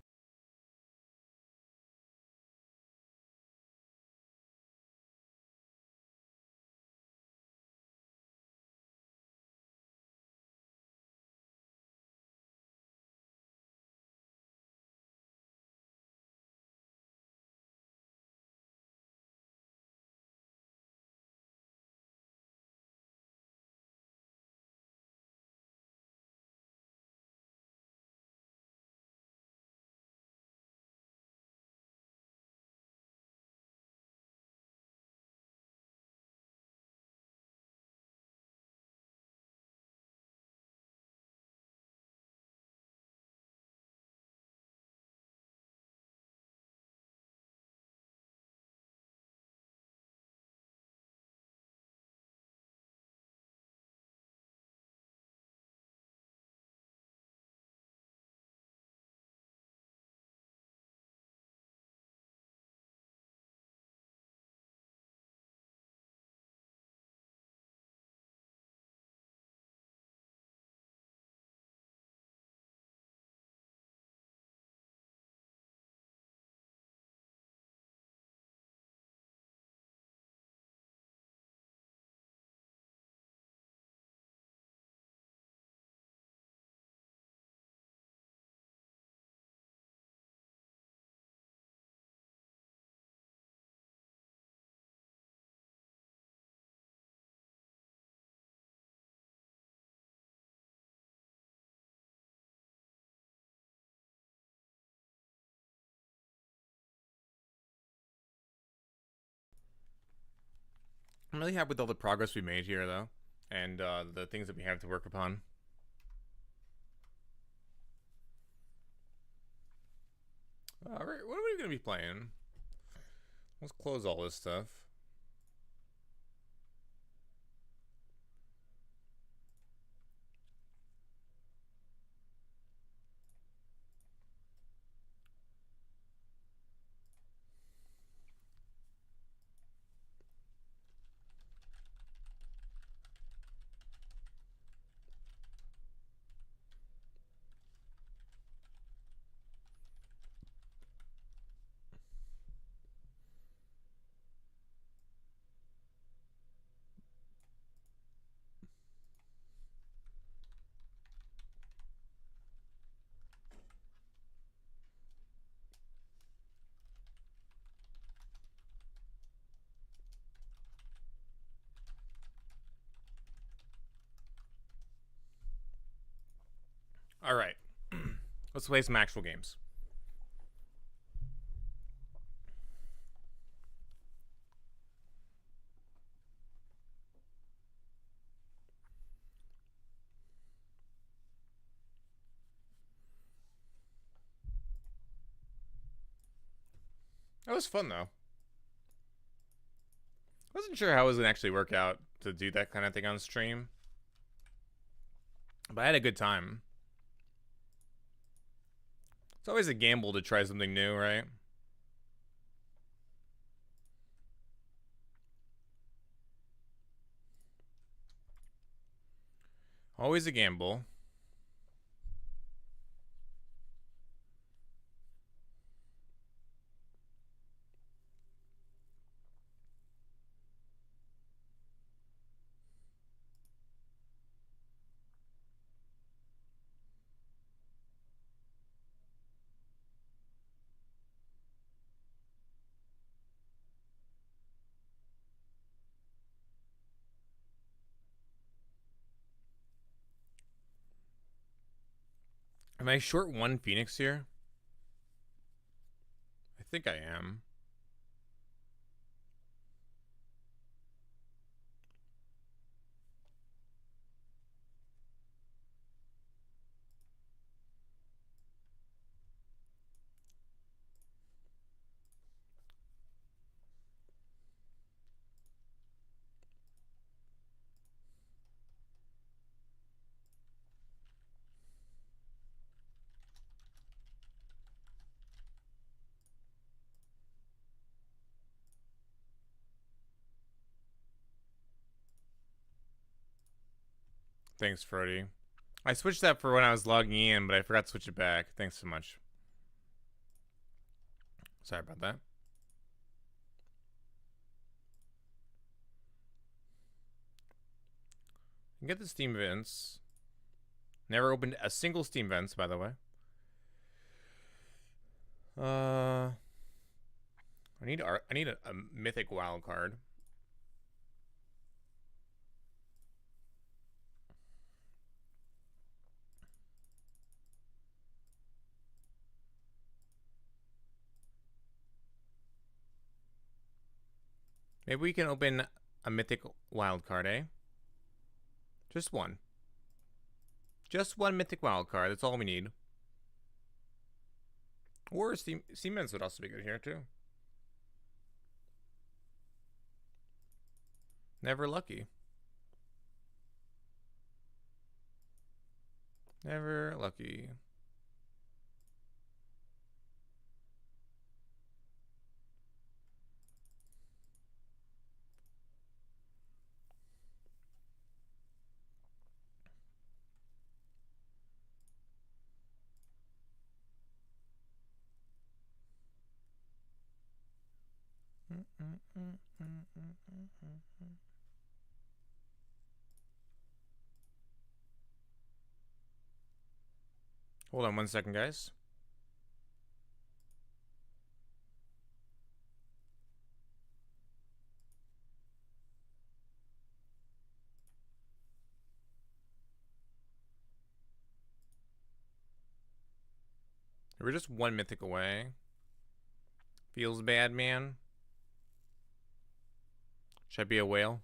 I'm really happy with all the progress we made here, though, and the things that we have to work upon. All right, what are we going to be playing? Let's close all this stuff. All right. Let's play some actual games. That was fun, though. I wasn't sure how it was going to actually work out to do that kind of thing on stream. But I had a good time. It's always a gamble to try something new, right? Always a gamble. Am I short one Phoenix here? I think I am. Thanks, Frody. I switched that for when I was logging in, but I forgot to switch it back. Thanks so much. Sorry about that. You can get the Steam events. Never opened a single Steam events, by the way. I need a mythic wild card. Maybe we can open a mythic wild card, eh? Just one. Just one mythic wild card. That's all we need. Or Siemens would also be good here, too. Never lucky. Never lucky. Hold on 1 second, guys. We're just one mythic away. Feels bad, man. Should I be a whale?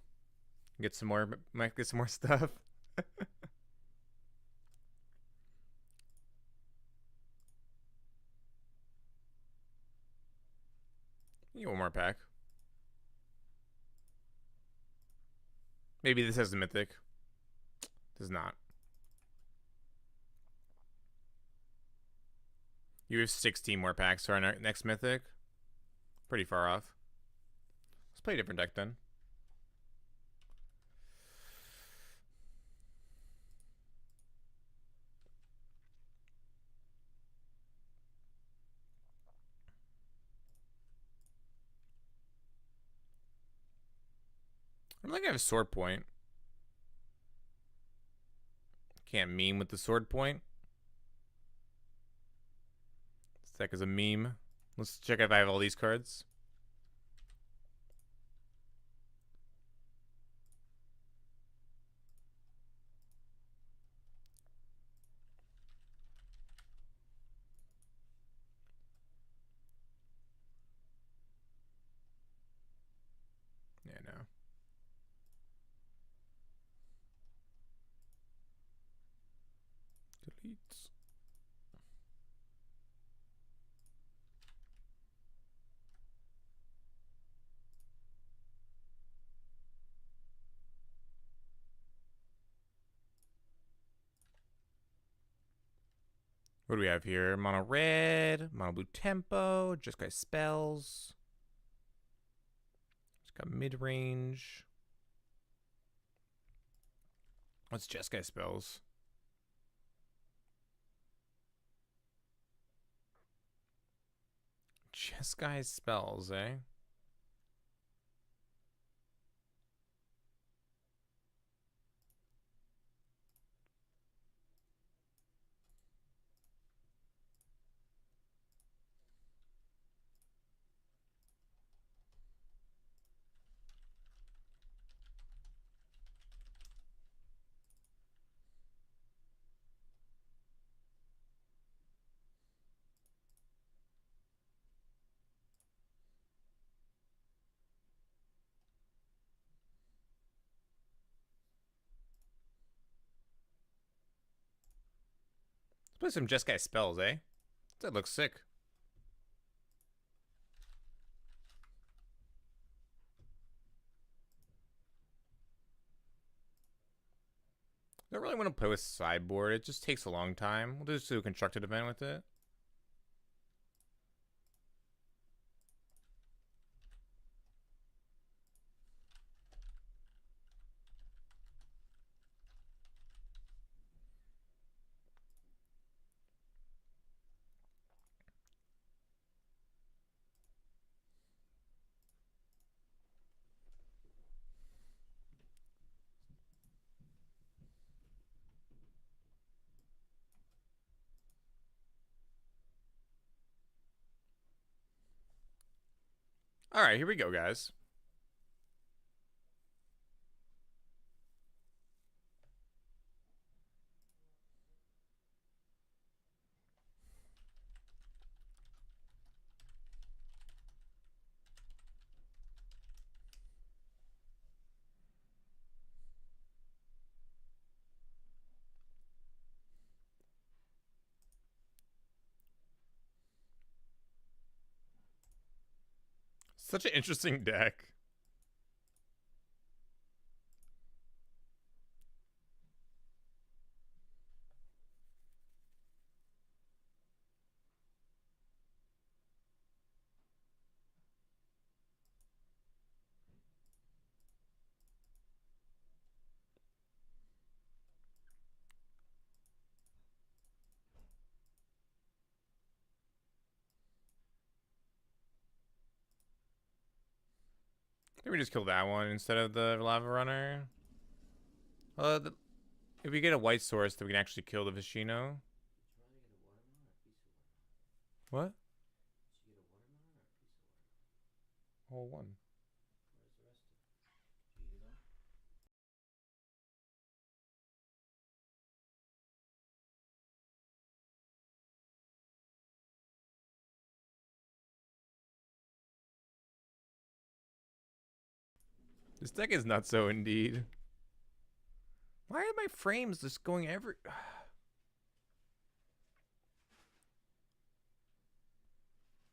Get some more. Might get some more stuff. You one more pack. Maybe this has a mythic. Does not. You have 16 more packs for our next mythic. Pretty far off. Let's play a different deck then. I don't think I have a sword point. Can't meme with the sword point. This deck is a meme. Let's check if I have all these cards. Beats. What do we have here? Mono red, mono blue tempo, just got spells. Just got mid range. What's Jeskai spells? Jeskai spells, eh? Let's play some Jeskai spells, eh? That looks sick. I don't really want to play with sideboard. It just takes a long time. We'll just do a constructed event with it. All right, here we go, guys. Such an interesting deck. Maybe we just kill that one instead of the lava runner. If we get a white source, then we can actually kill the Vishino. What? Whole one. This deck is not so indeed. Why are my frames just going every...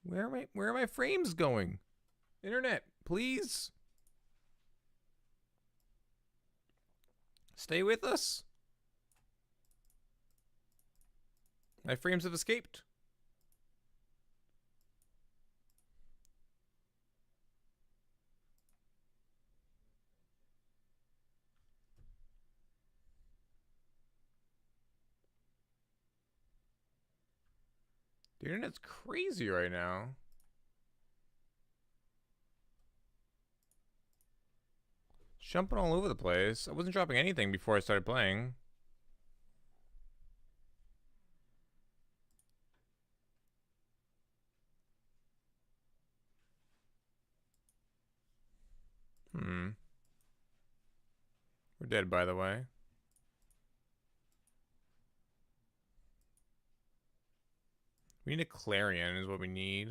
Where are my frames going? Internet, please. Stay with us. My frames have escaped. The internet's crazy right now. Jumping all over the place. I wasn't dropping anything before I started playing. We're dead, by the way. We need a Clarion is what we need.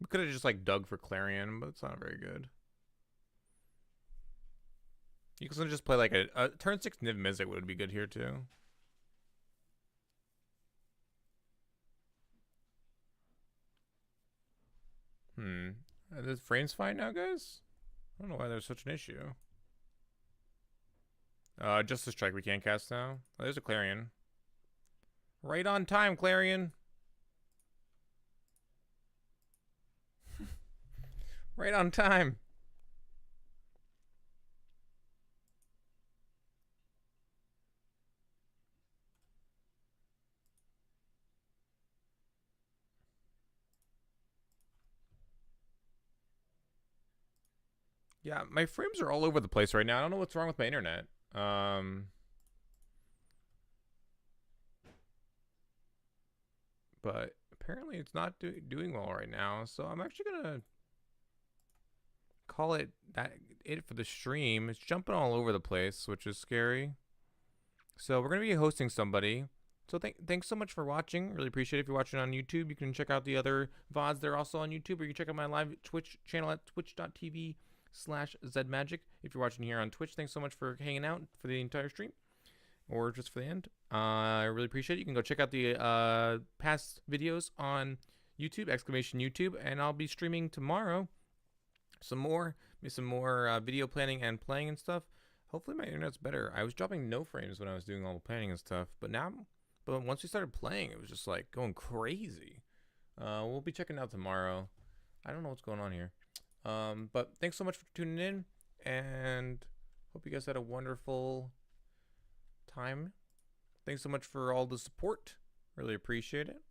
We could have just like dug for Clarion, but it's not very good. You can just play like a turn 6 Niv Mizzet would be good here too. Are the frames fine now, guys? I don't know why there's such an issue. Just a strike we can't cast now. Oh, there's a Clarion. Right on time, Clarion. Right on time. Yeah, my frames are all over the place right now. I don't know what's wrong with my internet. But apparently it's not doing well right now. So I'm actually gonna call it for the stream. It's jumping all over the place, which is scary. So we're gonna be hosting somebody. So thanks so much for watching. Really appreciate it. If you're watching on YouTube, you can check out the other VODs. They're also on YouTube, or you can check out my live Twitch channel at twitch.tv/zmagic. If you're watching here on Twitch, thanks so much for hanging out for the entire stream, or just for the end. I really appreciate it. You can go check out the past videos on YouTube, !YouTube, and I'll be streaming tomorrow some more video planning and playing and stuff. Hopefully my internet's better. I was dropping no frames when I was doing all the planning and stuff, but once we started playing, it was just like going crazy. We'll be checking out tomorrow. I don't know what's going on here. But thanks so much for tuning in, and hope you guys had a wonderful time. Thanks so much for all the support. Really appreciate it.